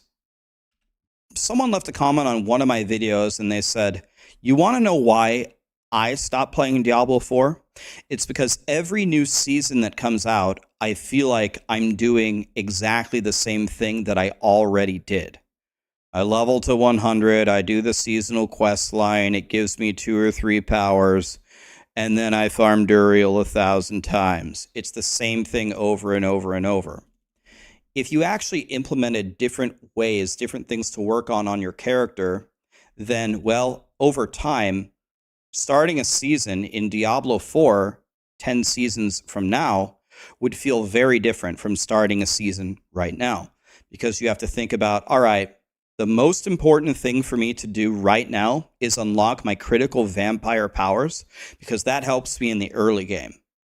someone left a comment on one of my videos, and they said, you want to know why I stopped playing Diablo 4, it's because every new season that comes out, I feel like I'm doing exactly the same thing that I already did. I level to 100, I do the seasonal quest line, it gives me 2 or 3 powers, and then I farm Duriel 1,000 times. It's the same thing over and over and over. If you actually implemented different ways, different things to work on your character, then, well, over time, starting a season in Diablo 4, 10 seasons from now, would feel very different from starting a season right now. Because you have to think about, all right, the most important thing for me to do right now is unlock my critical vampire powers, because that helps me in the early game.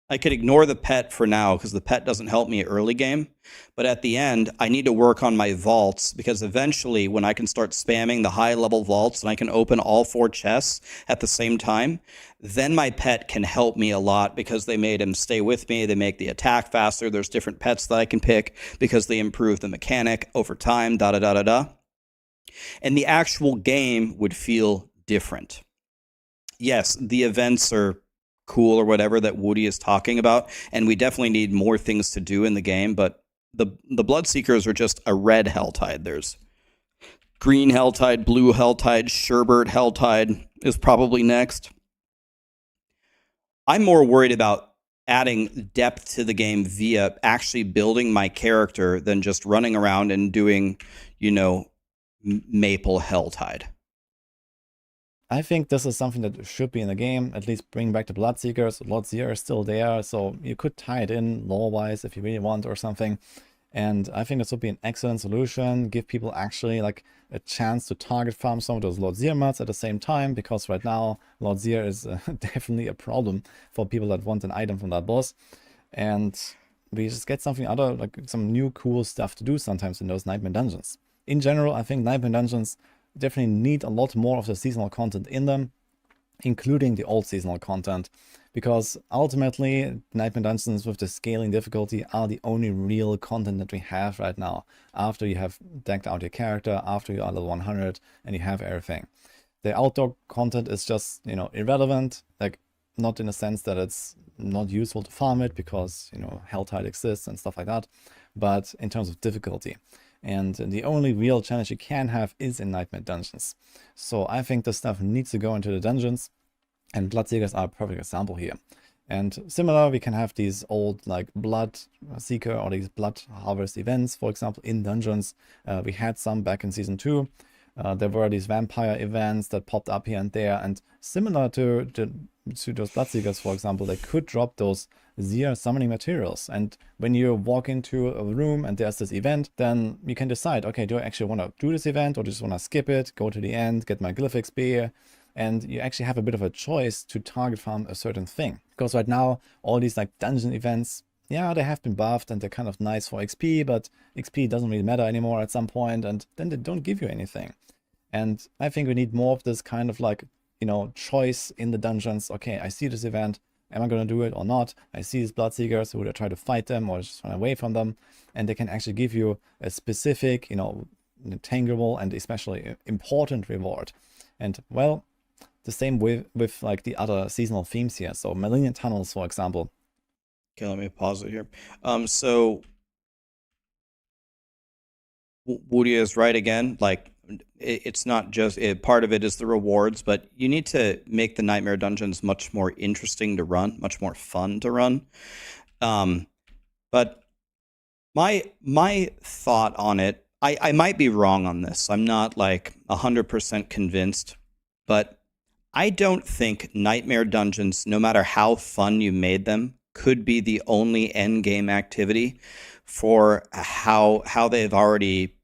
I could ignore the pet for now because the pet doesn't help me early game. But at the end, I need to work on my vaults, because eventually when I can start spamming the high level vaults and I can open all 4 chests at the same time, then my pet can help me a lot, because they made him stay with me. They make the attack faster. There's different pets that I can pick because they improve the mechanic over time, da-da-da-da-da. And the actual game would feel different. Yes, the events are cool or whatever that Woody is talking about, and we definitely need more things to do in the game, but the Bloodseekers are just a red Helltide. There's green Helltide, blue Helltide, Sherbert Helltide is probably next. I'm more worried about adding depth to the game via actually building my character than just running around and doing, Maple Helltide. I think this is something that should be in the game, at least bring back the Bloodseekers. Lord Seer is still there, so you could tie it in lore-wise if you really want or something. And I think this would be an excellent solution, give people actually like a chance to target farm some of those Lord Seer mods at the same time, because right now Lord Seer is definitely a problem for people that want an item from that boss. And we just get something other, like some new cool stuff to do sometimes in those Nightmare Dungeons. In general, I think Nightmare Dungeons definitely need a lot more of the seasonal content in them, including the old seasonal content, because ultimately Nightmare Dungeons with the scaling difficulty are the only real content that we have right now, after you have decked out your character, after you are level 100 and you have everything. The outdoor content is just, irrelevant, like not in the sense that it's not useful to farm it because, Helltide exists and stuff like that, but in terms of difficulty. And the only real challenge you can have is in Nightmare Dungeons. So I think this stuff needs to go into the dungeons, and Bloodseekers are a perfect example here. And similar, we can have these old like Blood Seeker or these Blood Harvest events, for example, in dungeons. We had some back in Season 2. There were these vampire events that popped up here and there, and similar to those Bloodseekers, for example, they could drop those Seer summoning materials. And when you walk into a room and there's this event, then you can decide, okay, do I actually want to do this event or just want to skip it, go to the end, get my Glyph XP? And you actually have a bit of a choice to target farm a certain thing. Because right now, all these like dungeon events, yeah, they have been buffed and they're kind of nice for XP, but XP doesn't really matter anymore at some point, and then they don't give you anything. And I think we need more of this kind of like, choice in the dungeons. Okay, I see this event. Am I going to do it or not? I see these Bloodseekers. Would I try to fight them or just run away from them? And they can actually give you a specific, tangible and especially important reward. And well, the same with like the other seasonal themes here. So Malignant Tunnels, for example. Okay, let me pause it here. So Woody is right again. Like, it's not just part of it is the rewards, but you need to make the Nightmare Dungeons much more interesting to run, much more fun to run. But my thought on it, I might be wrong on this. I'm not like 100% convinced, but I don't think Nightmare Dungeons, no matter how fun you made them, could be the only end game activity for how they've already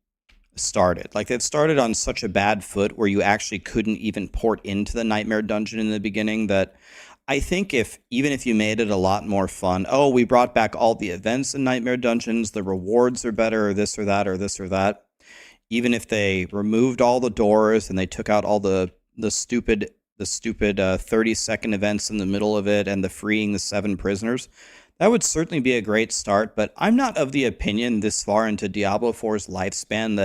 started. Like, they've started on such a bad foot where you actually couldn't even port into the Nightmare Dungeon in the beginning, that I think even if you made it a lot more fun, we brought back all the events in Nightmare Dungeons, the rewards are better, or this or that, or this or that. Even if they removed all the doors and they took out all the stupid 30-second events in the middle of it and the freeing the 7 prisoners, that would certainly be a great start, but I'm not of the opinion this far into Diablo 4's lifespan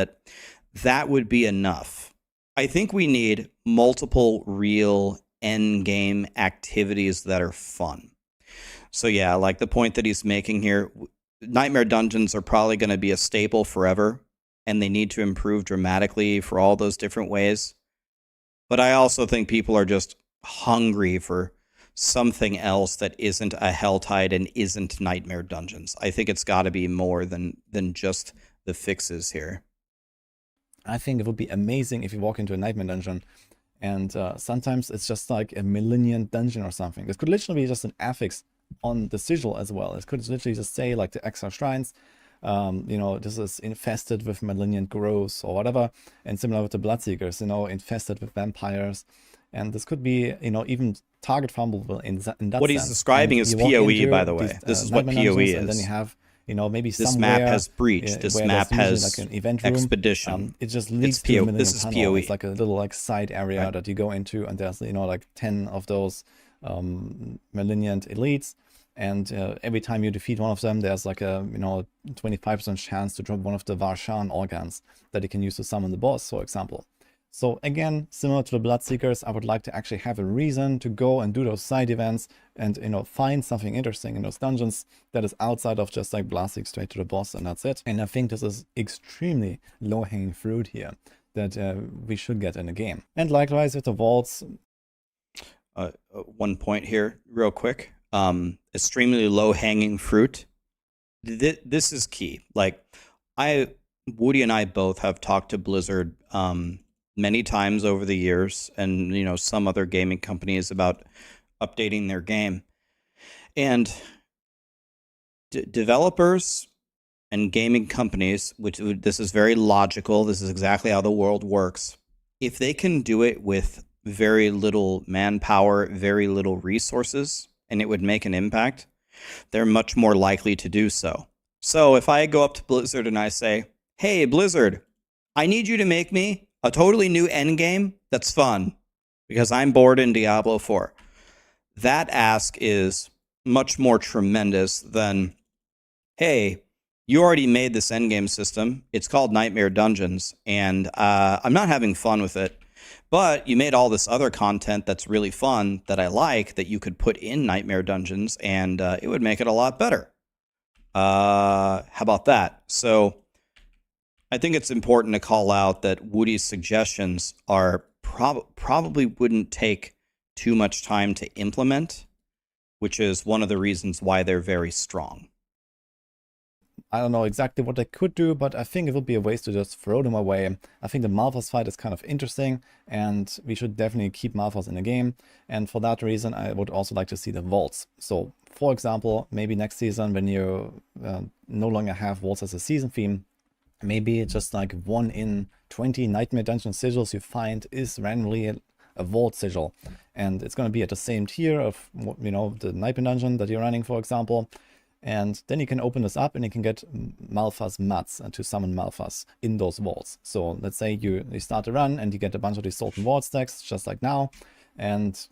that would be enough. I think we need multiple real end game activities that are fun. So yeah, like the point that he's making here, Nightmare Dungeons are probably going to be a staple forever, and they need to improve dramatically for all those different ways. But I also think people are just hungry for something else that isn't a Helltide and isn't Nightmare Dungeons. I think it's got to be more than just the fixes here. I think it would be amazing if you walk into a Nightmare Dungeon and sometimes it's just like a Millennium Dungeon or something. This could literally be just an affix on the sigil as well. It could literally just say like the extra shrines, you know, this is infested with malignant growths or whatever, and similar with the Bloodseekers, you know, infested with vampires. And this could be, you know, even target farmable in that what he's sense. describing is PoE, by the way. These, this is what PoE is. And then you have, you know, maybe this somewhere, map has breach. This map has like an event room. Expedition. It just leads to a this is tunnel. PoE. It's like a little like side area that you go into, and there's, you know, like 10 of those malignant elites. And every time you defeat one of them, there's like a, you know, 25% chance to drop one of the Varshan organs that you can use to summon the boss, for example. So again, similar to the Bloodseekers, I would like to actually have a reason to go and do those side events and, you know, find something interesting in those dungeons that is outside of just like blasting straight to the boss and that's it. And I think this is extremely low-hanging fruit here that we should get in the game. And likewise with the vaults. One point here, real quick. Extremely low-hanging fruit. This is key. Like, Woody and I both have talked to Blizzard many times over the years, and, you know, some other gaming companies about updating their game. And developers and gaming companies, which this is very logical, this is exactly how the world works. If they can do it with very little manpower, very little resources, and it would make an impact, they're much more likely to do so. So if I go up to Blizzard and I say, hey, Blizzard, I need you to make me a totally new endgame that's fun because I'm bored in Diablo 4. That ask is much more tremendous than, hey, you already made this endgame system. It's called Nightmare Dungeons, and I'm not having fun with it. But you made all this other content that's really fun that I like that you could put in Nightmare Dungeons, and it would make it a lot better. How about that? So I think it's important to call out that Woody's suggestions are probably wouldn't take too much time to implement, which is one of the reasons why they're very strong. I don't know exactly what they could do, but I think it would be a waste to just throw them away. I think the Malphas fight is kind of interesting, and we should definitely keep Malphas in the game. And for that reason, I would also like to see the vaults. So, for example, maybe next season when you no longer have vaults as a season theme, maybe just like 1 in 20 Nightmare Dungeon sigils you find is randomly a vault sigil. And it's going to be at the same tier of, you know, the Nightmare Dungeon that you're running, for example. And then you can open this up and you can get Malphas mats to summon Malphas in those vaults. So let's say you start a run and you get a bunch of these Sultan Vault stacks, just like now. And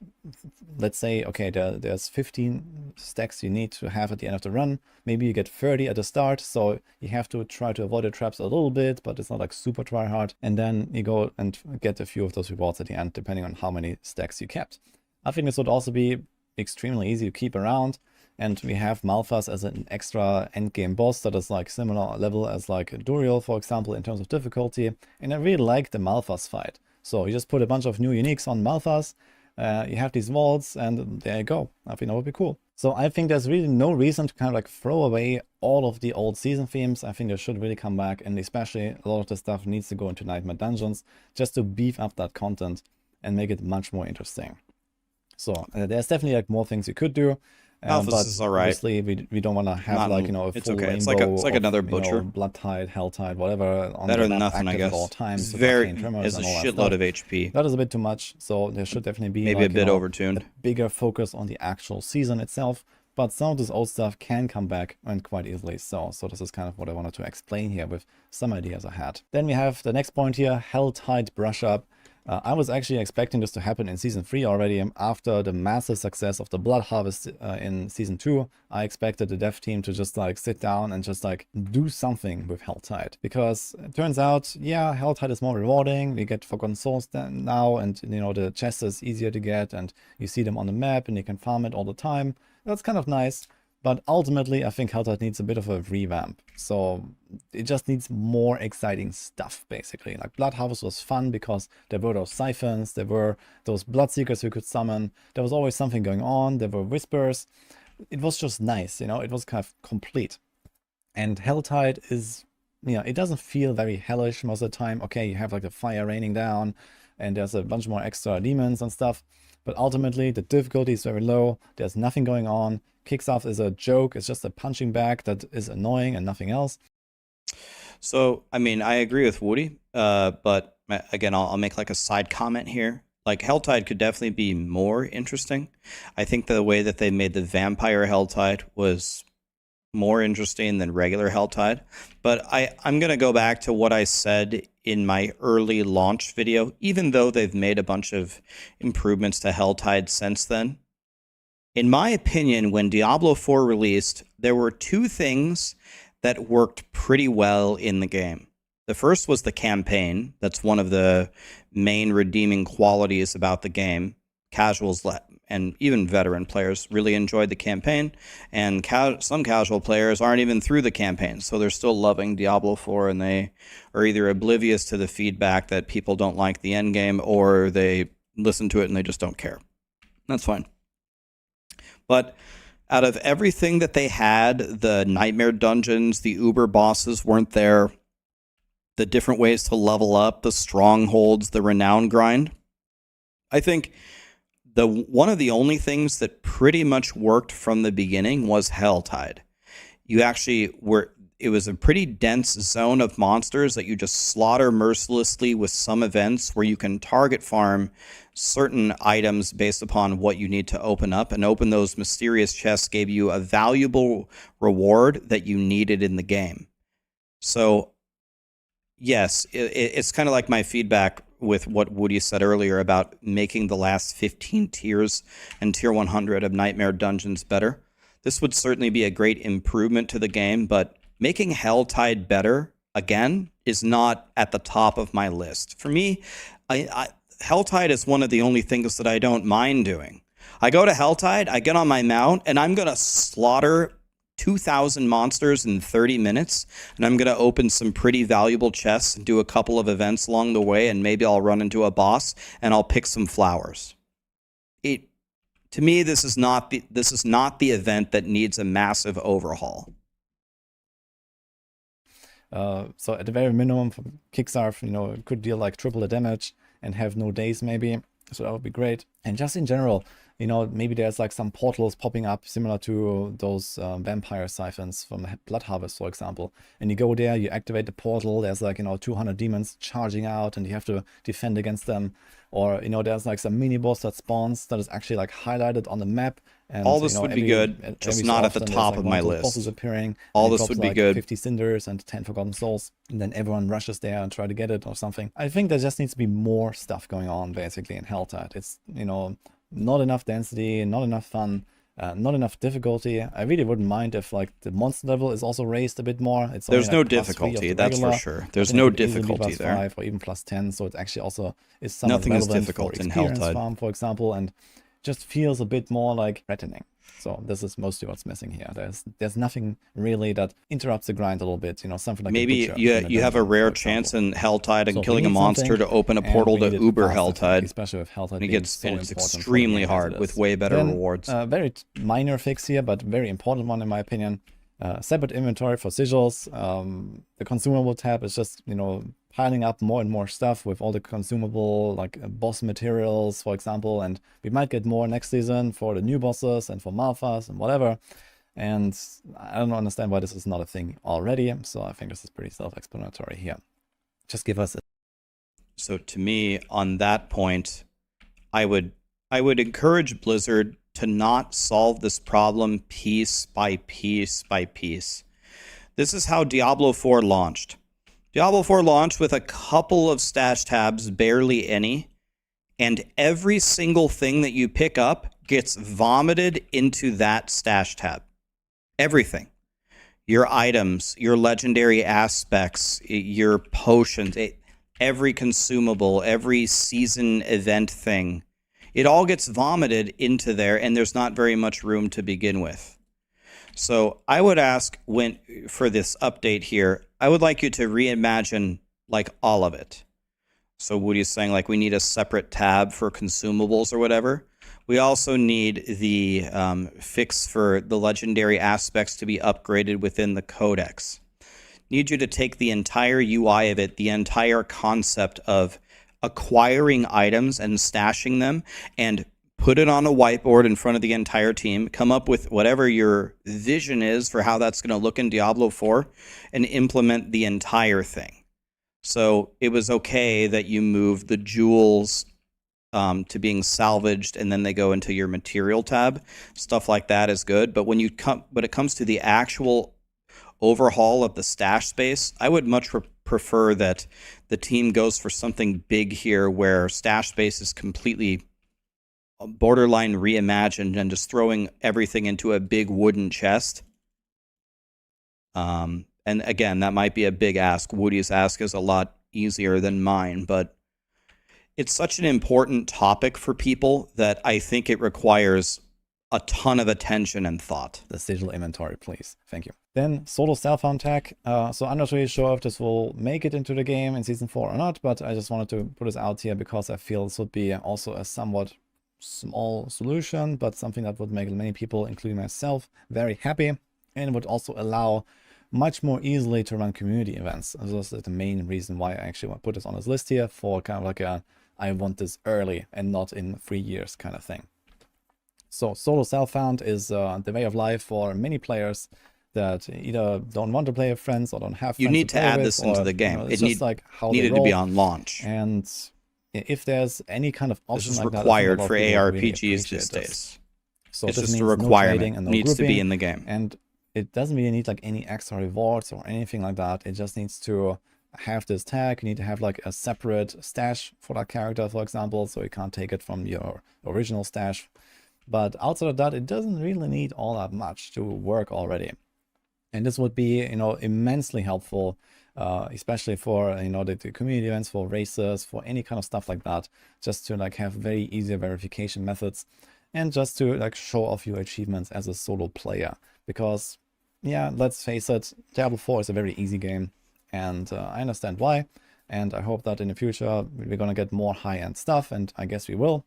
let's say, okay, there's 15 stacks you need to have at the end of the run. Maybe you get 30 at the start, so you have to try to avoid the traps a little bit, but it's not like super try hard. And then you go and get a few of those rewards at the end, depending on how many stacks you kept. I think this would also be extremely easy to keep around. And we have Malphas as an extra endgame boss that is like similar level as like Duriel, for example, in terms of difficulty. And I really like the Malphas fight. So you just put a bunch of new uniques on Malphas, you have these vaults, and there you go. I think that would be cool. So I think there's really no reason to kind of like throw away all of the old season themes. I think they should really come back, and especially a lot of the stuff needs to go into Nightmare Dungeons just to beef up that content and make it much more interesting. So there's definitely like more things you could do. Malphas is alright. Obviously, we don't want to have like, you know, a full okay. rainbow It's like another butcher. You know, Blood Tide, Hell Tide, whatever. On Better the than map nothing, I active guess. At all times, It's a shitload shitload of HP. That is a bit too much, so there should definitely be maybe like, a bit overtuned. A bigger focus on the actual season itself. But some of this old stuff can come back and quite easily. So this is kind of what I wanted to explain here with some ideas I had. Then we have the next point here, Hell Tide Brush Up. I was actually expecting this to happen in Season 3 already. After the massive success of the Blood Harvest in Season 2, I expected the dev team to just like sit down and just like do something with Helltide. Because it turns out, yeah, Helltide is more rewarding. We get Forgotten Souls now, and you know, the chest is easier to get, and you see them on the map and you can farm it all the time. That's kind of nice. But ultimately, I think Helltide needs a bit of a revamp. So it just needs more exciting stuff, basically. Like Blood Harvest was fun because there were those siphons, there were those Bloodseekers you could summon. There was always something going on, there were whispers. It was just nice, you know, it was kind of complete. And Helltide is, you know, it doesn't feel very hellish most of the time. Okay, you have like the fire raining down and there's a bunch more extra demons and stuff. But ultimately, the difficulty is very low. There's nothing going on. Kicks off is a joke. It's just a punching bag that is annoying and nothing else. So, I mean, I agree with Woody, but again, I'll make like a side comment here. Like, Helltide could definitely be more interesting. I think the way that they made the Vampire Helltide was more interesting than regular Helltide. But I'm going to go back to what I said in my early launch video, even though they've made a bunch of improvements to Helltide since then. In my opinion, when Diablo 4 released, there were two things that worked pretty well in the game. The first was the campaign. That's one of the main redeeming qualities about the game. Casuals and even veteran players really enjoyed the campaign, and some casual players aren't even through the campaign, so they're still loving Diablo 4, and they are either oblivious to the feedback that people don't like the end game, or they listen to it and they just don't care. That's fine. But out of everything that they had, the nightmare dungeons, the uber bosses weren't there, the different ways to level up, the strongholds, the renown grind. I think one of the only things that pretty much worked from the beginning was Helltide. It was a pretty dense zone of monsters that you just slaughter mercilessly with some events where you can target farm certain items based upon what you need to open up, and open those mysterious chests gave you a valuable reward that you needed in the game. So yes, it's kind of like my feedback with what Woody said earlier about making the last 15 tiers and tier 100 of Nightmare Dungeons better. This would certainly be a great improvement to the game, but making Helltide better, again, is not at the top of my list. For me, Helltide is one of the only things that I don't mind doing. I go to Helltide, I get on my mount, and I'm going to slaughter 2,000 monsters in 30 minutes, and I'm going to open some pretty valuable chests and do a couple of events along the way, and maybe I'll run into a boss, and I'll pick some flowers. To me, this is not the event that needs a massive overhaul. So at the very minimum, from Kickstarter, you know, it could deal like triple the damage and have no days maybe. So that would be great. And just in general, you know, maybe there's like some portals popping up similar to those vampire siphons from Blood Harvest, for example. And you go there, you activate the portal, there's like, you know, 200 demons charging out and you have to defend against them. Or, you know, there's like some mini boss that spawns that is actually like highlighted on the map. And, all this you know, would be good, just not at the top of my list. Bosses appearing, all this would be like good. 50 cinders and 10 forgotten souls, and then everyone rushes there and try to get it or something. I think there just needs to be more stuff going on basically in Helltide. It's, you know, not enough density, not enough fun, not enough difficulty. I really wouldn't mind if like the monster level is also raised a bit more. It's There's only, no like, difficulty, that's for sure. There's no difficulty there. +5 or even +10, so it actually also is somewhat Nothing is relevant difficult for in experience Helltide farm, for example, and just feels a bit more like threatening. So this is mostly what's missing here. There's nothing really that interrupts the grind a little bit. You know, something like maybe you have a rare chance in Helltide and killing a monster to open a portal to Uber Helltide. Especially with Helltide and it's so extremely hard with way better rewards. Very minor fix here, but very important one in my opinion. Separate inventory for sigils. The consumable tab is just, you know, piling up more and more stuff with all the consumable, like boss materials, for example, and we might get more next season for the new bosses and for Malphas and whatever. And I don't understand why this is not a thing already, so I think this is pretty self-explanatory here. Just give us a... So to me, on that point, I would encourage Blizzard to not solve this problem piece by piece by piece. This is how Diablo 4 launched. Diablo 4 launched with a couple of stash tabs, barely any, and every single thing that you pick up gets vomited into that stash tab. Everything. Your items, your legendary aspects, your potions, every consumable, every season event thing. It all gets vomited into there, and there's not very much room to begin with. So I would ask, for this update here, I would like you to reimagine like all of it. So Woody's saying like we need a separate tab for consumables or whatever. We also need the fix for the legendary aspects to be upgraded within the codex. Need you to take the entire UI of it, the entire concept of acquiring items and stashing them, and put it on a whiteboard in front of the entire team, come up with whatever your vision is for how that's going to look in Diablo 4, and implement the entire thing. So it was okay that you moved the jewels to being salvaged, and then they go into your material tab. Stuff like that is good. But when it comes to the actual overhaul of the stash space, I would much prefer that the team goes for something big here, where stash space is completely borderline reimagined and just throwing everything into a big wooden chest. And again, that might be a big ask. Woody's ask is a lot easier than mine, but it's such an important topic for people that I think it requires a ton of attention and thought. This digital inventory, please. Thank you. Then solo self-found tech. So I'm not really sure if this will make it into the game in Season 4 or not, but I just wanted to put this out here because I feel this would be also a somewhat small solution, but something that would make many people, including myself, very happy, and would also allow much more easily to run community events. So this is the main reason why I actually want to put this on this list here, for kind of like a I want this early and not in 3 years kind of thing. So solo self-found is the way of life for many players that either don't want to play with friends or don't have friends. You need to add this or, into the game. It's just like how needed to be on launch. And if there's any kind of option this is like required that, for really ARPGs these days. So it's this just a means requirement. No trading and no needs to be grouping, in the game. And it doesn't really need like any extra rewards or anything like that. It just needs to have this tag. You need to have like a separate stash for that character, for example, so you can't take it from your original stash. But outside of that, it doesn't really need all that much to work already. And this would be, immensely helpful, especially for, the community events, for races, for any kind of stuff like that, just to like have very easy verification methods and just to like show off your achievements as a solo player. Because, yeah, let's face it, Diablo 4 is a very easy game, and I understand why. And I hope that in the future we're gonna get more high-end stuff, and I guess we will.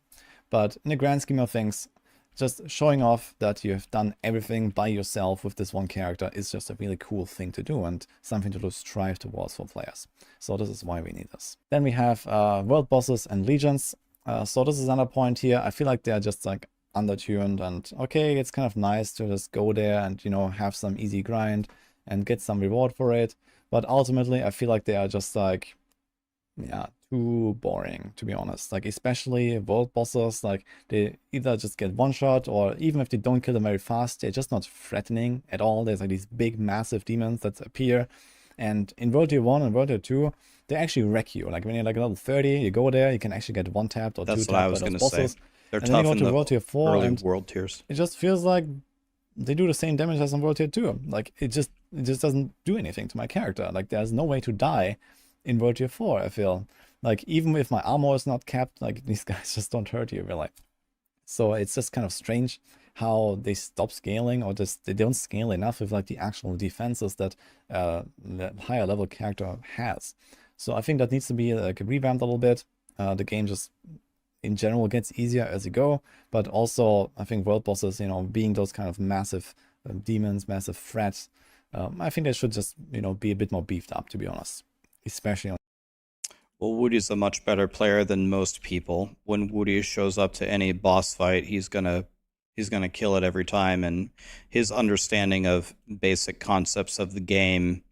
But in the grand scheme of things, just showing off that you have done everything by yourself with this one character is just a really cool thing to do and something to strive towards for players. So this is why we need this. Then we have world bosses and legions. So this is another point here. I feel like they're just like undertuned, and okay, it's kind of nice to just go there and, have some easy grind and get some reward for it. But ultimately, I feel like they are just like, yeah, too boring, to be honest. Like, especially world bosses, like they either just get one shot, or even if they don't kill them very fast, they're just not threatening at all. There's like these big massive demons that appear, and in World Tier 1 and World Tier 2 they actually wreck you. Like when you're like level 30, you go there, you can actually get one tapped or two tapped by those bosses. Say. They're and tough then you in go to the World Tier 4 early and world tiers. It just feels like they do the same damage as on World Tier 2. Like it just doesn't do anything to my character. Like there's no way to die in World Tier 4, I feel. Like even if my armor is not capped, like these guys just don't hurt you really. So it's just kind of strange how they stop scaling, or just they don't scale enough with like the actual defenses that the higher level character has. So I think that needs to be like revamped a little bit. The game just in general gets easier as you go, but also I think world bosses, being those kind of massive demons, massive threats, I think they should just, be a bit more beefed up, to be honest, especially on. Well, Woody's a much better player than most people. When Woody shows up to any boss fight, he's gonna kill it every time, and his understanding of basic concepts of the game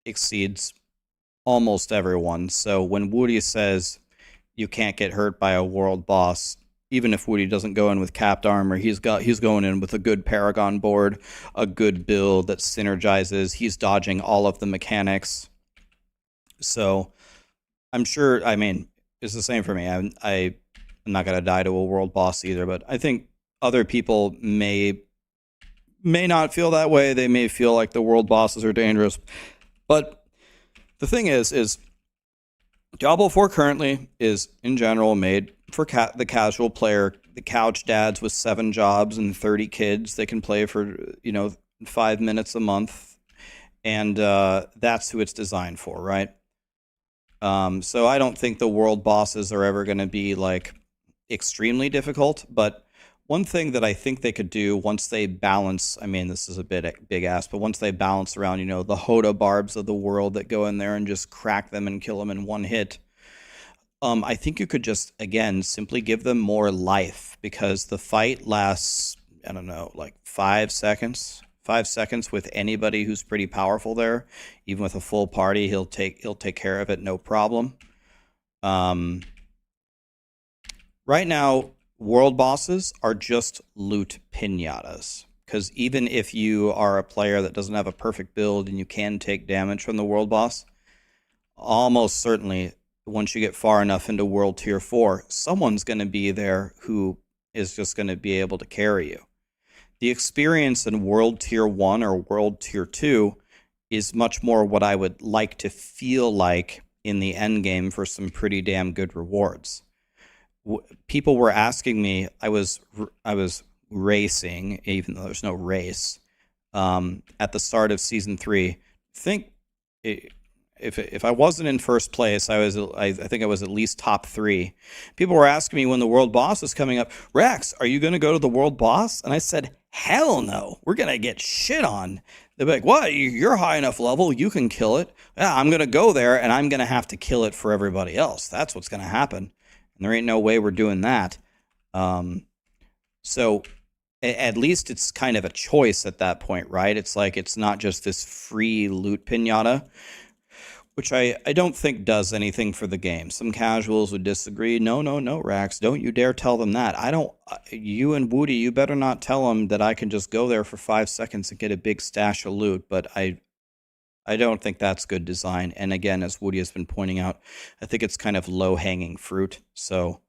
exceeds almost everyone. So when Woody says you can't get hurt by a world boss, even if Woody doesn't go in with capped armor, he's going in with a good Paragon board, a good build that synergizes. He's dodging all of the mechanics. So I'm sure, it's the same for me. I'm not gonna die to a world boss either, but I think other people may not feel that way. They may feel like the world bosses are dangerous, but the thing is Diablo 4 currently is in general made for the casual player, the couch dads with 7 jobs and 30 kids. They can play for 5 minutes a month, and that's who it's designed for, right? So I don't think the world bosses are ever going to be like extremely difficult, but one thing that I think they could do once they balance, I mean, this is a bit big ass, but once they balance around, the Hoda barbs of the world that go in there and just crack them and kill them in one hit, I think you could just, again, simply give them more life, because the fight lasts, I don't know, like 5 seconds. 5 seconds with anybody who's pretty powerful there. Even with a full party, he'll take care of it, no problem. Right now, world bosses are just loot pinatas. Because even if you are a player that doesn't have a perfect build and you can take damage from the world boss, almost certainly, once you get far enough into World Tier 4, someone's going to be there who is just going to be able to carry you. The experience in World Tier 1 or World Tier 2 is much more what I would like to feel like in the end game for some pretty damn good rewards. People were asking me, I was racing, even though there's no race, at the start of Season 3. If I wasn't in first place, I think I was at least top 3. People were asking me when the world boss was coming up, Rax, are you going to go to the world boss? And I said, hell no, we're going to get shit on. They'd be like, what? You're high enough level, you can kill it. Yeah, I'm going to go there and I'm going to have to kill it for everybody else. That's what's going to happen. And there ain't no way we're doing that. So at least it's kind of a choice at that point, right? It's like, it's not just this free loot pinata, which I don't think does anything for the game. Some casuals would disagree. No, Rax, don't you dare tell them that. You and Woody, you better not tell them that I can just go there for 5 seconds and get a big stash of loot, but I don't think that's good design. And again, as Woody has been pointing out, I think it's kind of low-hanging fruit. So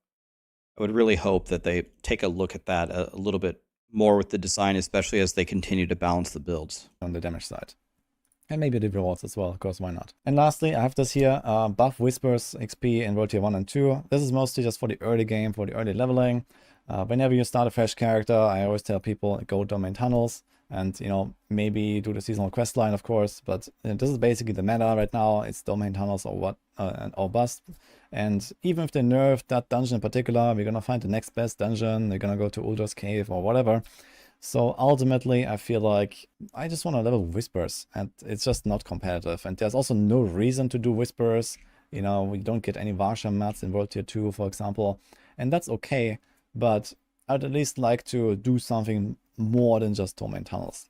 I would really hope that they take a look at that a little bit more with the design, especially as they continue to balance the builds. On the damage side. And maybe the rewards as well, of course, why not? And lastly, I have this here, buff Whispers XP in World Tier 1 and 2. This is mostly just for the early game, for the early leveling. Whenever you start a fresh character, I always tell people, go domain tunnels. And, maybe do the seasonal quest line, of course. But this is basically the meta right now. It's domain tunnels or bust. And even if they nerf that dungeon in particular, we're going to find the next best dungeon. They're going to go to Uldra's Cave or whatever. So ultimately, I feel like I just want to level Whispers, and it's just not competitive. And there's also no reason to do Whispers. We don't get any Varsha mats in World Tier 2, for example. And that's okay, but I'd at least like to do something more than just domain tunnels.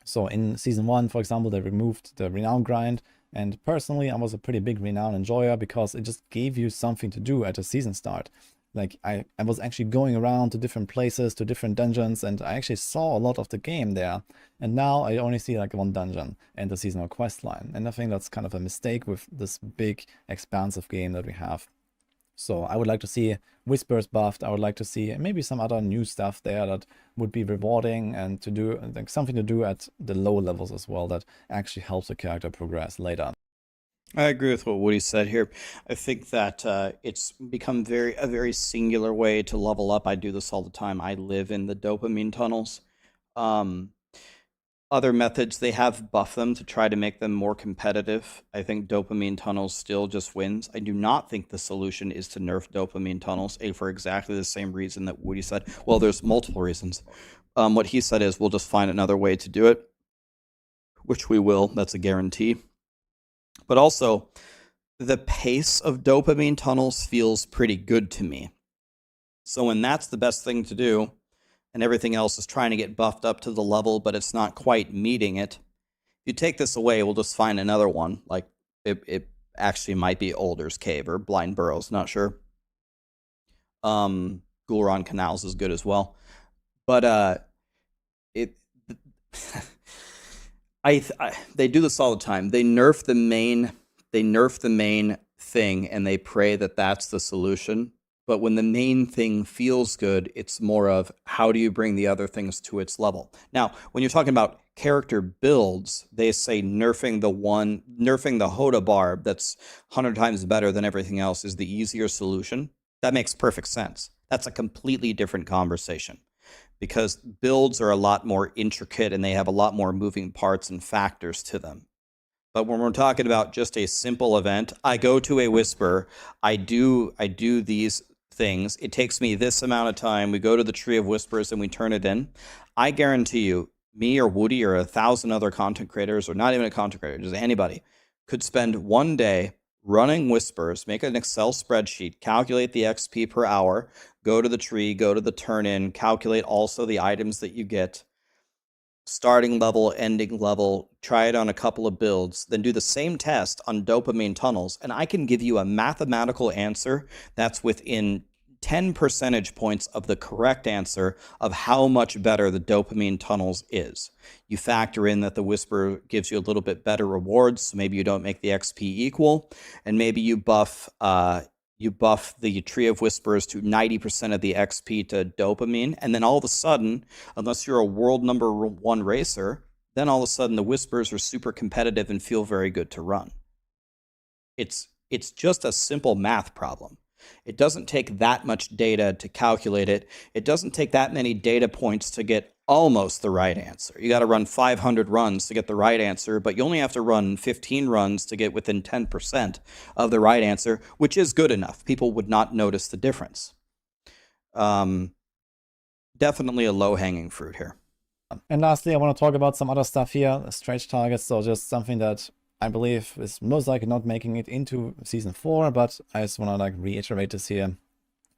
So in Season 1, for example, they removed the Renown grind. And personally, I was a pretty big Renown enjoyer because it just gave you something to do at the season start. Like, I was actually going around to different places, to different dungeons, and I actually saw a lot of the game there. And now I only see like one dungeon and the seasonal quest line. And I think that's kind of a mistake with this big, expansive game that we have. So I would like to see Whispers buffed. I would like to see maybe some other new stuff there that would be rewarding and to do like something to do at the low levels as well that actually helps the character progress later. I agree with what Woody said here. I think that it's become a very singular way to level up. I do this all the time. I live in the dopamine tunnels. Other methods, they have buffed them to try to make them more competitive. I think dopamine tunnels still just wins. I do not think the solution is to nerf dopamine tunnels for exactly the same reason that Woody said. Well, there's multiple reasons. What he said is we'll just find another way to do it, which we will. That's a guarantee. But also, the pace of dopamine tunnels feels pretty good to me. So when that's the best thing to do, and everything else is trying to get buffed up to the level, but it's not quite meeting it, if you take this away, we'll just find another one. Like, it actually might be Uldra's Cave or Blind Burrows, not sure. Gulron Canals is good as well. But they do this all the time. They nerf the main thing and they pray that that's the solution. But when the main thing feels good, it's more of how do you bring the other things to its level. Now, when you're talking about character builds, they say nerfing the Hoda barb that's 100 times better than everything else is the easier solution. That makes perfect sense. That's a completely different conversation because builds are a lot more intricate and they have a lot more moving parts and factors to them. But when we're talking about just a simple event, I go to a whisper, I do these things. It takes me this amount of time. We go to the Tree of Whispers and we turn it in. I guarantee you, me or Woody or 1,000 other content creators, or not even a content creator, just anybody, could spend one day running whispers, make an Excel spreadsheet, calculate the XP per hour, go to the tree, go to the turn in, calculate also the items that you get, starting level, ending level, try it on a couple of builds, then do the same test on dopamine tunnels, and I can give you a mathematical answer that's within 10 percentage points of the correct answer of how much better the dopamine tunnels is. You factor in that the Whisper gives you a little bit better rewards, so maybe you don't make the XP equal, and maybe you buff the Tree of Whispers to 90% of the XP to dopamine, and then all of a sudden, unless you're a world number 1 racer, then all of a sudden the Whispers are super competitive and feel very good to run. It's just a simple math problem. It doesn't take that much data to calculate it. It doesn't take that many data points to get almost the right answer. You got to run 500 runs to get the right answer, but you only have to run 15 runs to get within 10% of the right answer, which is good enough. People would not notice the difference. Definitely a low-hanging fruit here. And lastly, I want to talk about some other stuff here, stretch targets, so just something that I believe is most likely not making it into Season 4, but I just want to reiterate this here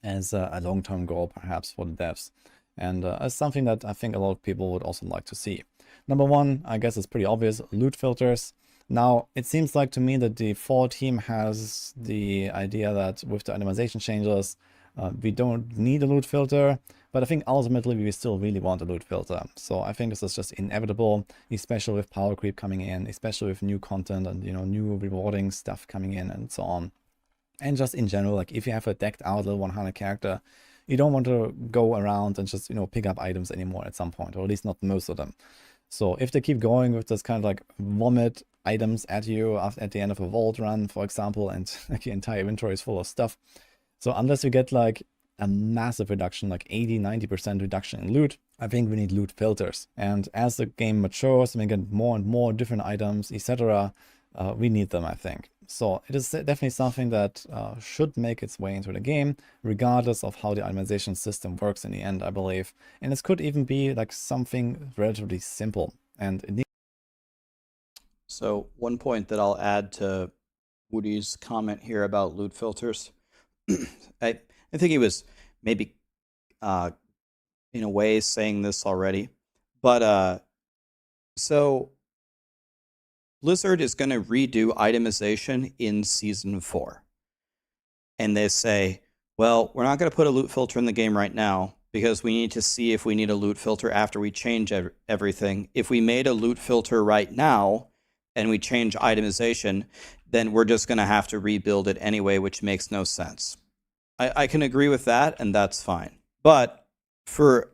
as a long-term goal perhaps for the devs. And as something that I think a lot of people would also like to see. Number one, I guess it's pretty obvious, loot filters. Now, it seems like to me that the fall team has the idea that with the itemization changes, we don't need a loot filter, but I think ultimately we still really want a loot filter. So I think this is just inevitable, especially with power creep coming in, especially with new content and new rewarding stuff coming in and so on. And just in general, if you have a decked out level 100 character, you don't want to go around and just pick up items anymore at some point, or at least not most of them. So if they keep going with this kind of vomit items at you at the end of a vault run, for example, and the entire inventory is full of stuff. So unless you get a massive reduction, 80-90% reduction in loot, I think we need loot filters. And as the game matures and we get more and more different items, etc., we need them, I think. So it is definitely something that should make its way into the game, regardless of how the itemization system works in the end, I believe. And this could even be something relatively simple. And it needs. So one point that I'll add to Woody's comment here about loot filters, I think he was maybe in a way saying this already, but so Blizzard is going to redo itemization in Season 4. And they say, well, we're not going to put a loot filter in the game right now because we need to see if we need a loot filter after we change everything. If we made a loot filter right now and we change itemization, then we're just going to have to rebuild it anyway, which makes no sense. I can agree with that, and that's fine. But for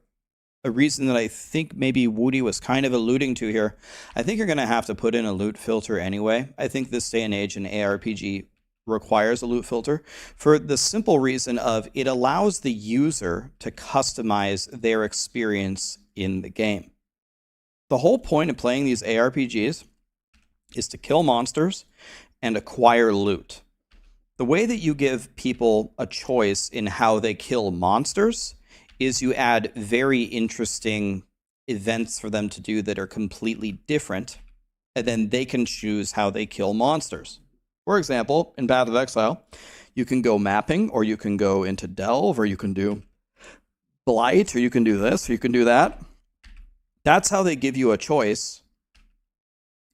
a reason that I think maybe Woody was kind of alluding to here, I think you're going to have to put in a loot filter anyway. I think this day and age in ARPG requires a loot filter for the simple reason of it allows the user to customize their experience in the game. The whole point of playing these ARPGs is to kill monsters and acquire loot. The way that you give people a choice in how they kill monsters is you add very interesting events for them to do that are completely different, and then they can choose how they kill monsters. For example, in Path of Exile, you can go mapping, or you can go into Delve, or you can do Blight, or you can do this, or you can do that. That's how they give you a choice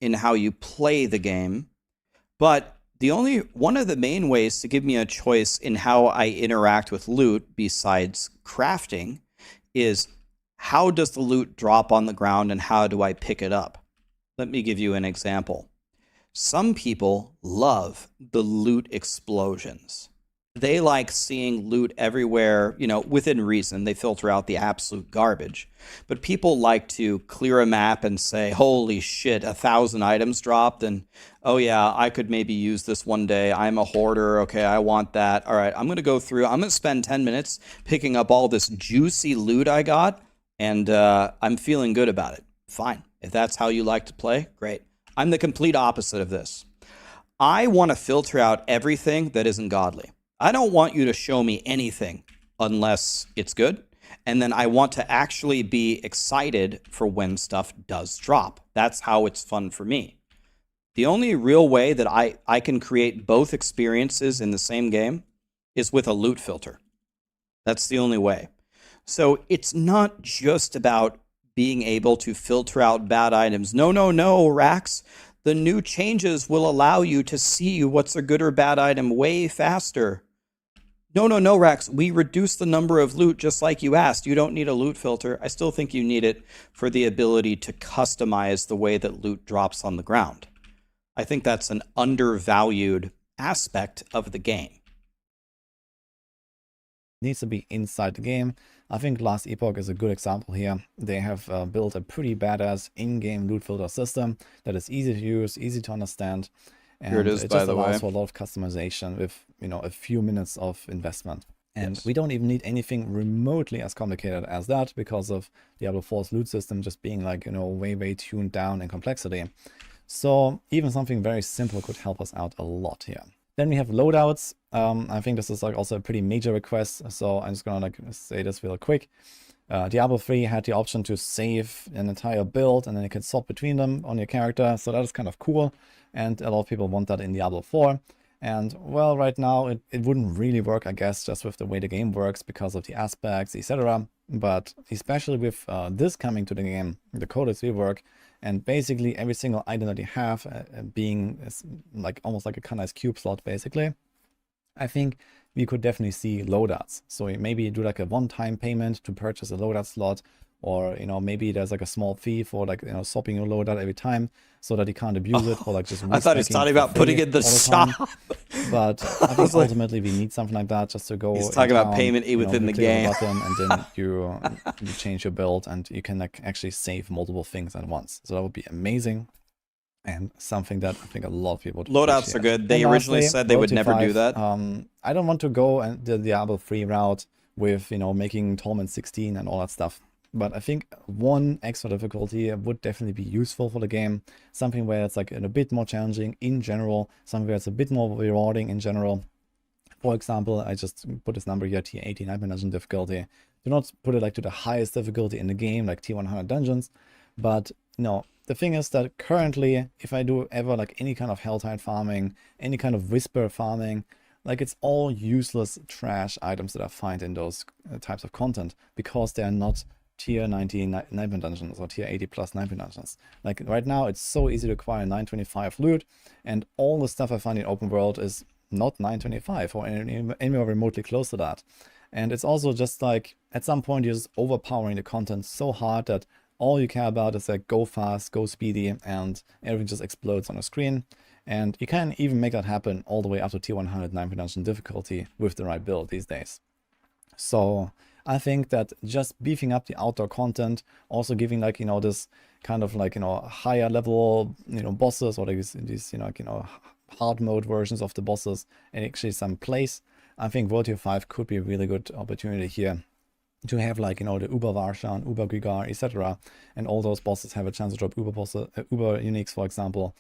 in how you play the game. But one of the main ways to give me a choice in how I interact with loot besides crafting is how does the loot drop on the ground and how do I pick it up? Let me give you an example. Some people love the loot explosions. They like seeing loot everywhere, you know, within reason. They filter out the absolute garbage. But people like to clear a map and say, holy shit, 1,000 items dropped. And, oh yeah, I could maybe use this one day. I'm a hoarder. Okay, I want that. All right, I'm going to go through. I'm going to spend 10 minutes picking up all this juicy loot I got. And I'm feeling good about it. Fine. If that's how you like to play, great. I'm the complete opposite of this. I want to filter out everything that isn't godly. I don't want you to show me anything unless it's good. And then I want to actually be excited for when stuff does drop. That's how it's fun for me. The only real way that I can create both experiences in the same game is with a loot filter. That's the only way. So it's not just about being able to filter out bad items. No, Rax. The new changes will allow you to see what's a good or bad item way faster. No, Rax. We reduced the number of loot just like you asked. You don't need a loot filter. I still think you need it for the ability to customize the way that loot drops on the ground. I think that's an undervalued aspect of the game. Needs to be inside the game. I think Last Epoch is a good example here. They have built a pretty badass in-game loot filter system that is easy to use, easy to understand, and here it is, by the way. It just allows for a lot of customization with, you know, a few minutes of investment. And we don't even need anything remotely as complicated as that because of Diablo 4's loot system just being like, you know, way tuned down in complexity. So even something very simple could help us out a lot here. Then we have loadouts. I think this is like also a pretty major request, so I'm just gonna like say this real quick. Diablo 3 had the option to save an entire build and then you can swap between them on your character, so that is kind of cool, and a lot of people want that in Diablo 4. And well, right now it wouldn't really work, I guess, just with the way the game works because of the aspects, etc. But especially with this coming to the game, the coded rework, and basically every single item that you have being like almost like a kind of cube slot, basically, I think we could definitely see loadouts. So maybe do like a one-time payment to purchase a loadout slot, or, you know, maybe there's like a small fee for like, you know, swapping your loadout every time so that you can't abuse it, or like just I thought he was talking about putting it in the shop. But I think ultimately we need something like that just to go. He's talking about payment within the game. Button, and then you change your build and you can like actually save multiple things at once. So that would be amazing. And something that I think a lot of people would loadouts are good. They originally said they would never do that. I don't want to go the Diablo 3 route with, you know, making Torment 16 and all that stuff. But I think one extra difficulty would definitely be useful for the game. Something where it's like a bit more challenging in general. Something where it's a bit more rewarding in general. For example, I just put this number here, tier 80 Nightmare Dungeon difficulty. Do not put it like to the highest difficulty in the game, like tier 100 dungeons. But no, the thing is that currently, if I do ever like any kind of Helltide farming, any kind of Whisper farming, like it's all useless trash items that I find in those types of content because they are not tier 90 Nightmare Dungeons or tier 80 plus Nightmare Dungeons. Like right now, it's so easy to acquire 925 loot, and all the stuff I find in open world is not 925 or anywhere remotely close to that. And it's also just like at some point you're just overpowering the content so hard that all you care about is like go fast, go speedy, and everything just explodes on the screen. And you can even make that happen all the way up to tier 100 Nightmare Dungeon difficulty with the right build these days. So I think that just beefing up the outdoor content, also giving like, you know, this kind of like, you know, higher level, you know, bosses, or these you know, hard mode versions of the bosses, and actually some place. I think World Tier 5 could be a really good opportunity here to have like, you know, the Uber Varshan, Uber Gigar, etc. And all those bosses have a chance to drop Uber bosses, Uber uniques, for example.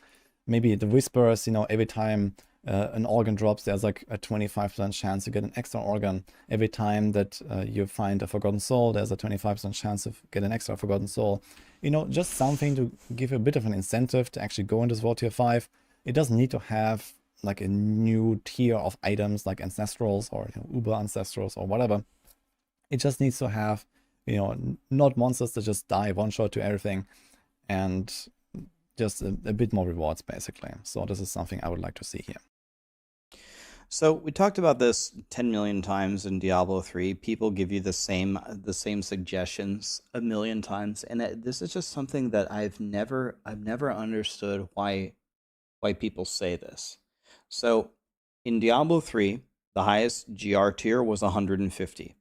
Maybe the Whispers, you know, every time an organ drops, there's like a 25% chance to get an extra organ. Every time that you find a Forgotten Soul, there's a 25% chance to get an extra Forgotten Soul. You know, just something to give a bit of an incentive to actually go into World Tier 5. It doesn't need to have like a new tier of items like Ancestrals or, you know, Uber Ancestrals or whatever. It just needs to have, you know, not monsters that just die one shot to everything, and just a bit more rewards, basically. So this is something I would like to see here. So we talked about this 10 million times in Diablo 3. People give you the same suggestions a million times, and this is just something that I've never understood why why people say this. So in Diablo 3, the highest GR tier was 150.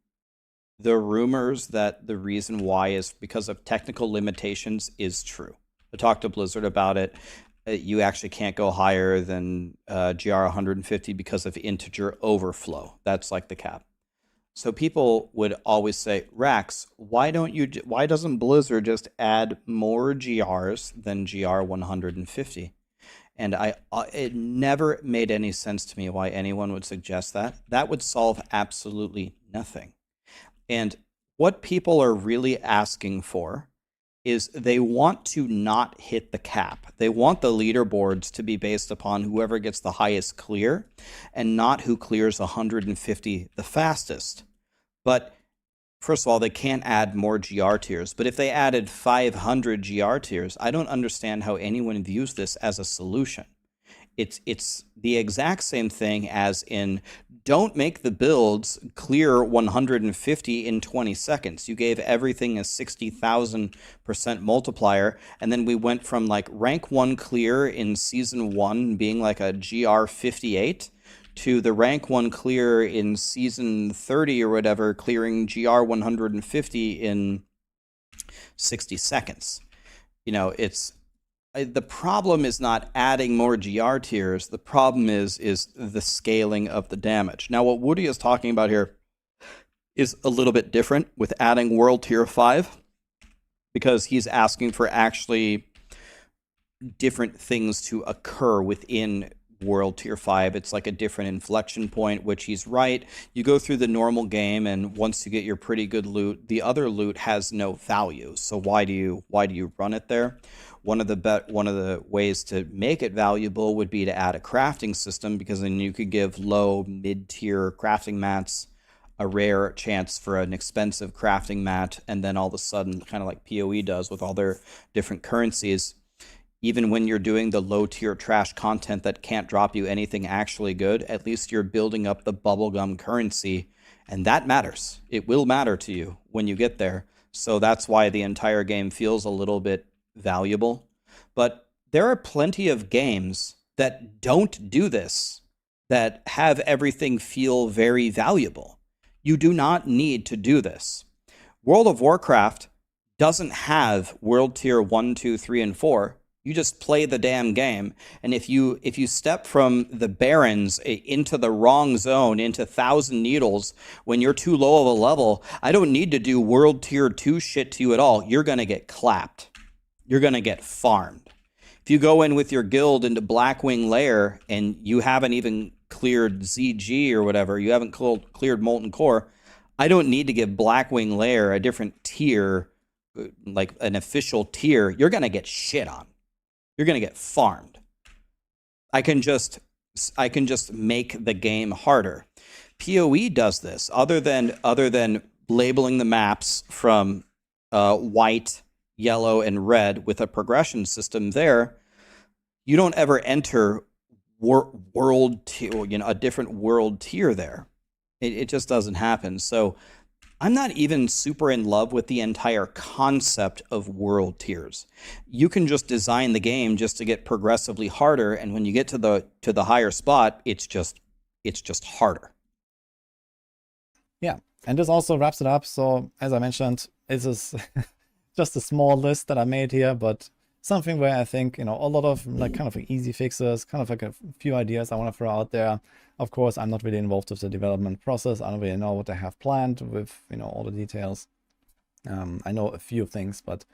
The rumors that the reason why is because of technical limitations is true. I talked to Blizzard about it. You actually can't go higher than GR 150 because of integer overflow. That's like the cap. So people would always say, Rax, why doesn't Blizzard just add more GRs than GR 150? And it never made any sense to me why anyone would suggest that. That would solve absolutely nothing. And what people are really asking for is they want to not hit the cap. They want the leaderboards to be based upon whoever gets the highest clear and not who clears 150 the fastest. But first of all, they can't add more GR tiers. But if they added 500 GR tiers, I don't understand how anyone views this as a solution. It's the exact same thing as in don't make the builds clear 150 in 20 seconds. You gave everything a 60,000% multiplier, and then we went from like rank 1 clear in season 1 being like a GR 58 to the rank 1 clear in season 30 or whatever clearing GR 150 in 60 seconds. You know, the problem is not adding more GR tiers. The problem is the scaling of the damage. Now, what Woody is talking about here is a little bit different with adding World Tier 5, because he's asking for actually different things to occur within World Tier 5. It's like a different inflection point, which he's right. You go through the normal game, and once you get your pretty good loot, the other loot has no value. So why do you run it there? One of the ways to make it valuable would be to add a crafting system, because then you could give low, mid-tier crafting mats a rare chance for an expensive crafting mat, and then all of a sudden, kind of like PoE does with all their different currencies, even when you're doing the low-tier trash content that can't drop you anything actually good, at least you're building up the bubblegum currency, and that matters. It will matter to you when you get there. So that's why the entire game feels a little bit valuable. But there are plenty of games that don't do this, that have everything feel very valuable. You do not need to do this. World of Warcraft doesn't have World Tier 1, 2, 3, and 4. You just play the damn game. And if you step from the Barrens into the wrong zone, into Thousand Needles, when you're too low of a level, I don't need to do World Tier 2 shit to you at all. You're going to get clapped. You're going to get farmed. If you go in with your guild into Blackwing Lair and you haven't even cleared ZG or whatever, you haven't cleared Molten Core, I don't need to give Blackwing Lair a different tier, like an official tier. You're going to get shit on. You're going to get farmed. I can just make the game harder. PoE does this. Other than labeling the maps from white, yellow, and red with a progression system there, you don't ever enter world tier, a different world tier there. It just doesn't happen. So I'm not even super in love with the entire concept of world tiers. You can just design the game just to get progressively harder, and when you get to the higher spot, it's just harder. Yeah, and this also wraps it up. So as I mentioned, this is just a small list that I made here, but something where I think, a lot of like kind of like easy fixes, kind of like a few ideas I want to throw out there. Of course, I'm not really involved with the development process. I don't really know what they have planned with, all the details. I know a few things, but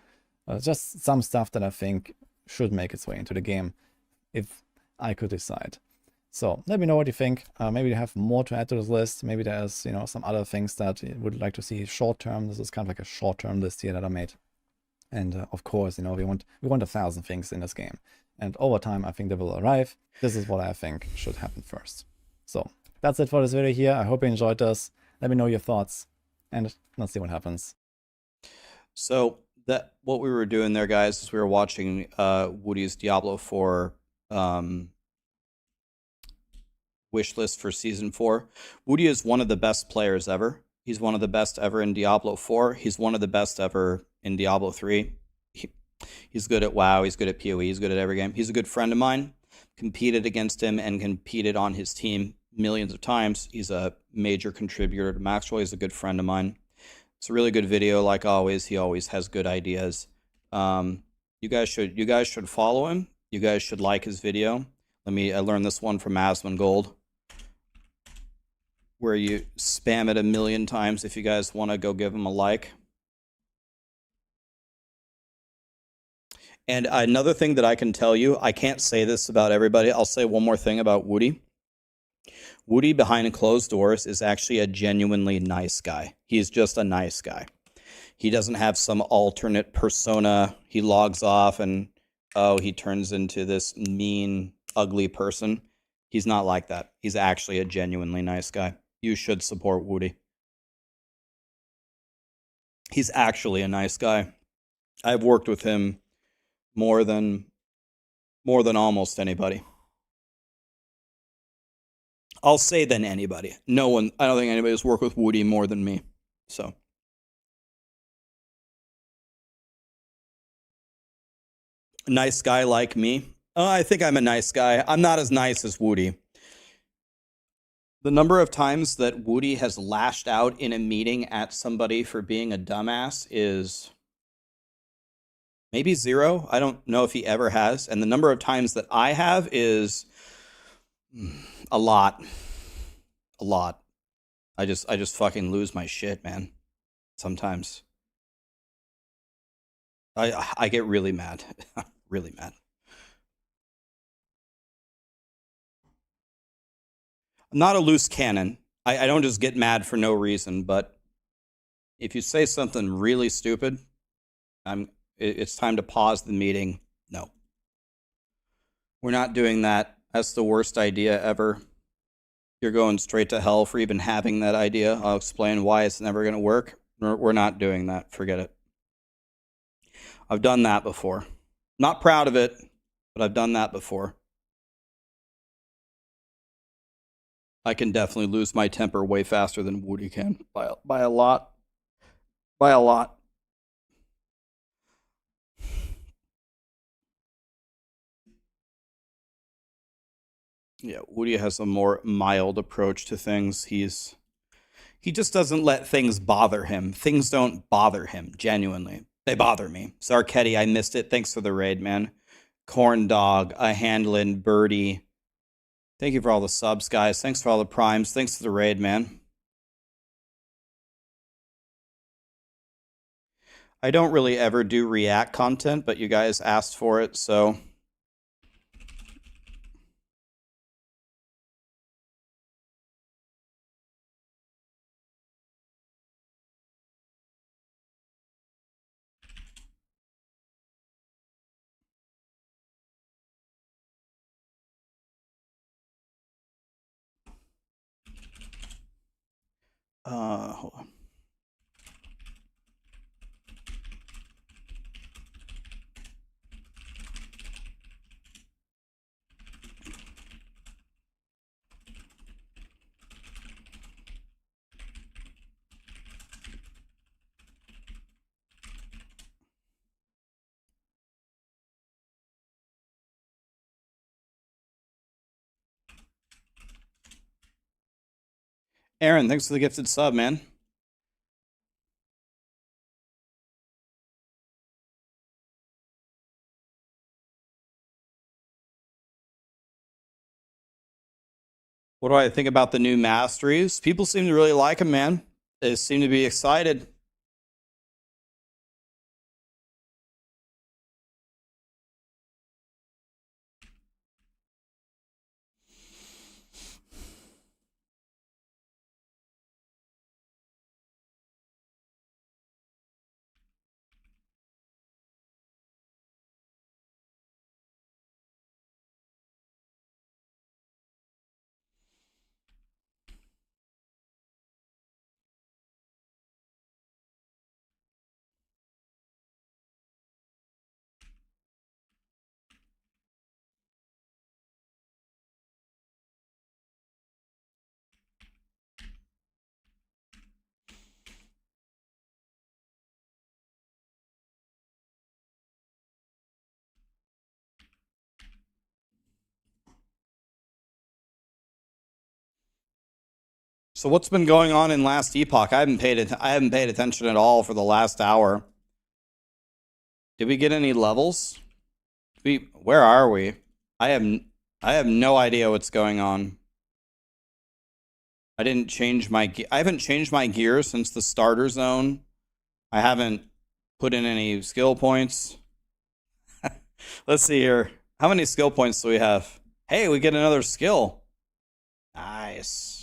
just some stuff that I think should make its way into the game if I could decide. So let me know what you think. Maybe you have more to add to this list. Maybe there's, some other things that you would like to see short term. This is kind of like a short term list here that I made. And of course, we want 1,000 things in this game. And over time, I think they will arrive. This is what I think should happen first. So that's it for this video here. I hope you enjoyed this. Let me know your thoughts, and let's see what happens. So what we were doing there, guys, is we were watching Woody's Diablo 4 wish list for Season 4. Woody is one of the best players ever. He's one of the best ever in Diablo 4. He's one of the best ever in Diablo 3. He's good at WoW. He's good at PoE. He's good at every game. He's a good friend of mine. competed against him and competed on his team millions of times. He's a major contributor to Maxroll. He's a good friend of mine. It's a really good video, like always. He always has good ideas. You guys should follow him. You guys should like his video. I learned this one from Asmongold, where you spam it 1,000,000 times if you guys want to go give him a like. And another thing that I can tell you, I can't say this about everybody. I'll say one more thing about Woody. Woody behind closed doors is actually a genuinely nice guy. He's just a nice guy. He doesn't have some alternate persona. He logs off and, oh, he turns into this mean, ugly person. He's not like that. He's actually a genuinely nice guy. You should support Woody. He's actually a nice guy. I've worked with him more than almost anybody. I'll say than anybody. I don't think anybody's worked with Woody more than me. So. A nice guy like me. I think I'm a nice guy. I'm not as nice as Woody. The number of times that Woody has lashed out in a meeting at somebody for being a dumbass is maybe 0. I don't know if he ever has. And the number of times that I have is a lot. A lot. I just fucking lose my shit, man. Sometimes. I get really mad. Really mad. I'm not a loose cannon. I don't just get mad for no reason, but if you say something really stupid, it's time to pause the meeting. No. We're not doing that. That's the worst idea ever. You're going straight to hell for even having that idea. I'll explain why it's never going to work. We're not doing that. Forget it. I've done that before. Not proud of it, but I've done that before. I can definitely lose my temper way faster than Woody can. By a lot. By a lot. Yeah, Woody has a more mild approach to things. He just doesn't let things bother him. Things don't bother him, genuinely. They bother me. Zarketti, I missed it. Thanks for the raid, man. Corn Dog, a Handlin, Birdie. Thank you for all the subs, guys. Thanks for all the primes. Thanks for the raid, man. I don't really ever do React content, but you guys asked for it, so... hold on. Aaron, thanks for the gifted sub, man. What do I think about the new masteries? People seem to really like them, man. They seem to be excited. So what's been going on in last Epoch? I haven't paid attention at all for the last hour. Did we get any levels? Where are we? I have no idea what's going on. I haven't changed my gear since the starter zone. I haven't put in any skill points. Let's see here. How many skill points do we have? Hey, we get another skill. Nice.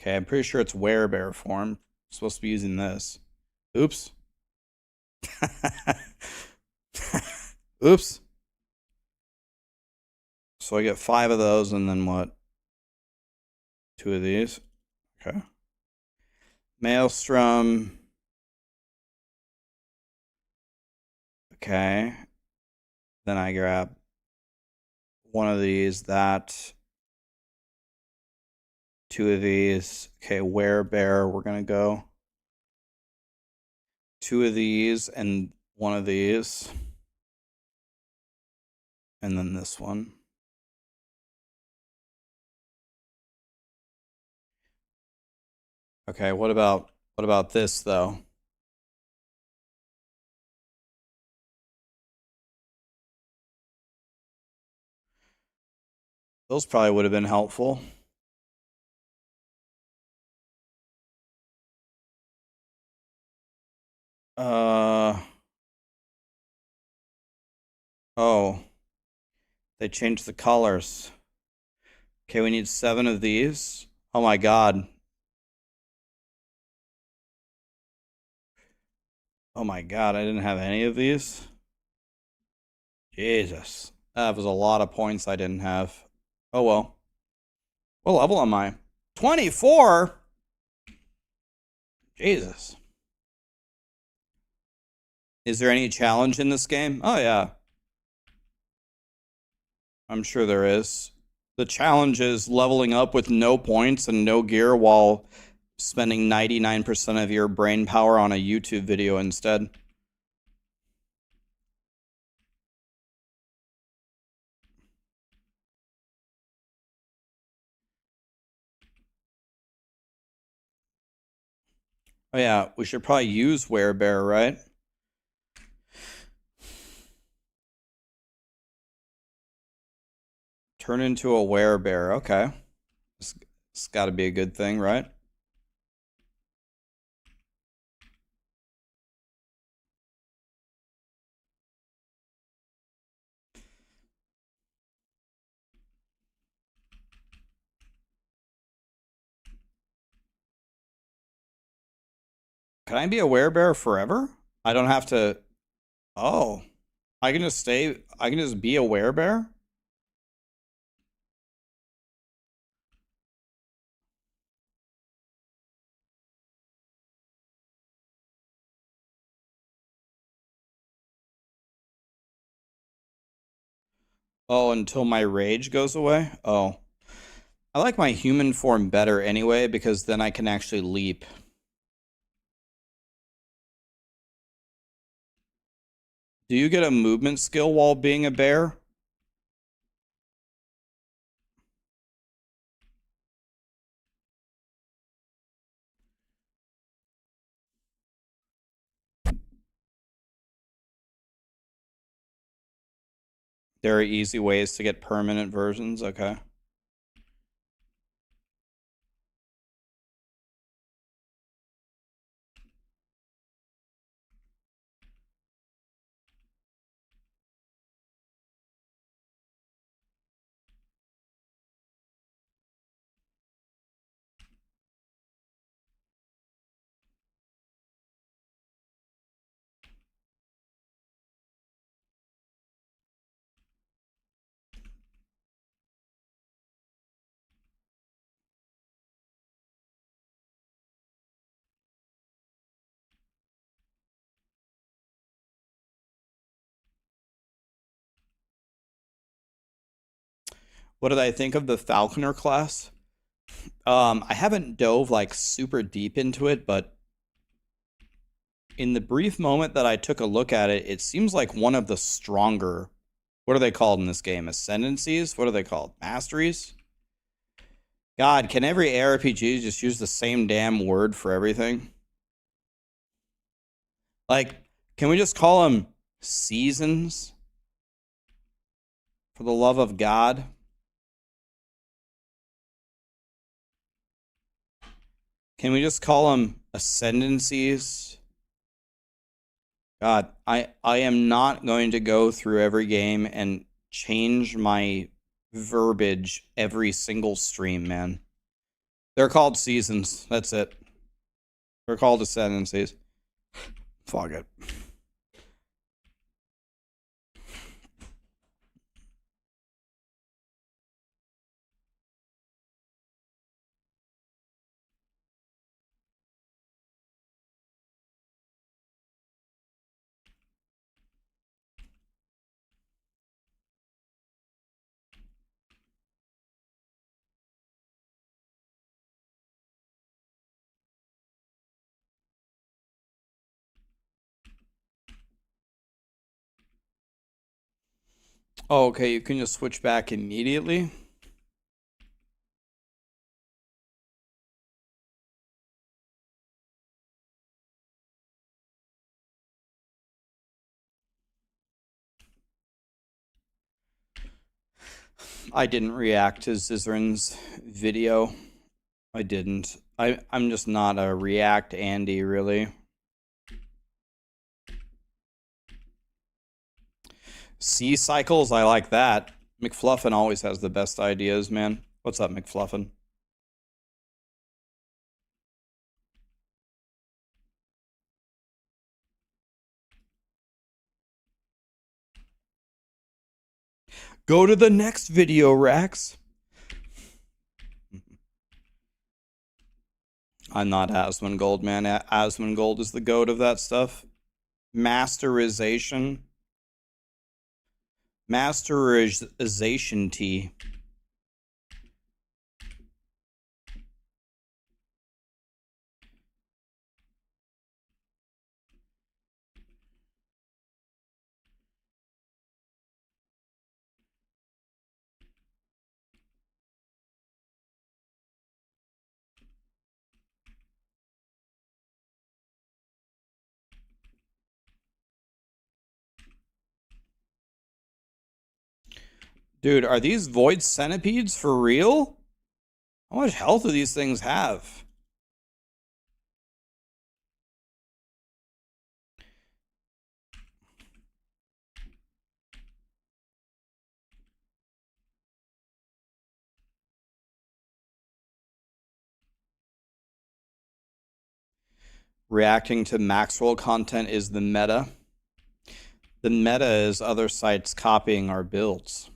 Okay, I'm pretty sure it's werebear form. I'm supposed to be using this. Oops. Oops. So I get 5 of those, and then what? 2 of these. Okay. Maelstrom. Okay. Then I grab one of these, that. 2 of these. Okay, werebear, we're gonna go. 2 of these and 1 of these. And then this one. Okay, what about this though? Those probably would have been helpful. Oh. They changed the colors. Okay, we need 7 of these. Oh my god. Oh my god, I didn't have any of these. Jesus. That was a lot of points I didn't have. Oh well. What level am I? 24? Jesus. Is there any challenge in this game? Oh yeah. I'm sure there is. The challenge is leveling up with no points and no gear while spending 99% of your brain power on a YouTube video instead. Oh yeah, we should probably use werebear, right? Turn into a werebear. Okay. It's got to be a good thing, right? Can I be a werebear forever? I don't have to... Oh. I can just be a werebear? Oh, until my rage goes away? Oh. I like my human form better anyway, because then I can actually leap. Do you get a movement skill while being a bear? There are easy ways to get permanent versions, okay. What did I think of the Falconer class? I haven't dove like super deep into it, but in the brief moment that I took a look at it, it seems like one of the stronger, what are they called in this game? Ascendancies? What are they called? Masteries? God, can every ARPG just use the same damn word for everything? Like, can we just call them seasons? For the love of God. Can we just call them ascendancies? God, I am not going to go through every game and change my verbiage every single stream, man. They're called seasons. That's it. They're called ascendancies. Fuck it. Oh, okay, you can just switch back immediately. I didn't react to Zizrin's video. I didn't. I'm just not a React Andy, really. C cycles, I like that. McFluffin always has the best ideas, man. What's up, McFluffin? Go to the next video, Rax. I'm not Asmongold, man. Asmongold is the goat of that stuff. Masterization. Masterization tea. Dude, are these void centipedes for real? How much health do these things have? Reacting to Maxroll content is the meta. The meta is other sites copying our builds.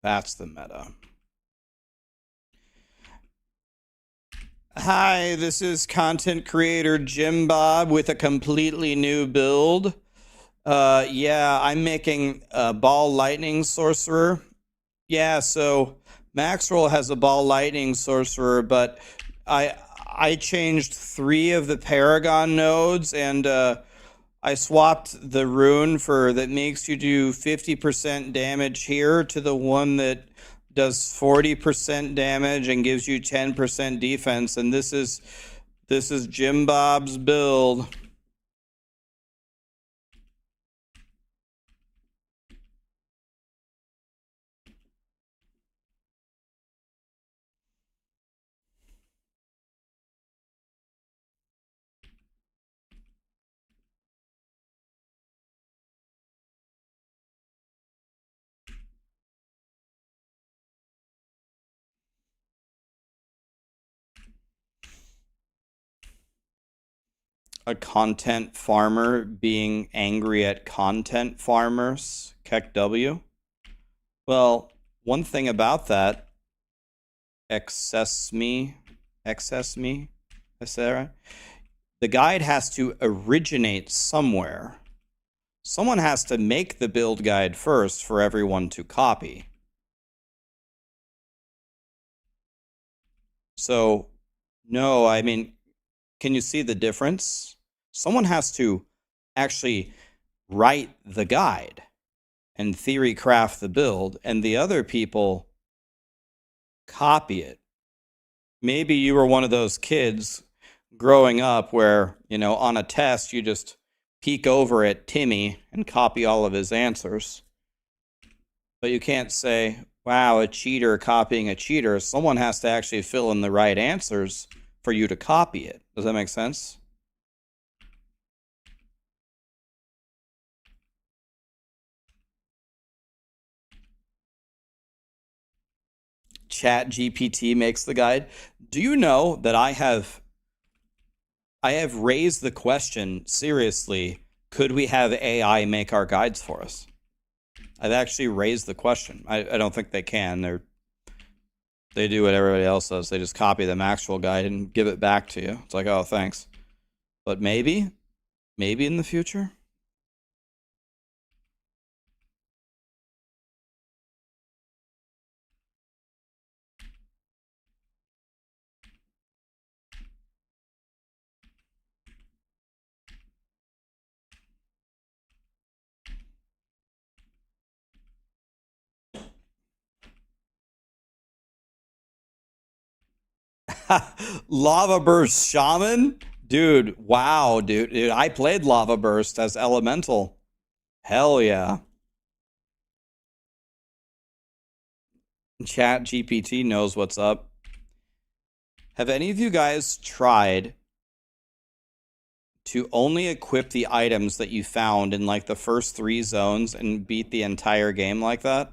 That's the meta. Hi, this is content creator Jim Bob with a completely new build. Yeah, I'm making a ball lightning sorcerer. Yeah, so Maxroll has a ball lightning sorcerer, but I changed 3 of the Paragon nodes, and I swapped the rune for that makes you do 50% damage here to the one that does 40% damage and gives you 10% defense, and this is Jim Bob's build. A content farmer being angry at content farmers, Keck W. Well, one thing about that, excess me, is that right? The guide has to originate somewhere. Someone has to make the build guide first for everyone to copy. So, no, I mean, can you see the difference? Someone has to actually write the guide. and theory craft the build, and the other people copy it. Maybe you were one of those kids growing up where, on a test, you just peek over at Timmy and copy all of his answers. But you can't say, wow, a cheater copying a cheater. Someone has to actually fill in the right answers for you to copy it. Does that make sense? Chat GPT makes the guide. Do you know that I have raised the question seriously, could we have AI make our guides for us? I've actually raised the question. I don't think they can. They do what everybody else does. They just copy the Maxroll guide and give it back to you. It's like, oh, thanks. But maybe in the future. Lava Burst Shaman? Dude, wow, dude. I played Lava Burst as Elemental. Hell yeah. Chat GPT knows what's up. Have any of you guys tried to only equip the items that you found in like the first 3 zones and beat the entire game like that?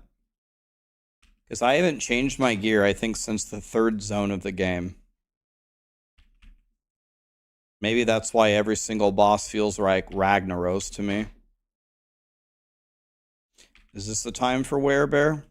Because I haven't changed my gear, I think, since the 3rd zone of the game. Maybe that's why every single boss feels like Ragnaros to me. Is this the time for Werebear?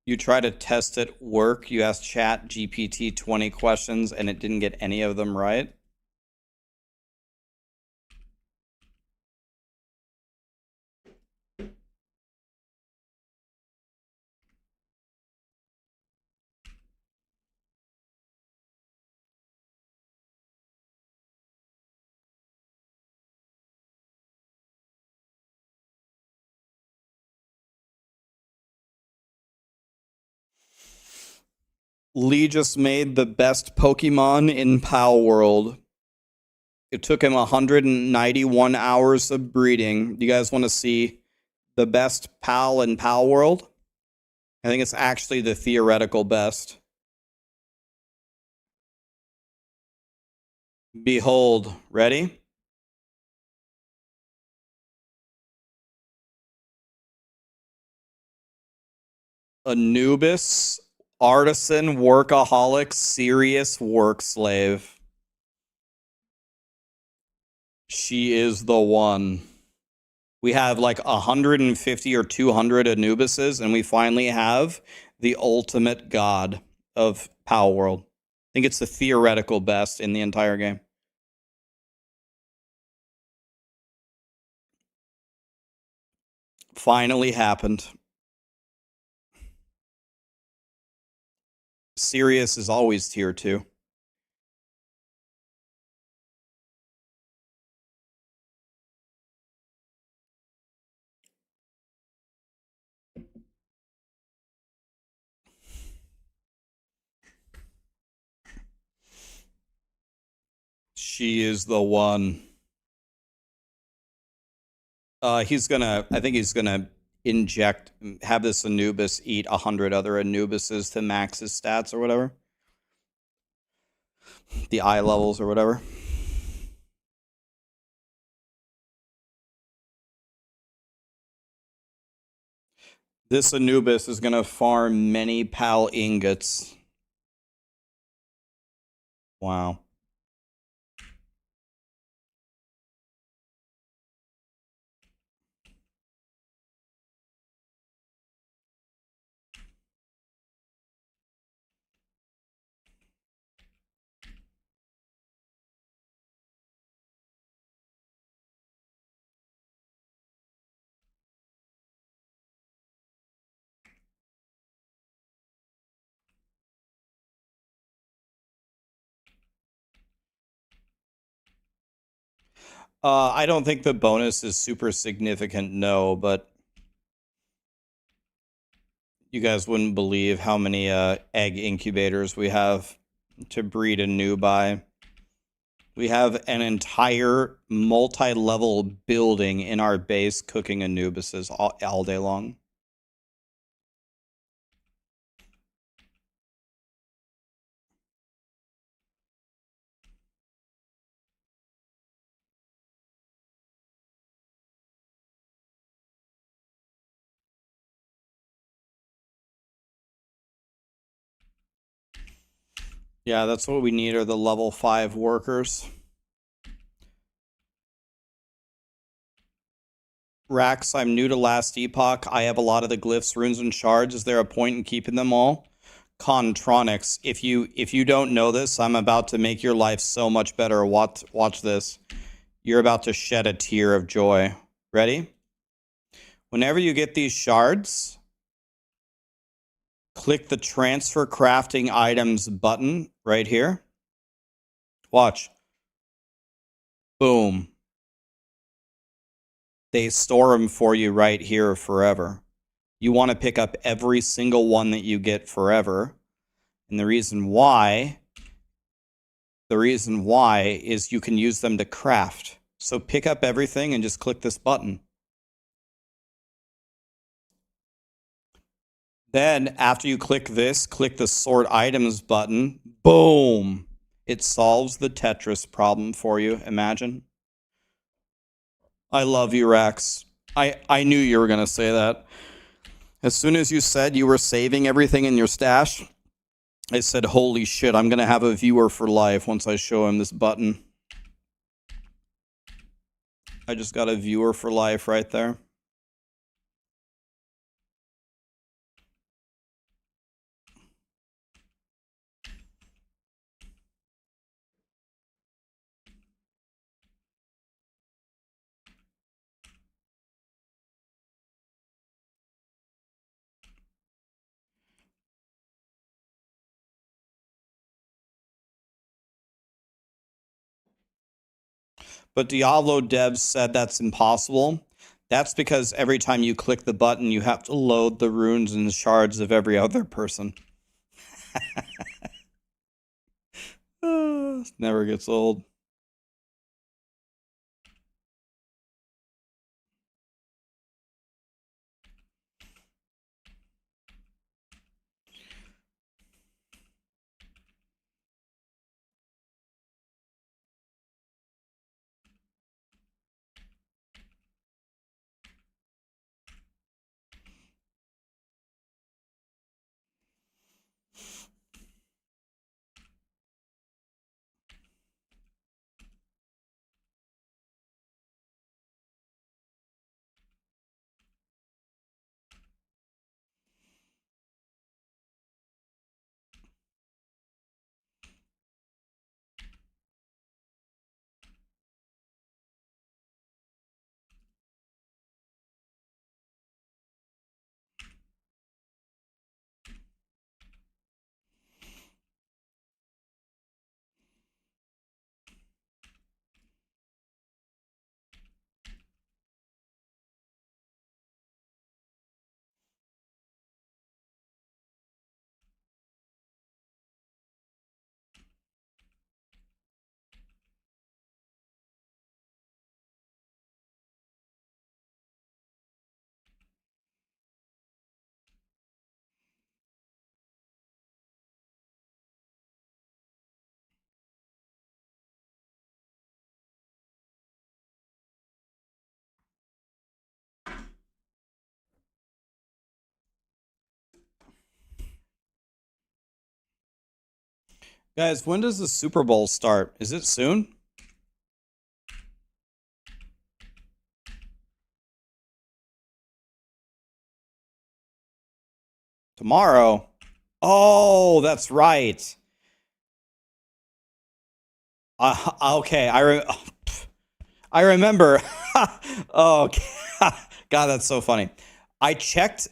You try to test at work, you ask Chat GPT 20 questions and it didn't get any of them right? Lee just made the best Pokemon in Pal World. It took him 191 hours of breeding. Do you guys want to see the best Pal in Pal World? I think it's actually the theoretical best. Behold, ready? Anubis, artisan, workaholic, serious work slave. She is the one. We have like 150 or 200 Anubises, and we finally have the ultimate god of Pal World. I think it's the theoretical best in the entire game. Finally happened. Sirius is always tier 2. She is the one. I think he's gonna have this Anubis eat 100 other Anubises to max his stats or whatever. The eye levels or whatever. This Anubis is gonna farm many Pal ingots. Wow. I don't think the bonus is super significant, no, but you guys wouldn't believe how many egg incubators we have to breed a new by. We have an entire multi-level building in our base cooking Anubises all day long. Yeah, that's what we need are the level 5 workers. Rax, I'm new to Last Epoch. I have a lot of the glyphs, runes, and shards. Is there a point in keeping them all? Contronics. If you don't know this, I'm about to make your life so much better. Watch this. You're about to shed a tear of joy. Ready? Whenever you get these shards, click the transfer crafting items button right here. Watch. Boom. They store them for you right here forever. You want to pick up every single one that you get forever. And the reason why is you can use them to craft. So pick up everything and just click this button. Then after you click this, click the sort items button. Boom. It solves the Tetris problem for you. Imagine. I love you, Rax. I knew you were going to say that. As soon as you said you were saving everything in your stash, I said, holy shit, I'm going to have a viewer for life once I show him this button. I just got a viewer for life right there. But Diablo devs said that's impossible. That's because every time you click the button, you have to load the runes and shards of every other person. Never gets old. Guys, when does the Super Bowl start? Is it soon? Tomorrow? Oh, that's right. Okay, I remember. Oh, God, that's so funny. I checked.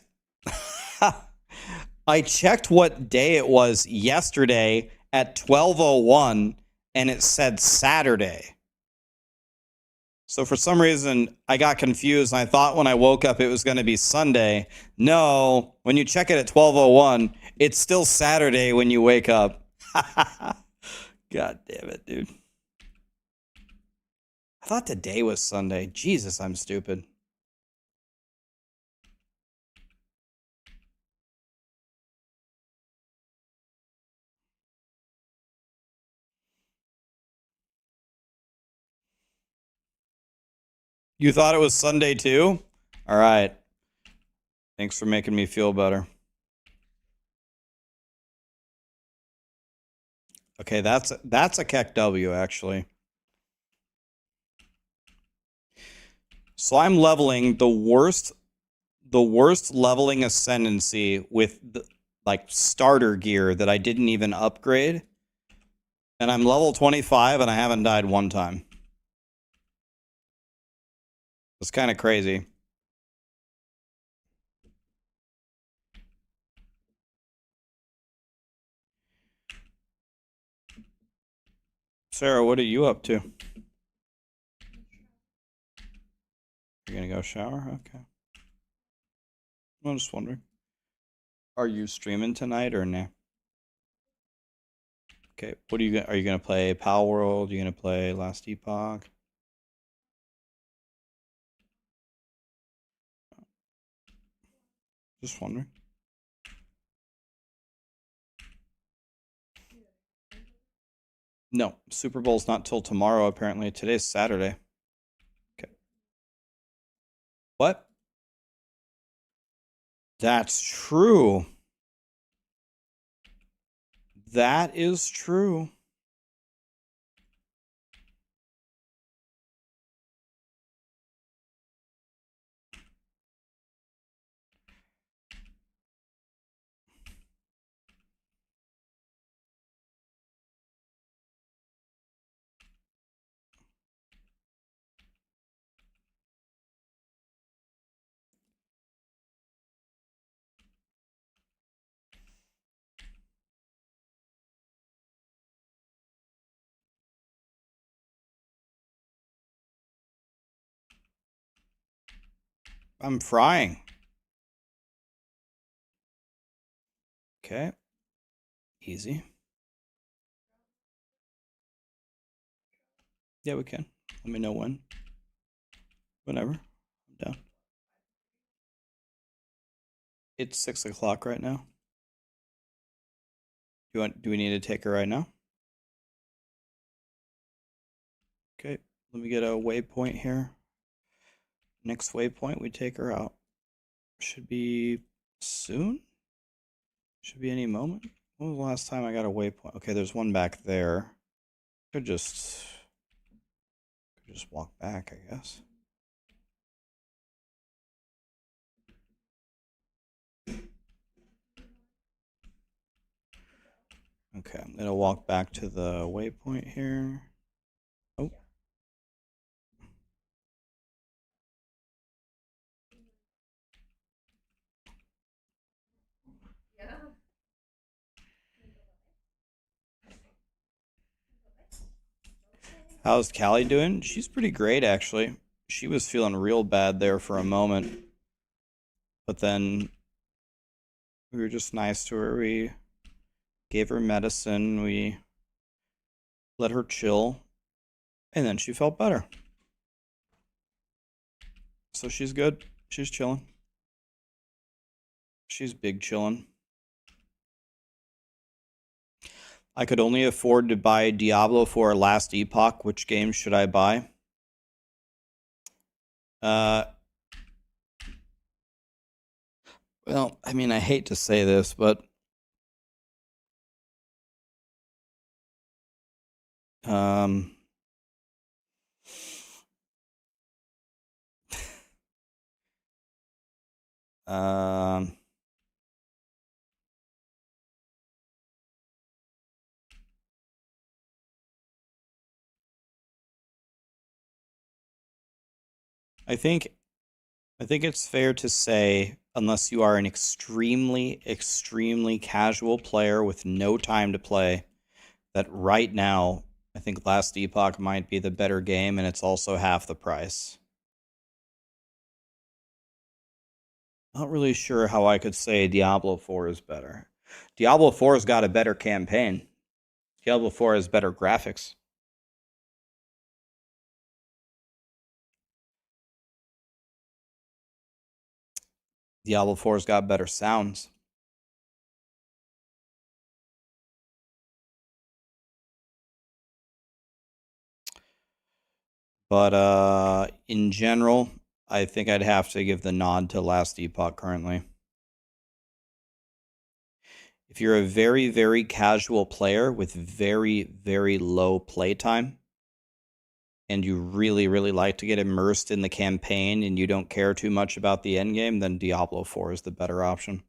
I checked what day it was yesterday at 12:01, and it said Saturday. So for some reason, I got confused. And I thought when I woke up it was going to be Sunday. No, when you check it at 12:01, it's still Saturday when you wake up. God damn it, dude. I thought today was Sunday. Jesus, I'm stupid. You thought it was Sunday too? All right. Thanks for making me feel better. Okay, that's a Keck W actually. So I'm leveling the worst leveling ascendancy with the, like starter gear that I didn't even upgrade. And I'm level 25 and I haven't died one time. It's kind of crazy. Sarah, what are you up to? You're gonna go shower? Okay. I'm just wondering. Are you streaming tonight or nah? Okay, what are you gonna play? Pal World? Are you gonna play Last Epoch? Just wondering. No, Super Bowl's not till tomorrow, apparently. Today's Saturday. Okay. What? That's true. That is true. I'm frying. Okay. Easy. Yeah, we can. Let me know when. Whenever. I'm down. It's 6 o'clock right now. Do we need to take her right now? Okay, let me get a waypoint here. Next waypoint, we take her out. Should be soon? Should be any moment. When was the last time I got a waypoint? Okay, there's one back there. Could just walk back, I guess. Okay, I'm gonna walk back to the waypoint here. Oh. How's Callie doing? She's pretty great, actually. She was feeling real bad there for a moment. But then we were just nice to her. We gave her medicine. We let her chill. And then she felt better. So she's good. She's chilling. She's big chilling. I could only afford to buy Diablo for Last Epoch. Which game should I buy? Well, I mean, I hate to say this, but I think it's fair to say, unless you are an extremely, extremely casual player with no time to play, that right now I think Last Epoch might be the better game, and it's also half the price. Not really sure how I could say Diablo 4 is better. Diablo 4's got a better campaign. Diablo 4 has better graphics. Diablo 4's got better sounds. But in general, I think I'd have to give the nod to Last Epoch currently. If you're a very, very casual player with very, very low playtime, and you really, really like to get immersed in the campaign and you don't care too much about the endgame, then Diablo 4 is the better option.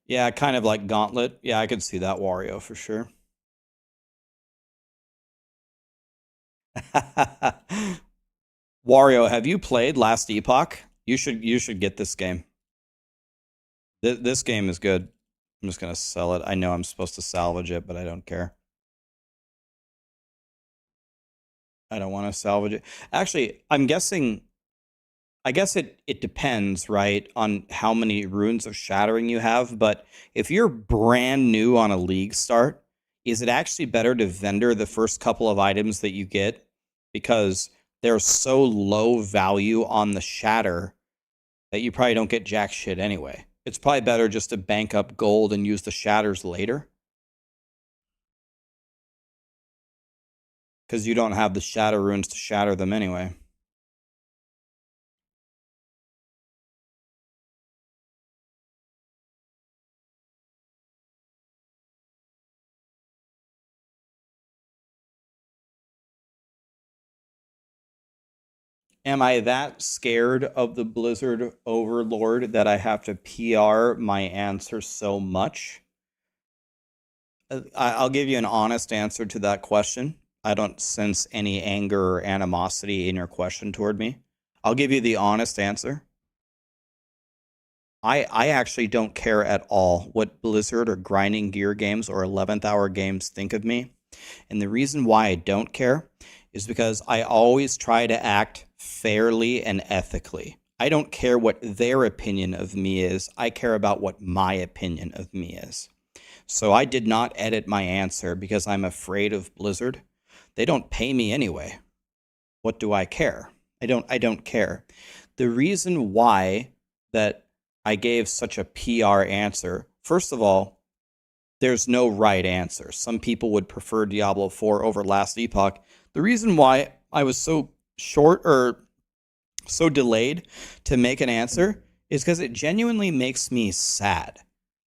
Yeah, kind of like Gauntlet. Yeah, I could see that, Wario, for sure. Wario, have you played Last Epoch? You should get this game. This game is good. I'm just gonna sell it. I know I'm supposed to salvage it, but I don't care. I don't want to salvage it. Actually, I guess it depends, right, on how many runes of shattering you have. But if you're brand new on a league start, is it actually better to vendor the first couple of items that you get because they're so low value on the shatter that you probably don't get jack shit anyway? It's probably better just to bank up gold and use the shatters later, because you don't have the shatter runes to shatter them anyway. Am I that scared of the Blizzard Overlord that I have to PR my answer so much? I'll give you an honest answer to that question. I don't sense any anger or animosity in your question toward me. I'll give you the honest answer. I actually don't care at all what Blizzard or Grinding Gear games or 11th Hour games think of me. And the reason why I don't care is because I always try to act fairly and ethically. I don't care what their opinion of me is. I care about what my opinion of me is. So I did not edit my answer because I'm afraid of Blizzard. They don't pay me anyway. What do I care? I don't care. The reason why that I gave such a PR answer, first of all, there's no right answer. Some people would prefer Diablo 4 over Last Epoch. The reason why I was so short or so delayed to make an answer is because it genuinely makes me sad.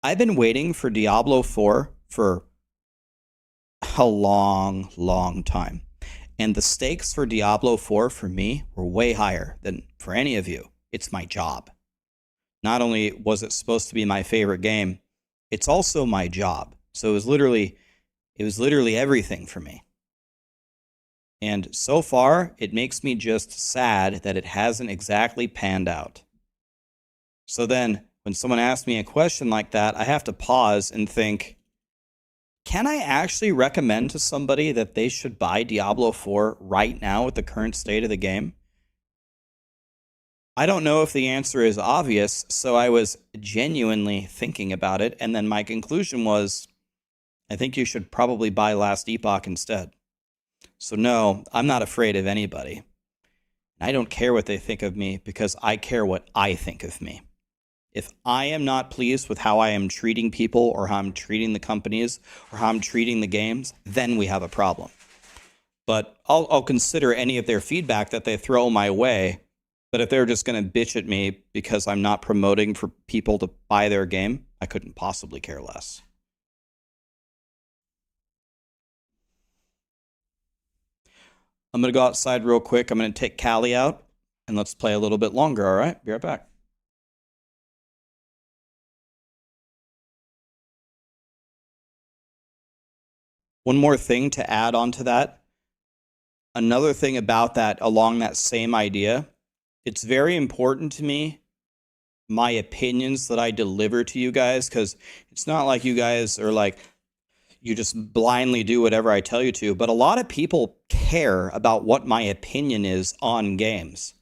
I've been waiting for Diablo 4 for a long, long time. And the stakes for Diablo 4 for me were way higher than for any of you. It's my job. Not only was it supposed to be my favorite game, it's also my job. So it was literally everything for me. And so far, it makes me just sad that it hasn't exactly panned out. So then, when someone asks me a question like that, I have to pause and think, can I actually recommend to somebody that they should buy Diablo 4 right now at the current state of the game? I don't know if the answer is obvious, so I was genuinely thinking about it, and then my conclusion was, I think you should probably buy Last Epoch instead. So no, I'm not afraid of anybody. I don't care what they think of me because I care what I think of me. If I am not pleased with how I am treating people or how I'm treating the companies or how I'm treating the games, then we have a problem. But I'll consider any of their feedback that they throw my way. But if they're just going to bitch at me because I'm not promoting for people to buy their game, I couldn't possibly care less. I'm going to go outside real quick. I'm going to take Callie out, and let's play a little bit longer, all right? Be right back. One more thing to add on to that. Another thing about that, along that same idea, it's very important to me, my opinions that I deliver to you guys, because it's not like you guys are like, you just blindly do whatever I tell you to, but a lot of people care about what my opinion is on games.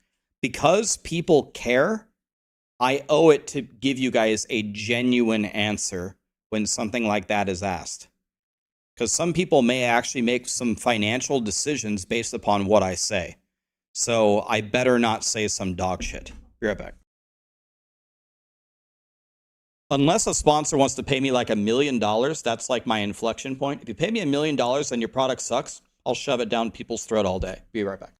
Because people care, I owe it to give you guys a genuine answer when something like that is asked. Because some people may actually make some financial decisions based upon what I say. So I better not say some dog shit. Be right back. Unless a sponsor wants to pay me like $1 million, that's like my inflection point. If you pay me $1 million and your product sucks, I'll shove it down people's throat all day. Be right back.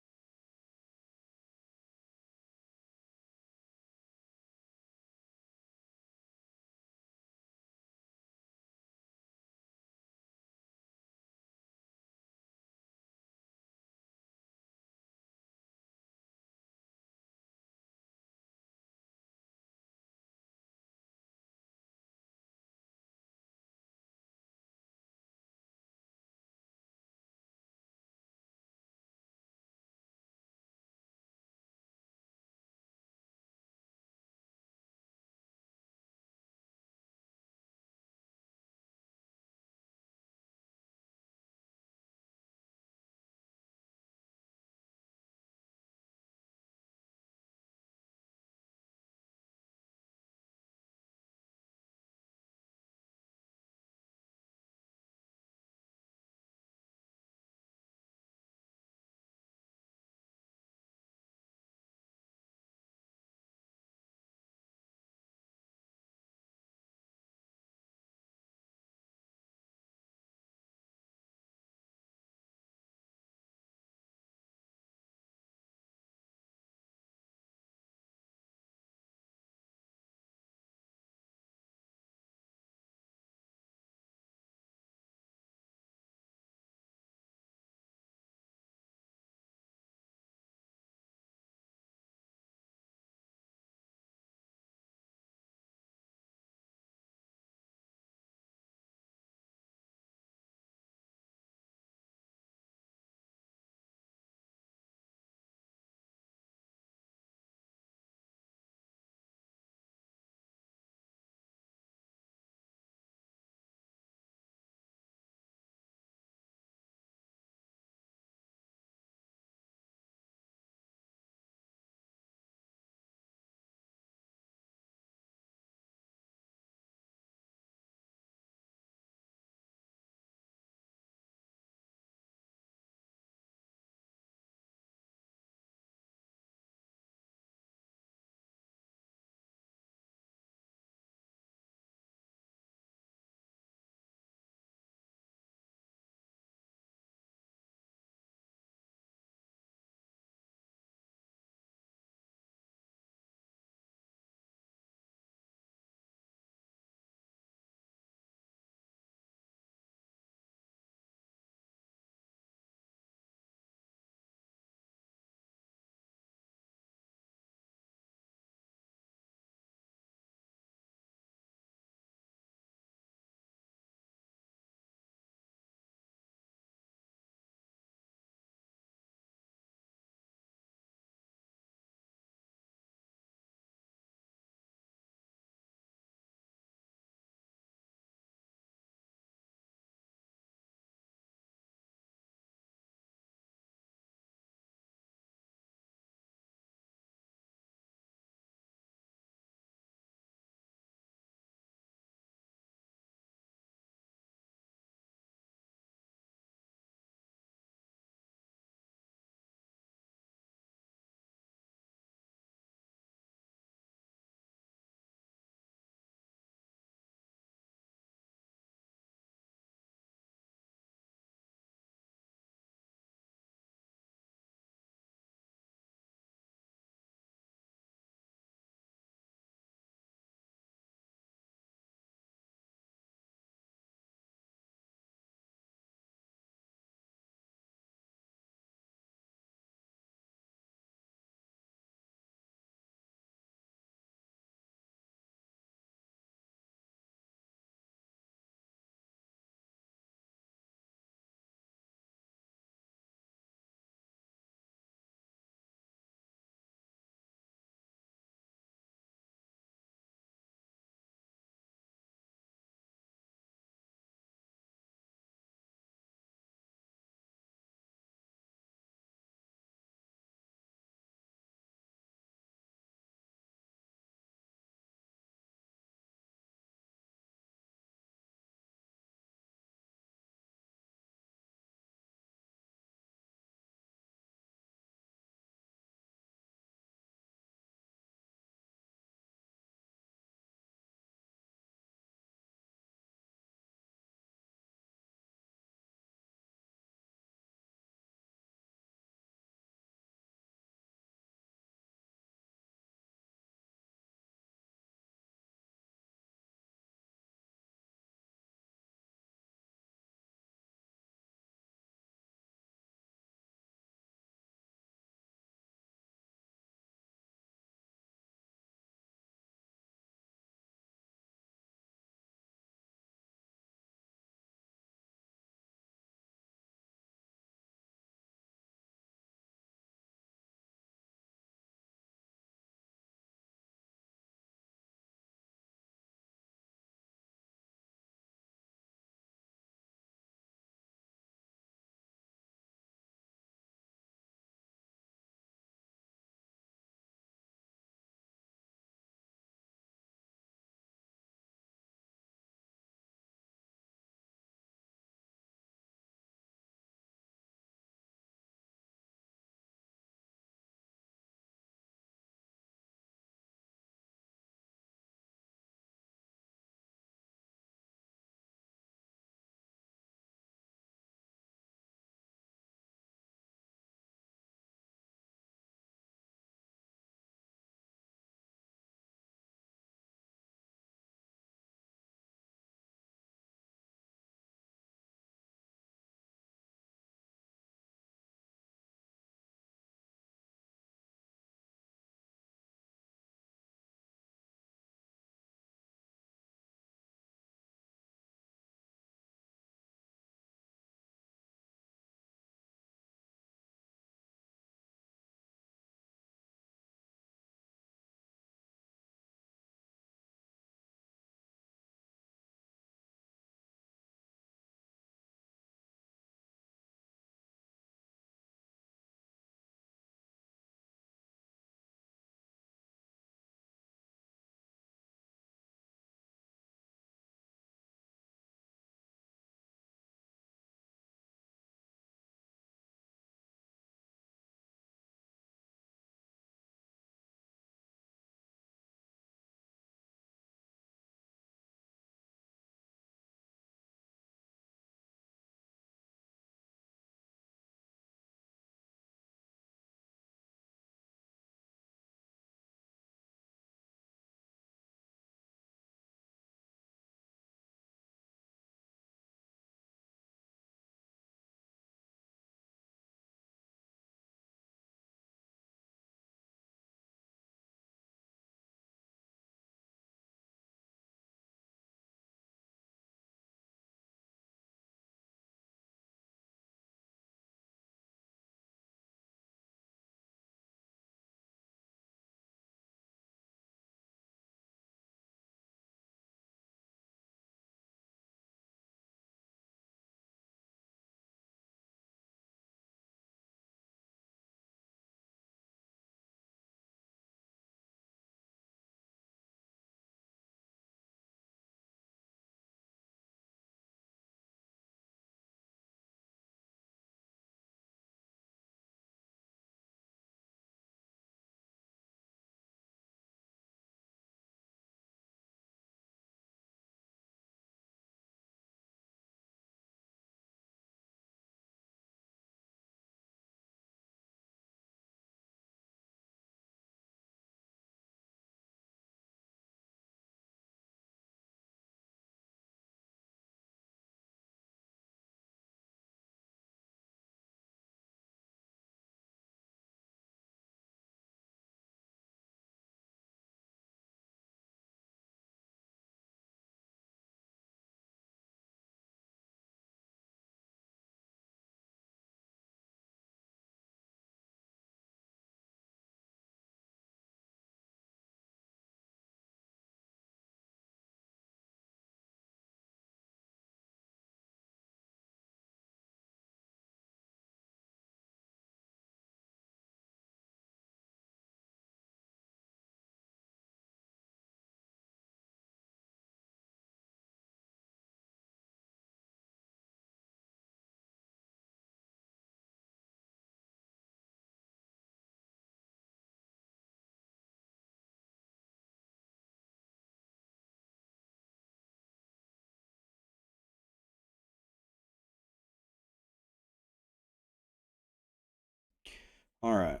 All right.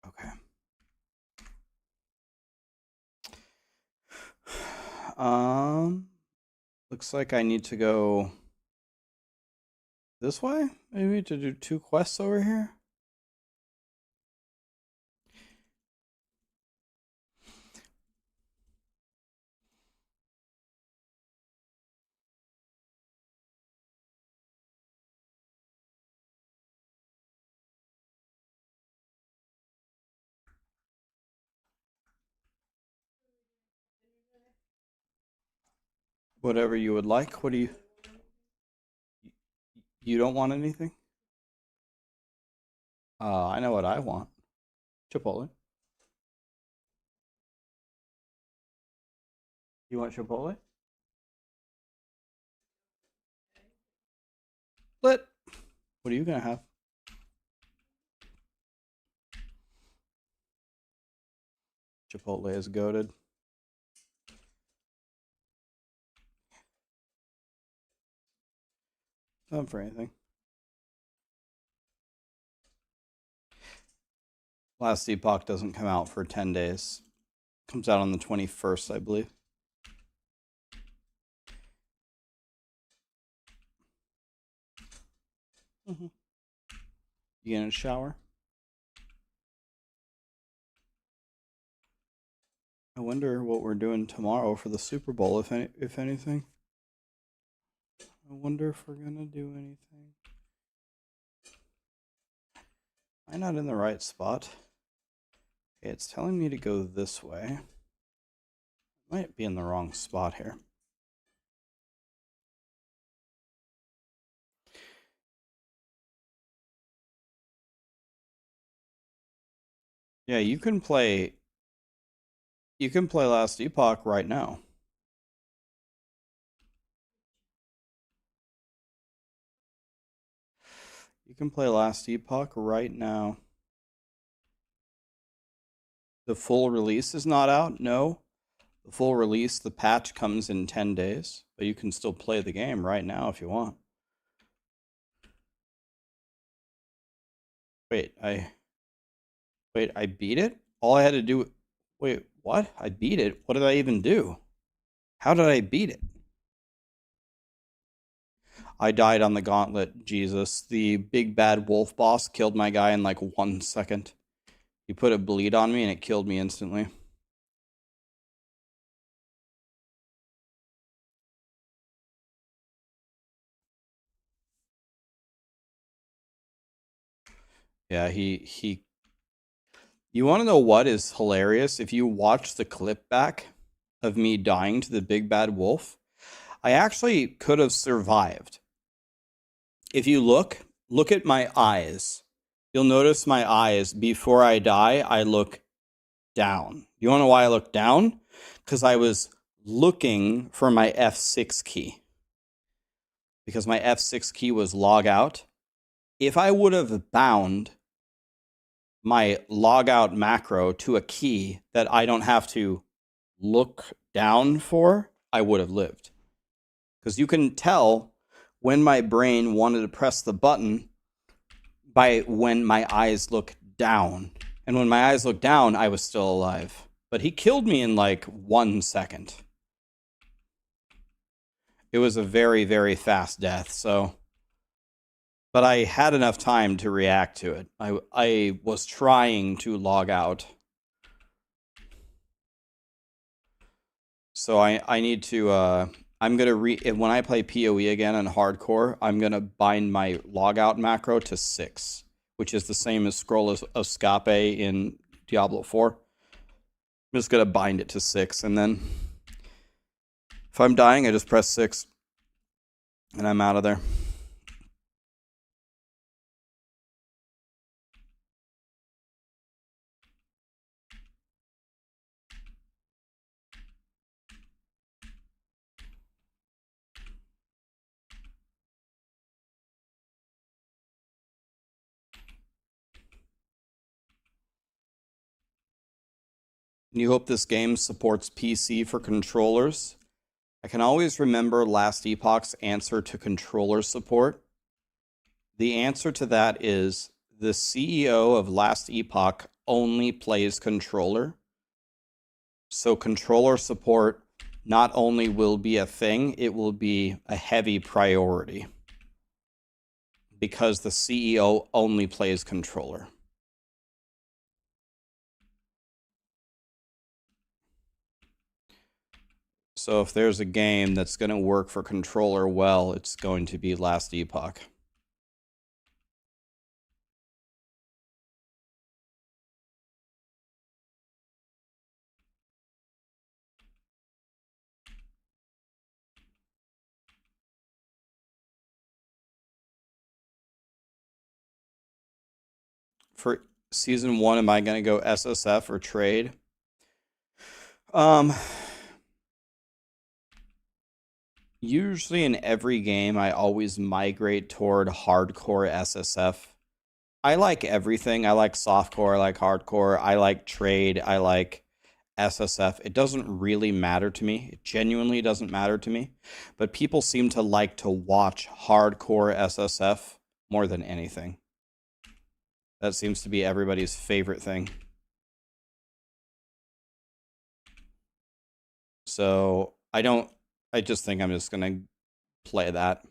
Okay. Looks like I need to go this way? Maybe to do 2 quests over here? Whatever you would like. What do you don't want anything? I know what I want. Chipotle. You want Chipotle? Lit. What are you gonna have? Chipotle is goated. Not for anything. Last Epoch doesn't come out for 10 days. Comes out on the 21st, I believe. You getting a shower? I wonder what we're doing tomorrow for the Super Bowl, if anything. I wonder if we're gonna do anything. Am I not in the right spot? Okay, it's telling me to go this way. Might be in the wrong spot here. Yeah, you can play Last Epoch right now. You can play Last Epoch right now. The full release is not out, no. The full release, the patch comes in 10 days, but you can still play the game right now if you want. Wait, I beat it? All I had to do... Wait, what? I beat it? What did I even do? How did I beat it? I died on the gauntlet, Jesus. The big bad wolf boss killed my guy in like 1 second. He put a bleed on me and it killed me instantly. Yeah, he... You want to know what is hilarious? If you watch the clip back of me dying to the big bad wolf, I actually could have survived. If you look at my eyes. You'll notice my eyes, before I die, I look down. You want to know why I look down? Because I was looking for my F6 key. Because my F6 key was log out. If I would have bound my logout macro to a key that I don't have to look down for, I would have lived. Because you can tell when my brain wanted to press the button by when my eyes look down. And when my eyes looked down, I was still alive. But he killed me in like 1 second. It was a very, very fast death, so... But I had enough time to react to it. I was trying to log out. So I need to... I'm going to... When I play PoE again on hardcore, I'm going to bind my logout macro to 6. Which is the same as Scroll of Escape in Diablo 4. I'm just going to bind it to 6, and then... If I'm dying, I just press 6. And I'm out of there. You hope this game supports PC for controllers. I can always remember Last Epoch's answer to controller support. The answer to that is the CEO of Last Epoch only plays controller. So controller support not only will be a thing, it will be a heavy priority. Because the CEO only plays controller. So if there's a game that's going to work for controller well, it's going to be Last Epoch. For season 1, am I going to go SSF or trade? Usually in every game, I always migrate toward hardcore SSF. I like everything. I like softcore, I like hardcore, I like trade, I like SSF. It doesn't really matter to me. It genuinely doesn't matter to me. But people seem to like to watch hardcore SSF more than anything. That seems to be everybody's favorite thing. So I just think I'm just going to play that.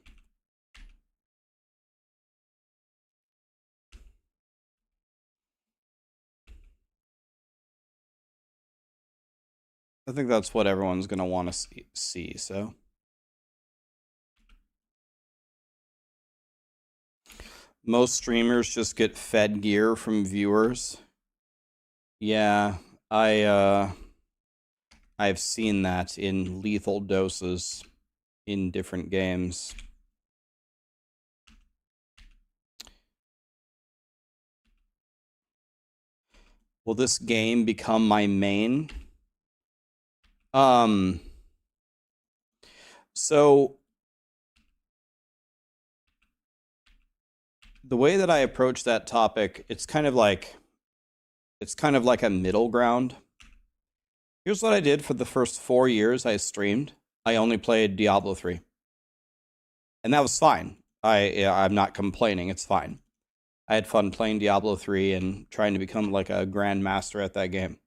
I think that's what everyone's going to want to see, so. Most streamers just get fed gear from viewers. Yeah, I've seen that in lethal doses in different games. Will this game become my main? So the way that I approach that topic, it's kind of like a middle ground. Here's what I did for the first 4 years I streamed. I only played Diablo 3. And that was fine. I'm not complaining, it's fine. I had fun playing Diablo 3 and trying to become like a grandmaster at that game.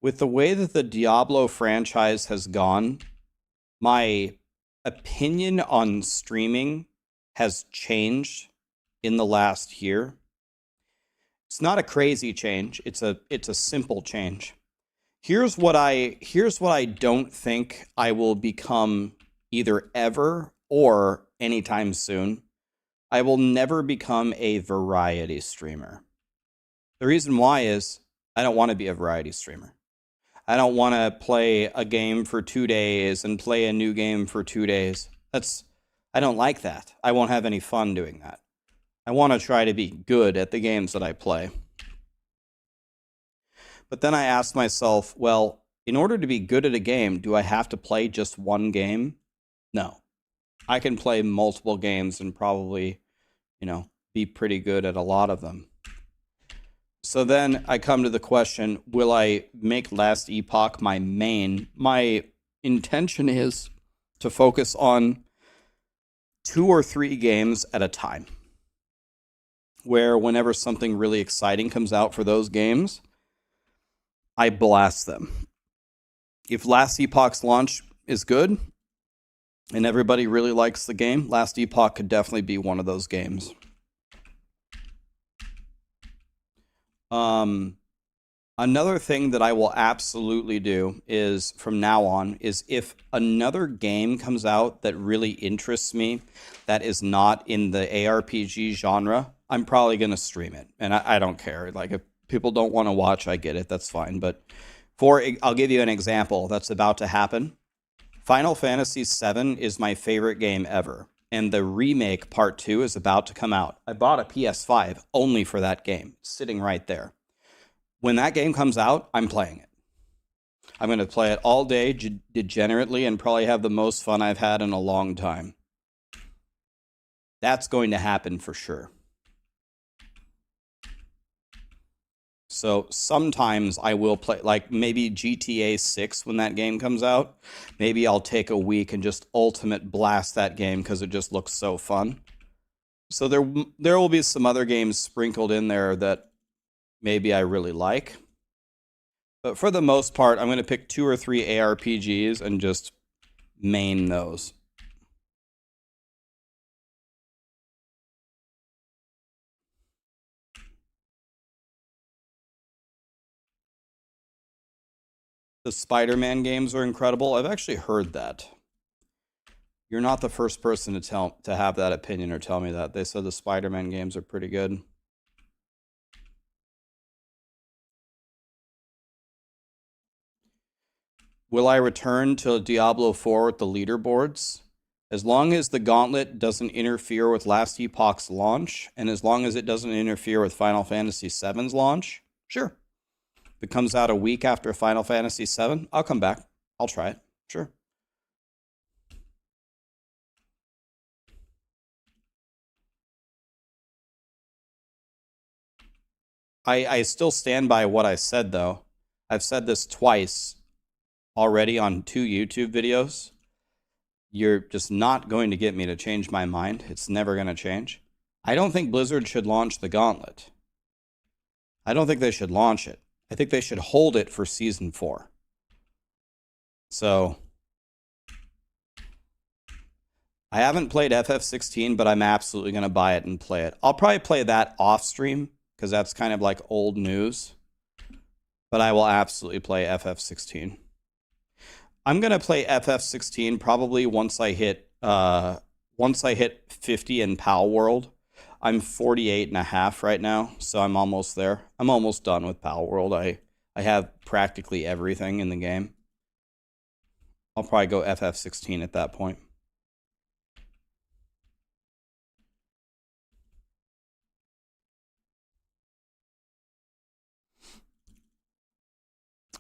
With the way that the Diablo franchise has gone, my opinion on streaming has changed in the last year. It's not a crazy change. It's a simple change. Here's what I don't think I will become either ever or anytime soon. I will never become a variety streamer. The reason why is I don't want to be a variety streamer. I don't want to play a game for 2 days and play a new game for 2 days. I don't like that. I won't have any fun doing that. I want to try to be good at the games that I play. But then I asked myself, well, in order to be good at a game, do I have to play just one game? No. I can play multiple games and probably, be pretty good at a lot of them. So then I come to the question, will I make Last Epoch my main? My intention is to focus on 2 or 3 games at a time. Where whenever something really exciting comes out for those games, I blast them. If Last Epoch's launch is good and everybody really likes the game, Last Epoch could definitely be one of those games. Another thing that I will absolutely do is, from now on, is if another game comes out that really interests me, that is not in the ARPG genre, I'm probably going to stream it. And I don't care. Like, if people don't want to watch, I get it. That's fine. But I'll give you an example that's about to happen. Final Fantasy VII is my favorite game ever. And the remake part 2 is about to come out. I bought a PS5 only for that game, sitting right there. When that game comes out, I'm playing it. I'm going to play it all day, degenerately, and probably have the most fun I've had in a long time. That's going to happen for sure. So sometimes I will play, like maybe GTA 6 when that game comes out. Maybe I'll take a week and just ultimate blast that game because it just looks so fun. So there will be some other games sprinkled in there that maybe I really like. But for the most part, I'm going to pick 2 or 3 ARPGs and just main those. The Spider-Man games are incredible. I've actually heard that. You're not the first person to have that opinion or tell me that. They said the Spider-Man games are pretty good. Will I return to Diablo 4 with the leaderboards? As long as the gauntlet doesn't interfere with Last Epoch's launch, and as long as it doesn't interfere with Final Fantasy VII's launch, sure. If it comes out a week after Final Fantasy VII, I'll come back. I'll try it. Sure. I still stand by what I said, though. I've said this twice already on 2 YouTube videos. You're just not going to get me to change my mind. It's never going to change. I don't think Blizzard should launch the Gauntlet. I don't think they should launch it. I think they should hold it for Season 4. So, I haven't played FF16, but I'm absolutely going to buy it and play it. I'll probably play that off stream, because that's kind of like old news. But I will absolutely play FF16. I'm going to play FF16 probably once I hit 50 in Pal World. I'm 48.5 right now, so I'm almost there. I'm almost done with Pal World. I have practically everything in the game. I'll probably go FF16 at that point.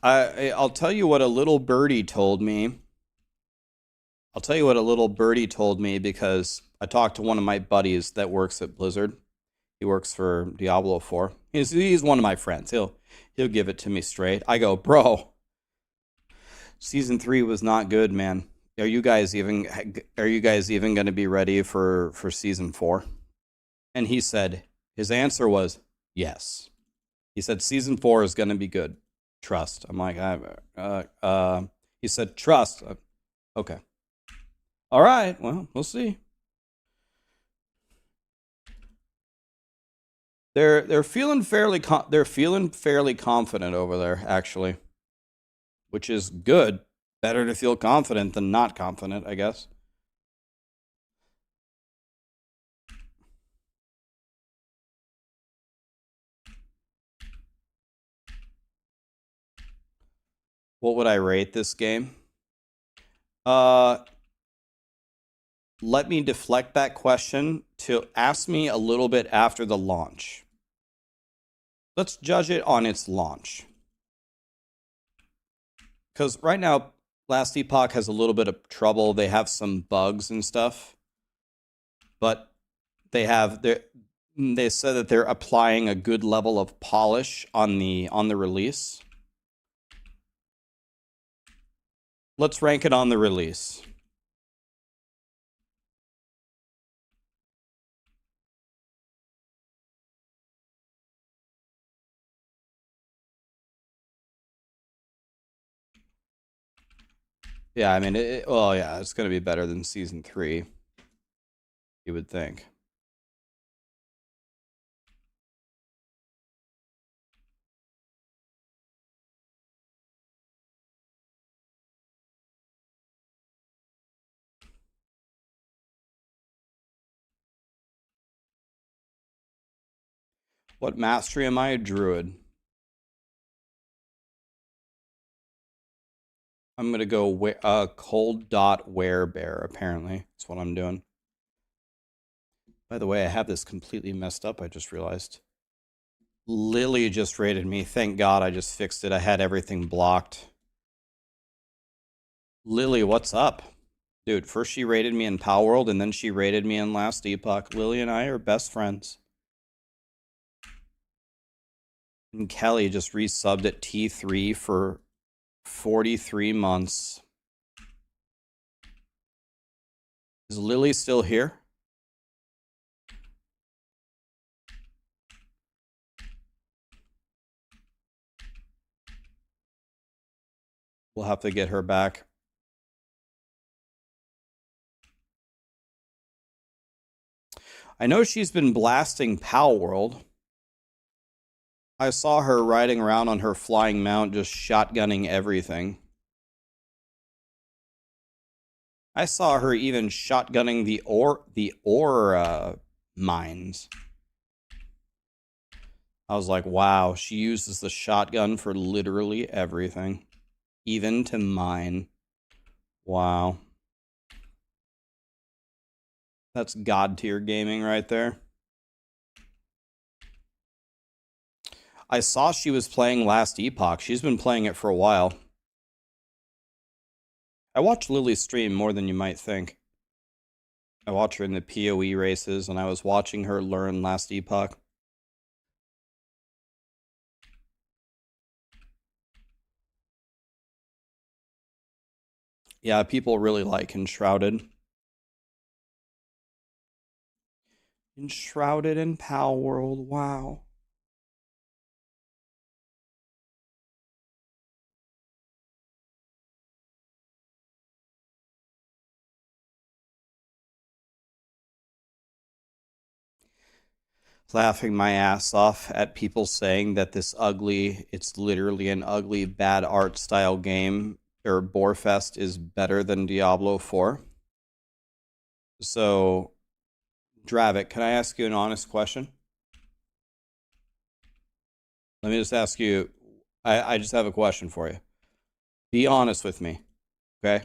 I'll tell you what a little birdie told me. I'll tell you what a little birdie told me because I talked to one of my buddies that works at Blizzard. He works for Diablo 4. He's one of my friends. He'll give it to me straight. I go, bro, Season 3 was not good, man. Are you guys even going to be ready for Season 4? And he said, his answer was yes. He said Season 4 is going to be good. Trust. I'm like, he said, trust. Okay. All right. Well, we'll see. They're feeling fairly confident over there, actually, which is good. Better to feel confident than not confident, I guess. What would I rate this game? Let me deflect that question to ask me a little bit after the launch. Let's judge it on its launch. Because right now, Last Epoch has a little bit of trouble. They have some bugs and stuff. But they said that they're applying a good level of polish on the release. Let's rank it on the release. Yeah, I mean, well, yeah, it's going to be better than Season 3, you would think. What mastery am I? A druid. I'm going to go cold dot werebear, apparently. That's what I'm doing. By the way, I have this completely messed up, I just realized. Lily just raided me. Thank God I just fixed it. I had everything blocked. Lily, what's up? Dude, first she raided me in Pal World, and then she raided me in Last Epoch. Lily and I are best friends. And Kelly just resubbed at T3 for 43 months. Is Lily still here? We'll have to get her back. I know she's been blasting Pal World. I saw her riding around on her flying mount, just shotgunning everything. I saw her even shotgunning the ore mines. I was like, wow, she uses the shotgun for literally everything. Even to mine. Wow. That's god tier gaming right there. I saw she was playing Last Epoch. She's been playing it for a while. I watch Lily stream more than you might think. I watch her in the PoE races, and I was watching her learn Last Epoch. Yeah, people really like Enshrouded. Enshrouded in Pal World, wow. Laughing my ass off at people saying that it's literally an ugly, bad art style game, or Borefest is better than Diablo 4. So, Dravik, can I ask you an honest question? Let me just ask you, I just have a question for you. Be honest with me, okay?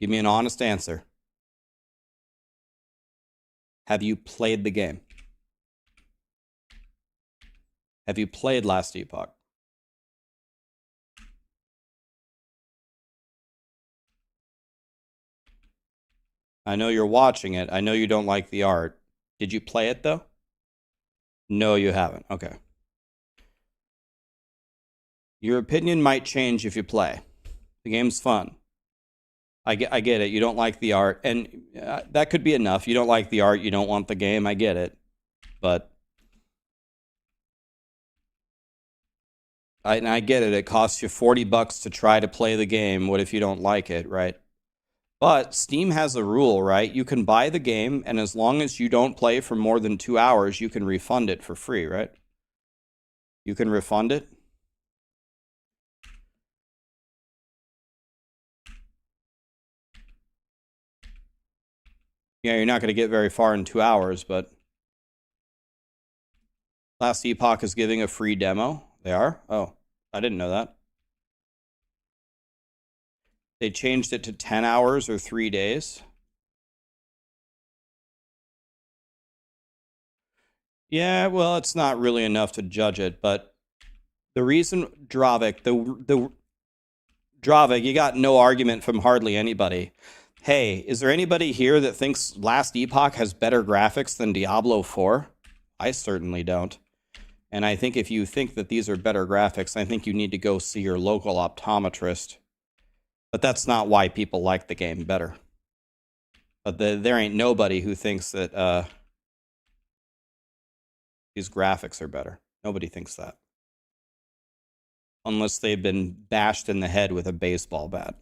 Give me an honest answer. Have you played the game? Have you played Last Epoch? I know you're watching it. I know you don't like the art. Did you play it, though? No, you haven't. Okay. Your opinion might change if you play. The game's fun. I get it. You don't like the art. And that could be enough. You don't like the art. You don't want the game. I get it. But I get it. It costs you $40 to try to play the game. What if you don't like it, right? But Steam has a rule, right? You can buy the game, and as long as you don't play for more than 2 hours, you can refund it for free, right? You can refund it. Yeah, you're not going to get very far in 2 hours, but Last Epoch is giving a free demo. They are? Oh, I didn't know that. They changed it to 10 hours or 3 days. Yeah, well, it's not really enough to judge it, but the reason, Dravik, Dravik, you got no argument from hardly anybody. Hey, is there anybody here that thinks Last Epoch has better graphics than Diablo 4? I certainly don't. And I think if you think that these are better graphics, I think you need to go see your local optometrist. But that's not why people like the game better. But there ain't nobody who thinks that these graphics are better. Nobody thinks that. Unless they've been bashed in the head with a baseball bat.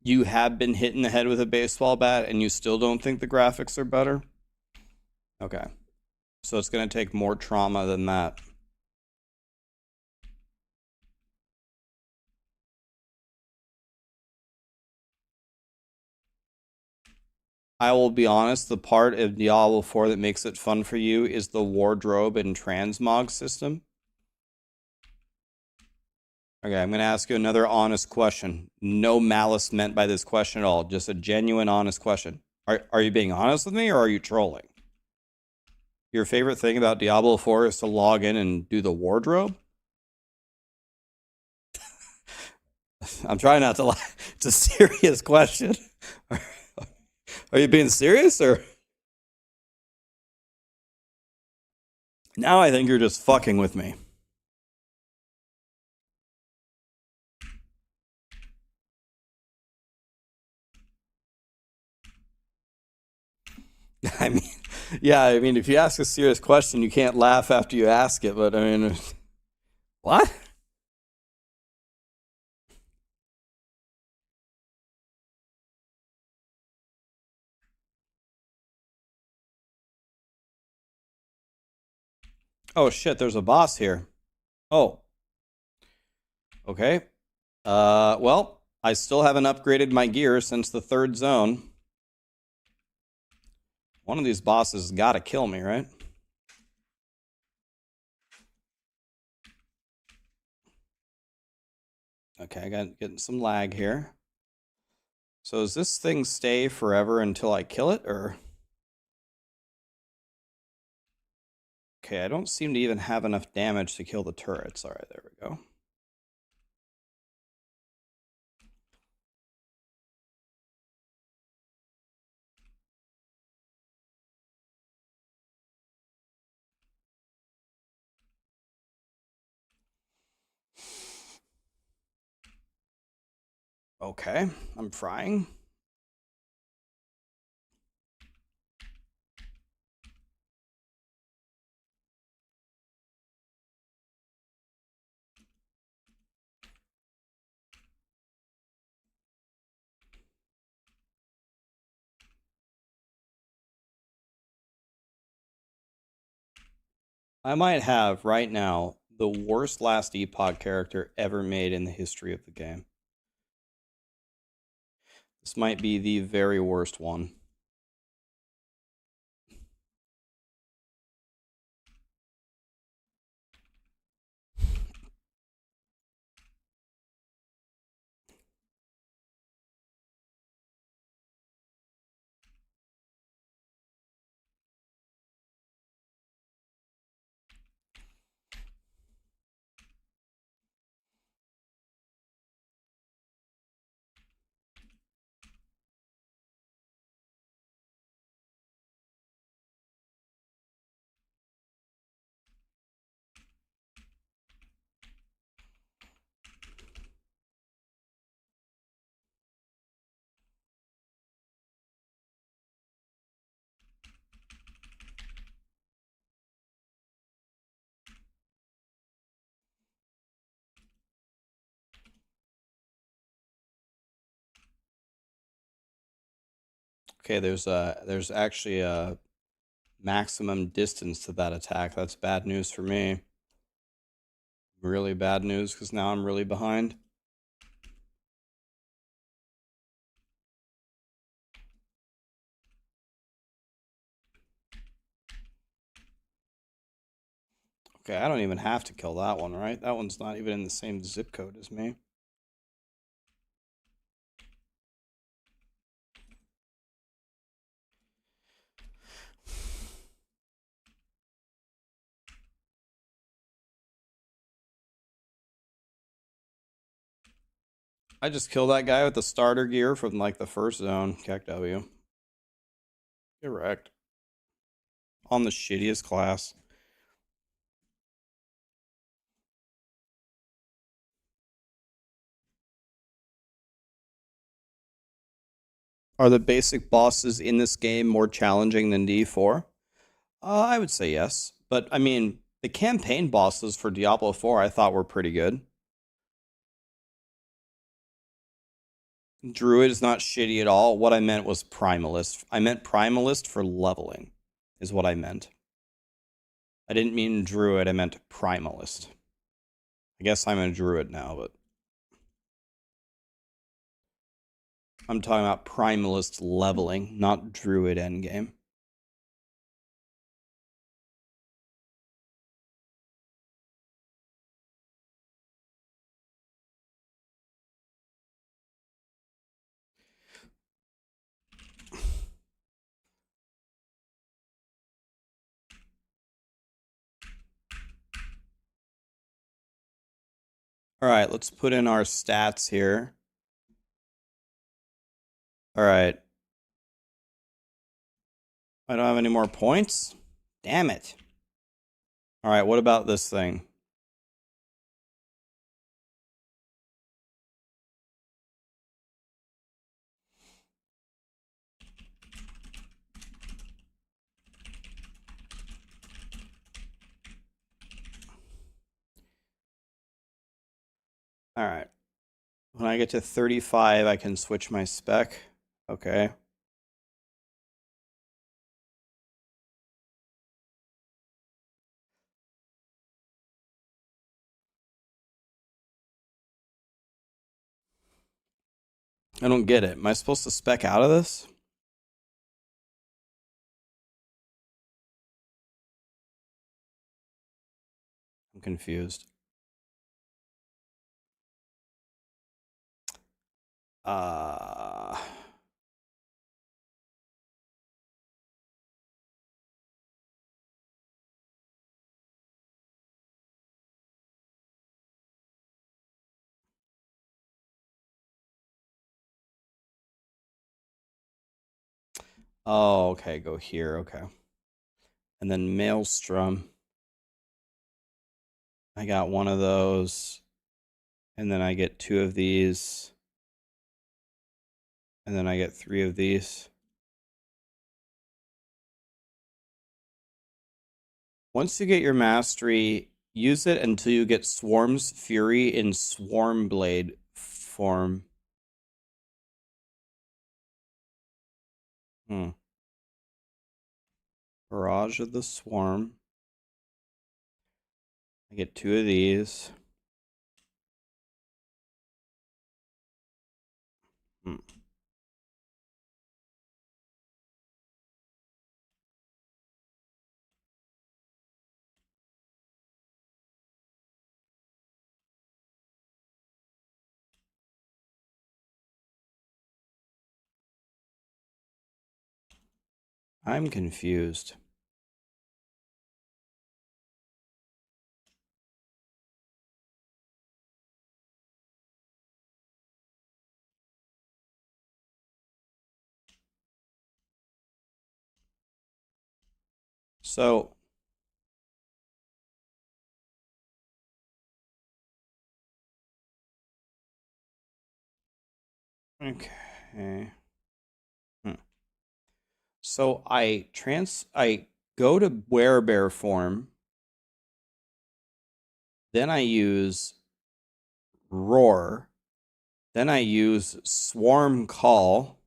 You have been hit in the head with a baseball bat and you still don't think the graphics are better? Okay. So it's going to take more trauma than that. I will be honest, the part of Diablo 4 that makes it fun for you is the wardrobe and transmog system. Okay, I'm going to ask you another honest question. No malice meant by this question at all. Just a genuine, honest question. Are you being honest with me or are you trolling? Your favorite thing about Diablo 4 is to log in and do the wardrobe? I'm trying not to lie. It's a serious question. Are you being serious or? Now I think you're just fucking with me. I mean, yeah, I mean, if you ask a serious question, you can't laugh after you ask it, but I mean, what? Oh shit, there's a boss here. Oh. Okay. Well, I still haven't upgraded my gear since the 3rd zone. One of these bosses gotta kill me, right? Okay, I got getting some lag here. So does this thing stay forever until I kill it, or? Okay, I don't seem to even have enough damage to kill the turrets. All right, there we go. Okay, I'm frying. I might have, right now, the worst last Epoch character ever made in the history of the game. This might be the very worst one. Okay, there's actually a maximum distance to that attack. That's bad news for me. Really bad news, because now I'm really behind. Okay, I don't even have to kill that one, right? That one's not even in the same zip code as me. I just killed that guy with the starter gear from like the 1st zone. Cac W. Get wrecked. On the shittiest class. Are the basic bosses in this game more challenging than D4? I would say yes. But I mean, the campaign bosses for Diablo 4 I thought were pretty good. Druid is not shitty at all. What I meant was Primalist. I meant Primalist for leveling, is what I meant. I didn't mean Druid, I meant Primalist. I guess I'm a Druid now, but... I'm talking about primalist leveling, not druid endgame. All right, let's put in our stats here. All right. I don't have any more points? Damn it. All right, what about this thing? All right. When I get to 35, I can switch my spec. Okay. I don't get it. Am I supposed to spec out of this? I'm confused. Uh... Oh, okay, go here, okay. And then Maelstrom. I got one of those. And then I get 2 of these. And then I get 3 of these. Once you get your mastery, use it until you get Swarm's Fury in Swarmblade form. Barrage of the Swarm. I get 2 of these. I'm confused. So, okay. So I go to werebear form. Then I use roar. Then I use swarm call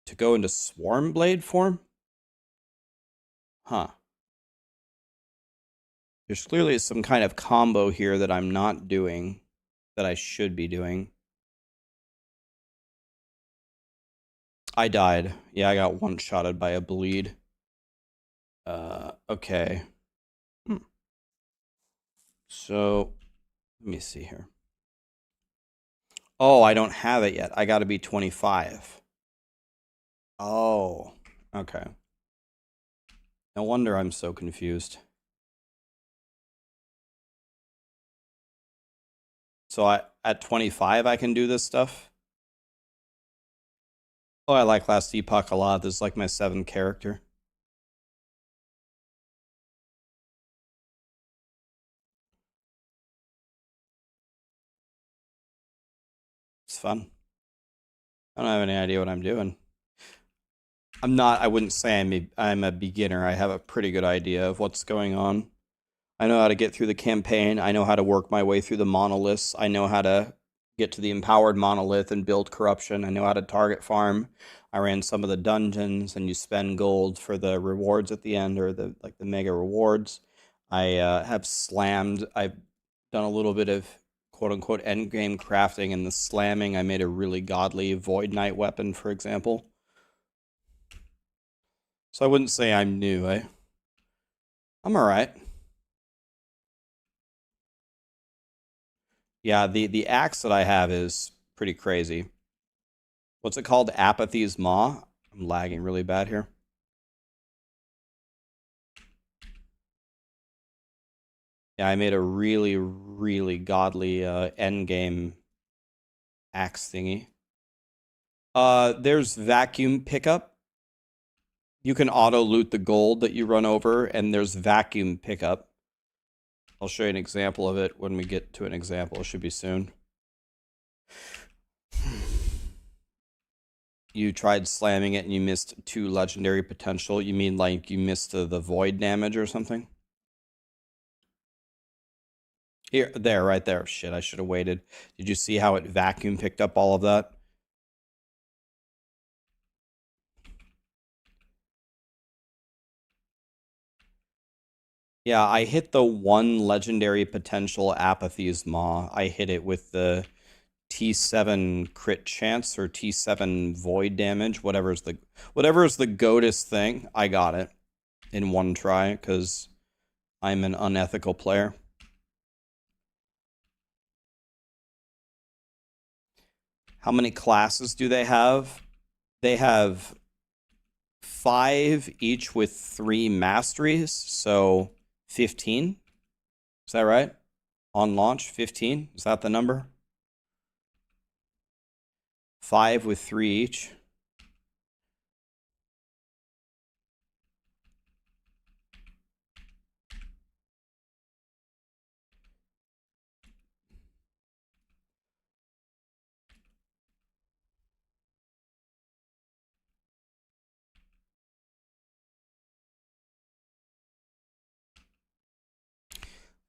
to go into Swarmblade form. Huh. There's clearly some kind of combo here that I'm not doing that I should be doing. I died. Yeah, I got one-shotted by a bleed. Okay. So, let me see here. Oh, I don't have it yet. I got to be 25. Oh, okay. No wonder I'm so confused. So at 25, I can do this stuff? Oh, I like Last Epoch a lot. This is like my 7th character. It's fun. I don't have any idea what I'm doing. I wouldn't say I'm a beginner. I have a pretty good idea of what's going on. I know how to get through the campaign. I know how to work my way through the monoliths. I know how to get to the empowered monolith and build corruption. I know how to target farm. I ran some of the dungeons, and you spend gold for the rewards at the end, or the mega rewards. I've done a little bit of quote-unquote endgame crafting and the slamming, I made a really godly Void Knight weapon, for example. So I wouldn't say I'm new, I'm alright. Yeah, the axe that I have is pretty crazy. What's it called? Apathy's Maw? I'm lagging really bad here. Yeah, I made a really, really godly endgame axe thingy. There's vacuum pickup. You can auto loot the gold that you run over, and there's vacuum pickup. I'll show you an example of it when we get to an example. It should be soon. You tried slamming it and you missed 2 legendary potential. You mean like you missed the void damage or something? Here, there, right there. Shit, I should have waited. Did you see how it vacuum picked up all of that? Yeah, I hit the 1 legendary potential Apathy's Maw. I hit it with the T7 crit chance or T7 void damage, whatever's the GOATest thing. I got it in 1 try because I'm an unethical player. How many classes do they have? They have 5 each with 3 masteries, so 15. Is that right? On launch, 15? Is that the number? 5 with 3 each.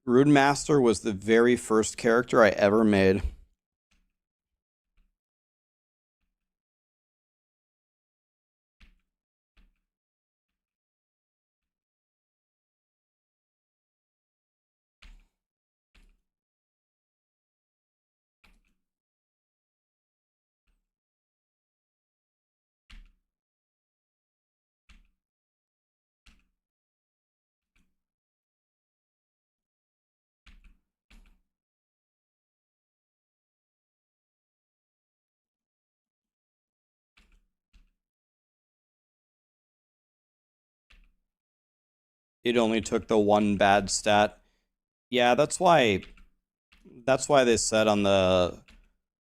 Rune was the very first character I ever made. It only took the 1 bad stat. Yeah, that's why they said on the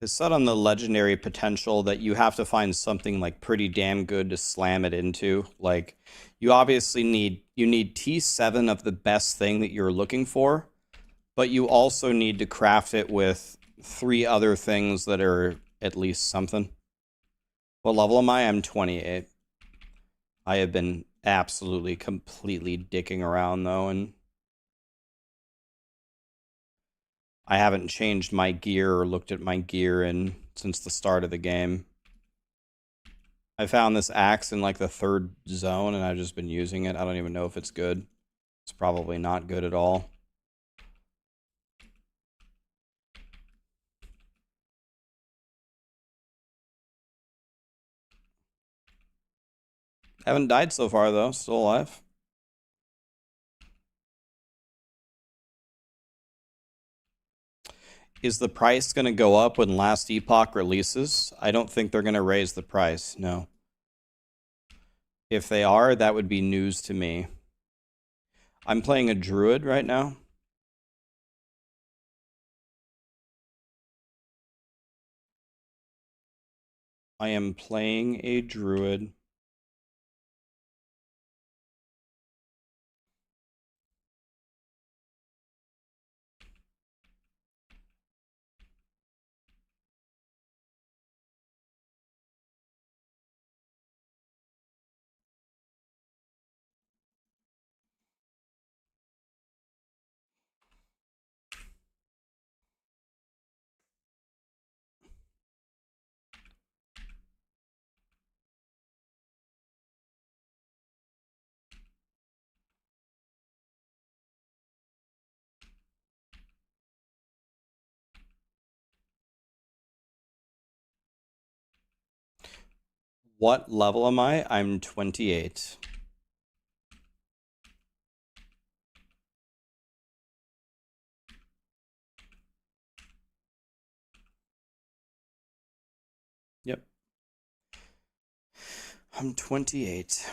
legendary potential that you have to find something like pretty damn good to slam it into. Like you obviously need T7 of the best thing that you're looking for, but you also need to craft it with 3 other things that are at least something. What level am I? I'm 28. I have been absolutely completely dicking around though, and I haven't changed my gear or looked at my gear since the start of the game. I found this axe in like the 3rd zone and I've just been using it. I don't even know if it's good. It's probably not good at all. Haven't died so far though, still alive. Is the price going to go up when Last Epoch releases? I don't think they're going to raise the price, no. If they are, that would be news to me. I'm playing a druid right now. I am playing a druid. What level am I? I'm 28. Yep. I'm 28.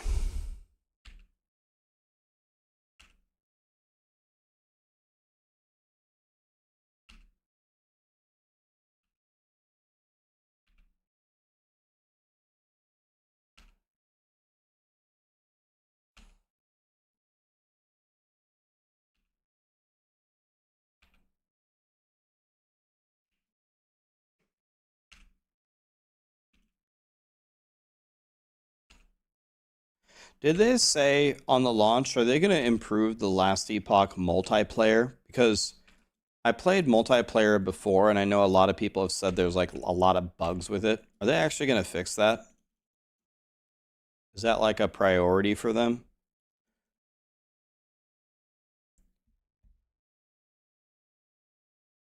Did they say on the launch, are they going to improve the Last Epoch multiplayer? Because I played multiplayer before, and I know a lot of people have said there's like a lot of bugs with it. Are they actually going to fix that? Is that like a priority for them?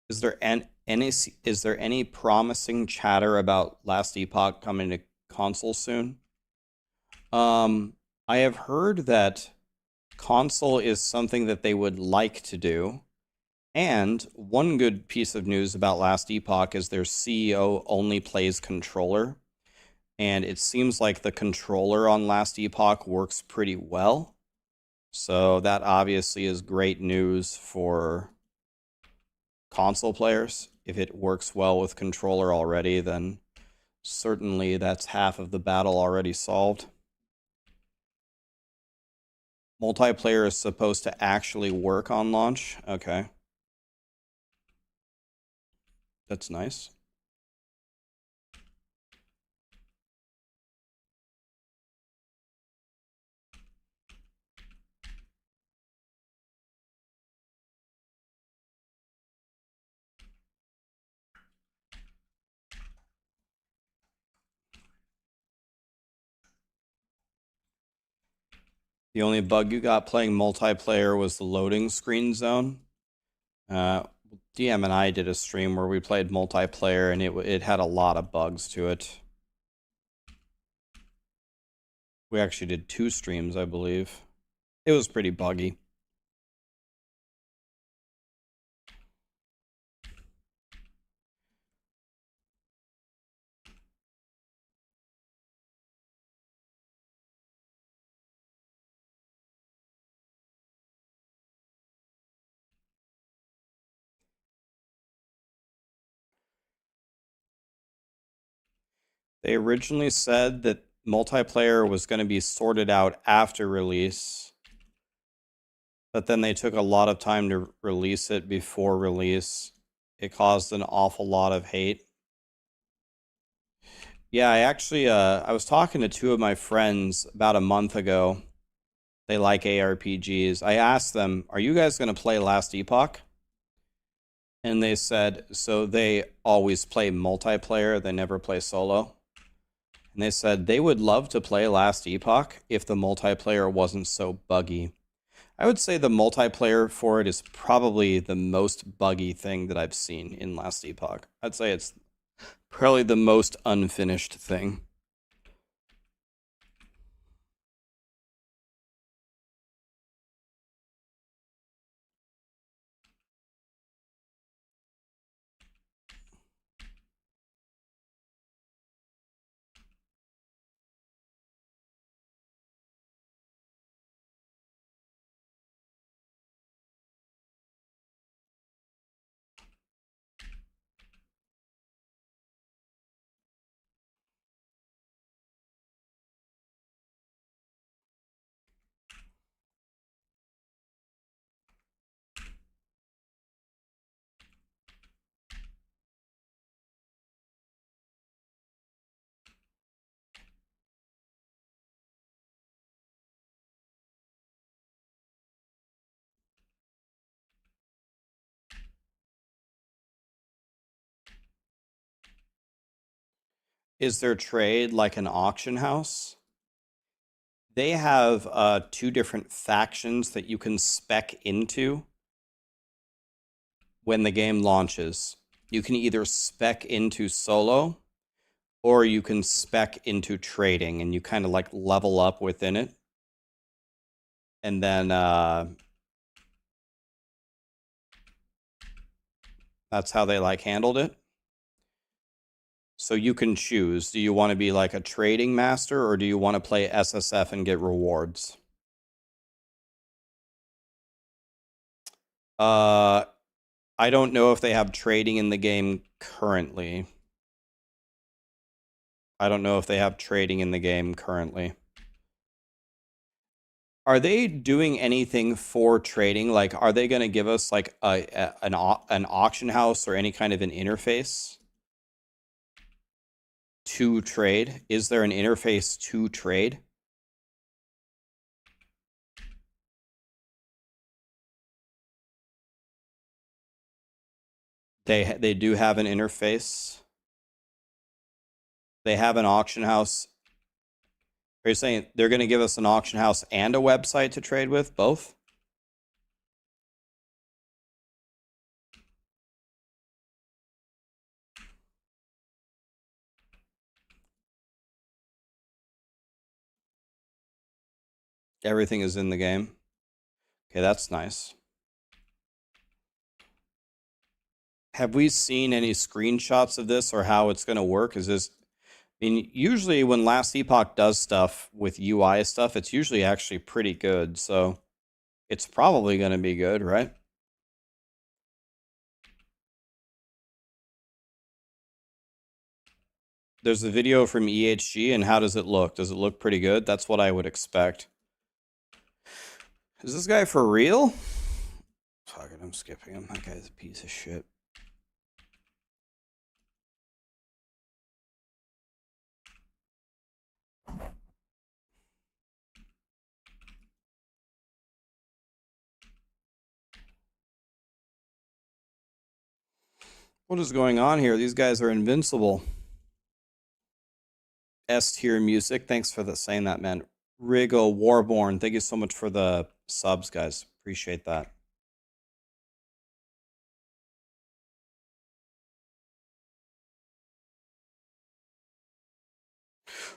Is there any promising chatter about Last Epoch coming to console soon? I have heard that console is something that they would like to do. And one good piece of news about Last Epoch is their CEO only plays controller. And it seems like the controller on Last Epoch works pretty well. So that obviously is great news for console players. If it works well with controller already, then certainly that's half of the battle already solved. Multiplayer is supposed to actually work on launch. Okay. That's nice. The only bug you got playing multiplayer was the loading screen zone. DM and I did a stream where we played multiplayer, and it had a lot of bugs to it. We actually did 2 streams, I believe. It was pretty buggy. They originally said that multiplayer was going to be sorted out after release, but then they took a lot of time to release it before release. It caused an awful lot of hate. Yeah, I actually, I was talking to 2 of my friends about a month ago. They like ARPGs. I asked them, are you guys going to play Last Epoch? And they said, so they always play multiplayer, they never play solo. And they said they would love to play Last Epoch if the multiplayer wasn't so buggy. I would say the multiplayer for it is probably the most buggy thing that I've seen in Last Epoch. I'd say it's probably the most unfinished thing. Is their trade like an auction house? They have 2 different factions that you can spec into when the game launches. You can either spec into solo, or you can spec into trading and you kind of like level up within it. And then that's how they like handled it. So you can choose, do you want to be like a trading master or do you want to play SSF and get rewards? I don't know if they have trading in the game currently. I don't know if they have trading in the game currently. Are they doing anything for trading? Like, are they going to give us like an auction house or any kind of an interface to trade? Is there an interface to trade? They do have an interface. They have an auction house. Are you saying they're going to give us an auction house and a website to trade with? Both? Everything is in the game. Okay, that's nice. Have we seen any screenshots of this or how it's going to work? Is this, I mean, usually when Last Epoch does stuff with UI stuff, it's usually actually pretty good. So it's probably going to be good, right? There's a video from EHG, and how does it look? Does it look pretty good? That's what I would expect. Is this guy for real? Fuck it, I'm skipping him. That guy's a piece of shit. What is going on here? These guys are invincible. S tier music. Thanks for saying that, man. Rigo Warborn. Thank you so much for the subs, guys. Appreciate that.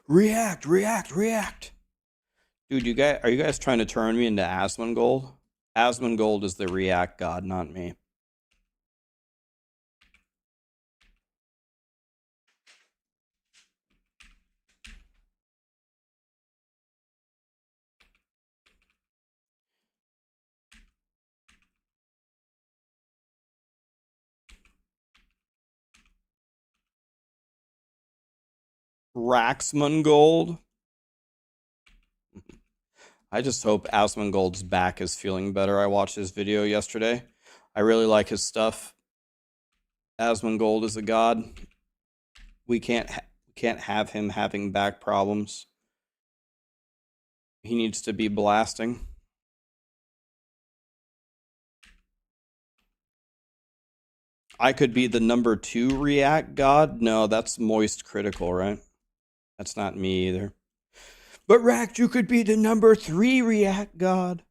React. Dude, are you guys trying to turn me into Asmongold? Asmongold is the React god, not me. Raxxanterax. I just hope Asmongold's back is feeling better. I watched his video yesterday. I really like his stuff. Asmongold is a god. We can't have him having back problems. He needs to be blasting. I could be the #2 React god. No, that's Moist Critical, right? That's not me either. But Rack, you could be the #3 React god.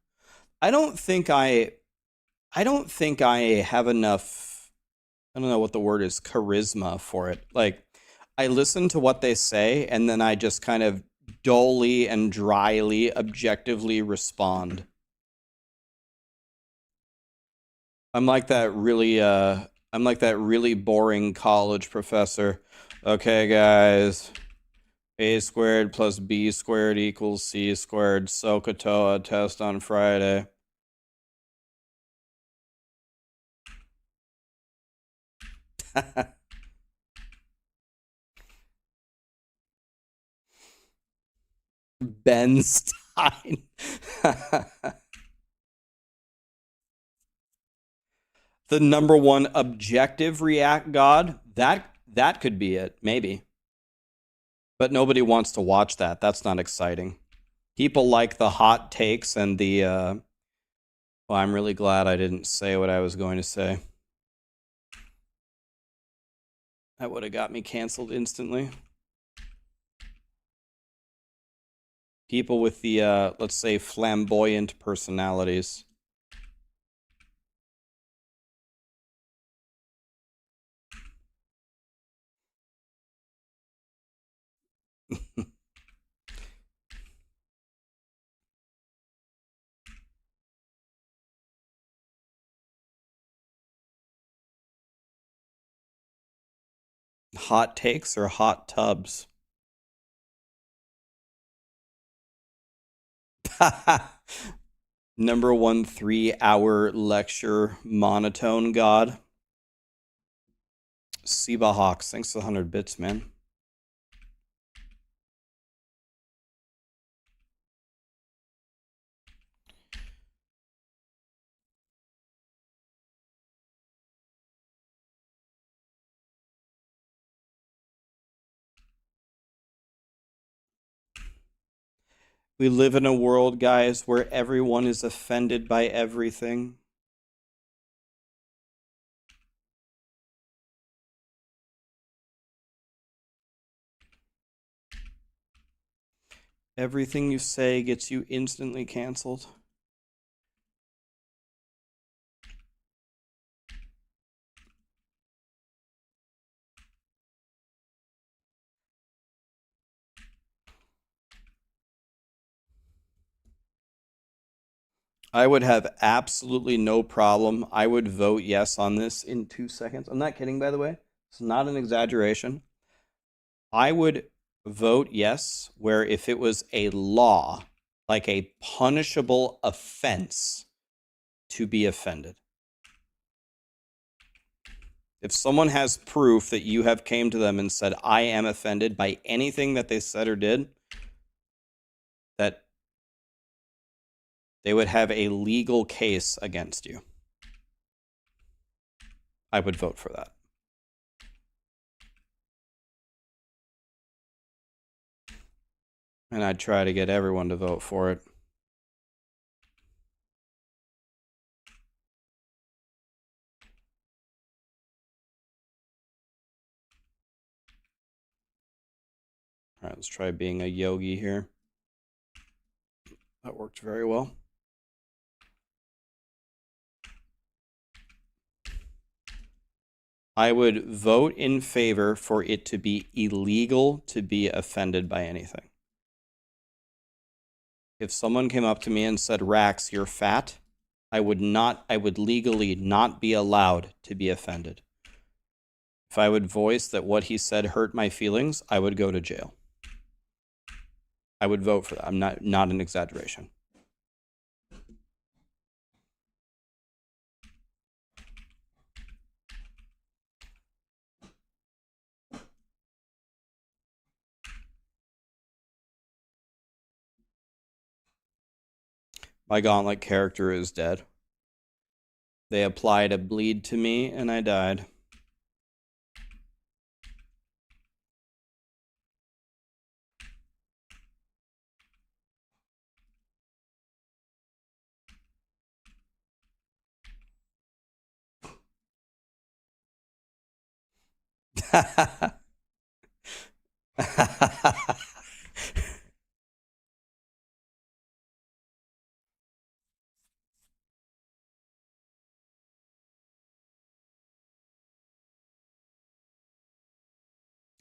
I don't think I have enough, I don't know what the word is, charisma for it. Like, I listen to what they say and then I just kind of dully and dryly, objectively respond. I'm like that really boring college professor. Okay, guys. A squared plus B squared equals C squared. SOHCAHTOA test on Friday. Ben Stein. The #1 objective React god, that could be it, maybe. But nobody wants to watch that. That's not exciting. People like the hot takes and the well, I'm really glad I didn't say what I was going to say. That would have got me canceled instantly. People with the let's say flamboyant personalities. Hot takes or hot tubs? Number one 3-hour lecture monotone god. Seba Hawks, thanks for the 100 bits, man. We live in a world, guys, where everyone is offended by everything. Everything you say gets you instantly canceled. I would have absolutely no problem. I would vote yes on this in 2 seconds. I'm not kidding, by the way. It's not an exaggeration. I would vote yes, where if it was a law, like a punishable offense to be offended. If someone has proof that you have came to them and said, I am offended by anything that they said or did, that they would have a legal case against you. I would vote for that. And I'd try to get everyone to vote for it. All right, let's try being a yogi here. That worked very well. I would vote in favor for it to be illegal to be offended by anything. If someone came up to me and said, Rax, you're fat, I would legally not be allowed to be offended. If I would voice that what he said hurt my feelings, I would go to jail. I would vote for that. I'm not an exaggeration. My gauntlet character is dead. They applied a bleed to me and I died.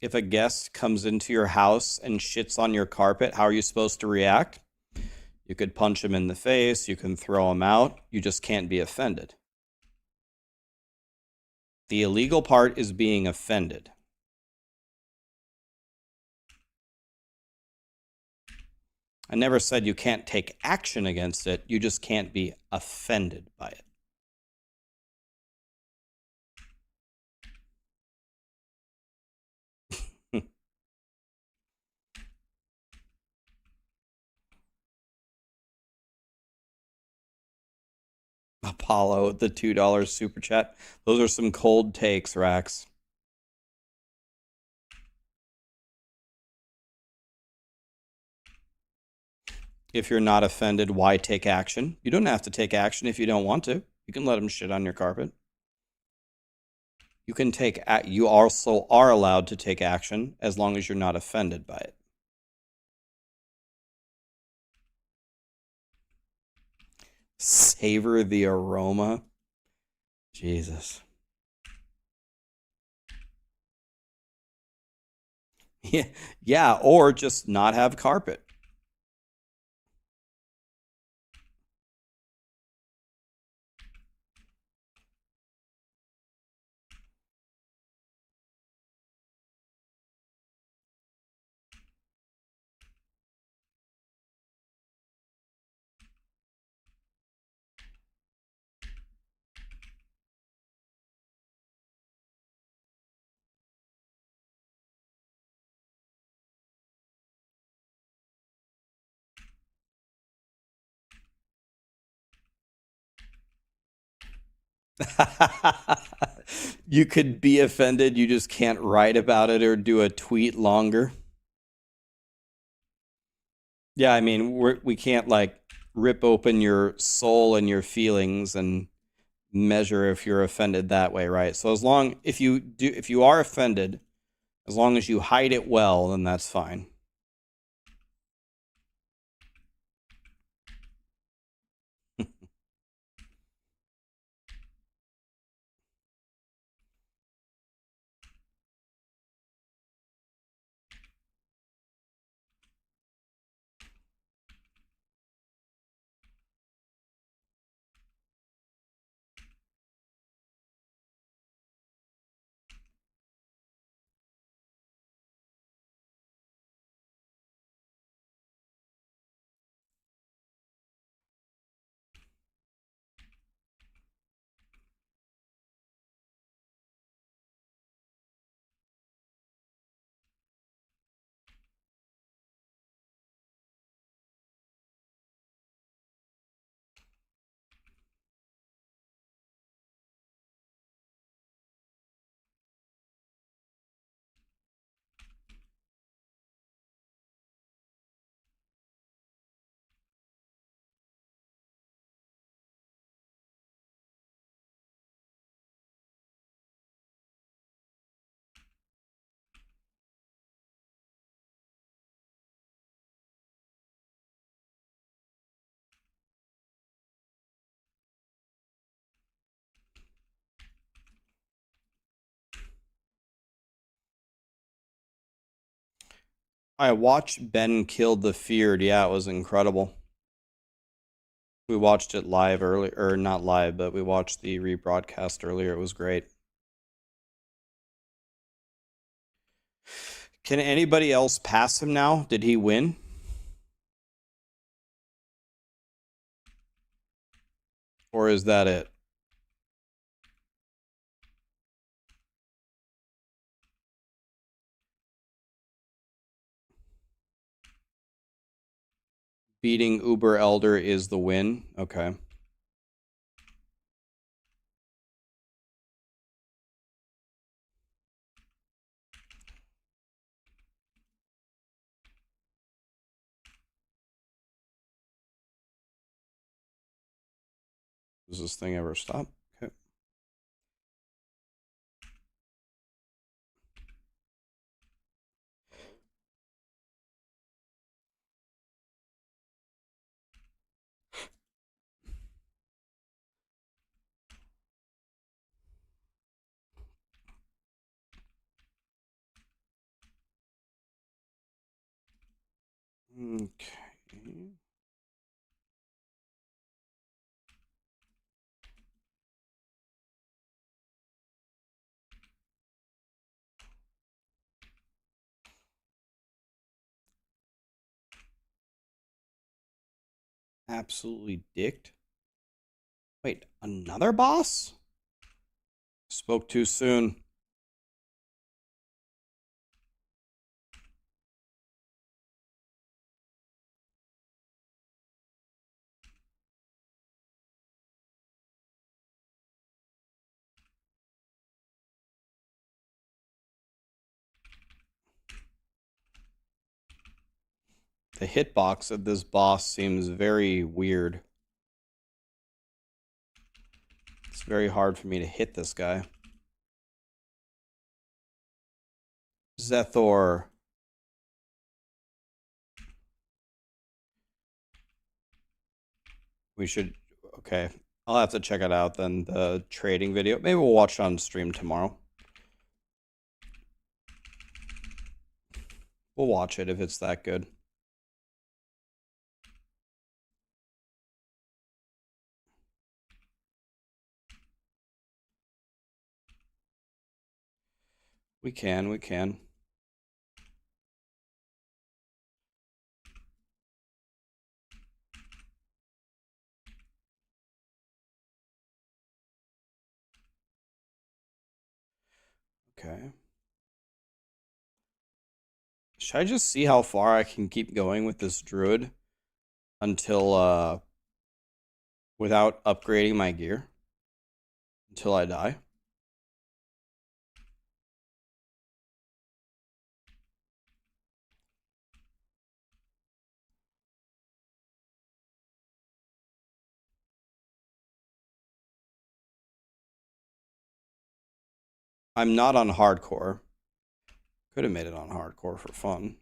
If a guest comes into your house and shits on your carpet, how are you supposed to react? You could punch him in the face, you can throw him out, you just can't be offended. The illegal part is being offended. I never said you can't take action against it, you just can't be offended by it. Apollo, the $2 super chat. Those are some cold takes, Rax. If you're not offended, why take action? You don't have to take action if you don't want to. You can let them shit on your carpet. You also are allowed to take action as long as you're not offended by it. Savor the aroma. Jesus. Yeah, or just not have carpet. You could be offended, you just can't write about it or do a tweet longer. Yeah, I mean, we can't like rip open your soul and your feelings and measure if you're offended that way, right? So if you are offended, as long as you hide it well, then that's fine. I watched Ben kill the Feared. Yeah, it was incredible. We watched it live earlier, or not live, but we watched the rebroadcast earlier. It was great. Can anybody else pass him now? Did he win? Or is that it? Beating Uber Elder is the win? Okay. Does this thing ever stop? Okay. Okay. Absolutely dicked. Wait, another boss? Spoke too soon. The hitbox of this boss seems very weird. It's very hard for me to hit this guy. Zethor. We should... Okay. I'll have to check it out then, the trading video. Maybe we'll watch it on stream tomorrow. We'll watch it if it's that good. We can. Okay. Should I just see how far I can keep going with this druid until, without upgrading my gear? until I die. I'm not on hardcore. Could have made it on hardcore for fun.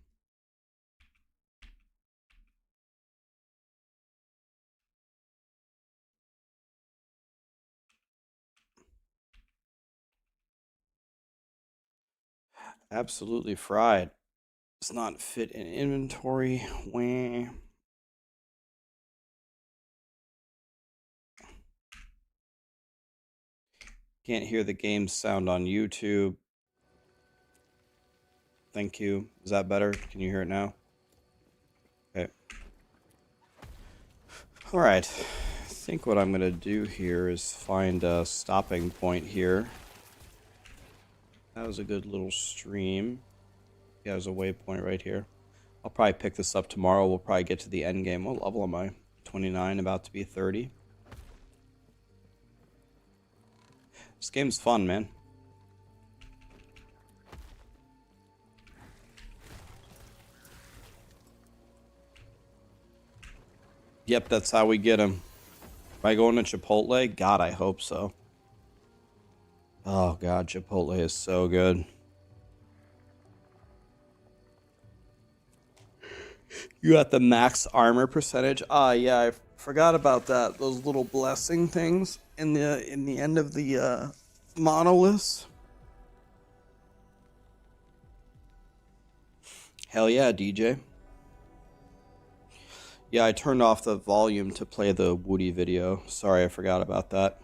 Absolutely fried. It's not fit in inventory. Wah. Can't hear the game sound on YouTube. Thank you. Is that better? Can you hear it now? Okay. All right. I think what I'm going to do here is find a stopping point here. That was a good little stream. Yeah, there's a waypoint right here. I'll probably pick this up tomorrow. We'll probably get to the end game. What level am I? 29, about to be 30. This game's fun, man. Yep, that's how we get him. Am I going to Chipotle? God, I hope so. Oh, God, Chipotle is so good. You got the max armor percentage? Ah, yeah, I forgot about that. Those little blessing things in the end of the monoliths. Hell yeah, DJ. Yeah, I turned off the volume to play the Woody video. Sorry, I forgot about that.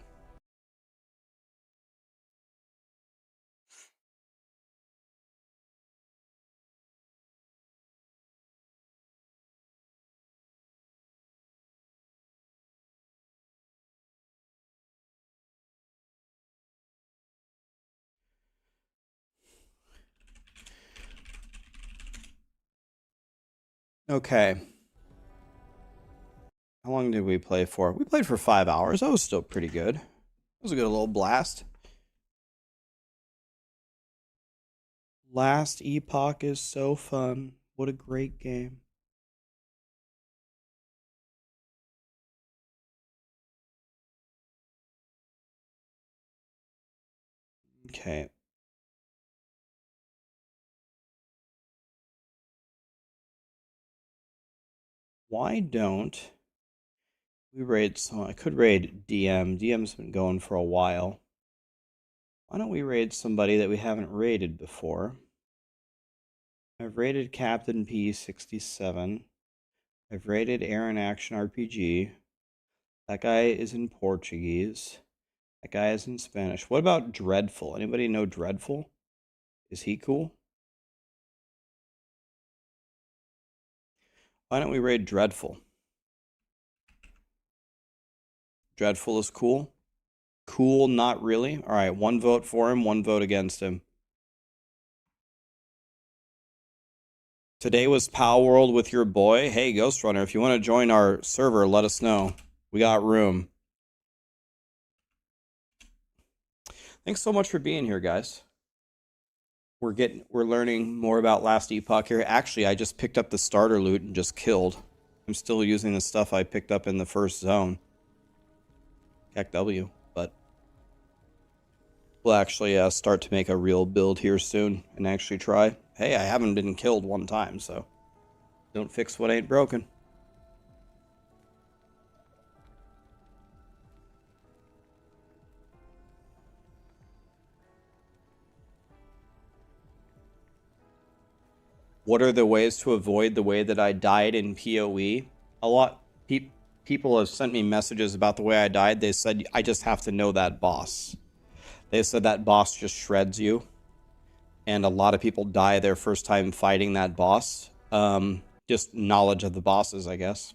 Okay. How long did we play for? We played for 5 hours. That was still pretty good. It was a good little blast. Last Epoch is so fun. What a great game. Okay. Why don't we raid someone? I could raid DM. DM's been going for a while. Why don't we raid somebody that we haven't raided before? I've raided Captain P67. I've raided Aaron Action RPG. That guy is in Portuguese. That guy is in Spanish. What about Dreadful? Anybody know Dreadful? Is he cool? Why don't we raid Dreadful? Dreadful is cool. Cool, not really. All right, 1 vote for him, 1 vote against him. Today was Pal World with your boy. Hey, Ghost Runner, if you want to join our server, let us know. We got room. Thanks so much for being here, guys. We're learning more about Last Epoch here. Actually, I just picked up the starter loot and just killed. I'm still using the stuff I picked up in the first zone. Heck W, but we'll actually start to make a real build here soon and actually try. Hey, I haven't been killed one time, so don't fix what ain't broken. What are the ways to avoid the way that I died in PoE? A lot people have sent me messages about the way I died. They said, I just have to know that boss. They said that boss just shreds you. And a lot of people die their first time fighting that boss. Just knowledge of the bosses, I guess.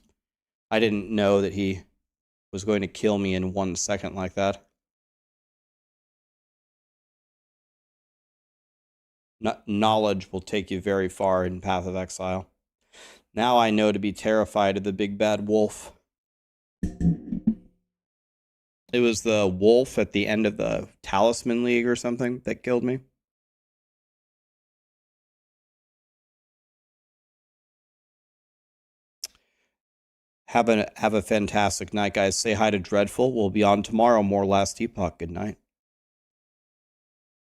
I didn't know that he was going to kill me in 1 second like that. Knowledge will take you very far in Path of Exile. Now I know to be terrified of the big bad wolf. It was the wolf at the end of the Talisman League or something that killed me. Have a fantastic night, guys. Say hi to Dreadful. We'll be on tomorrow. More Last Epoch. Good night.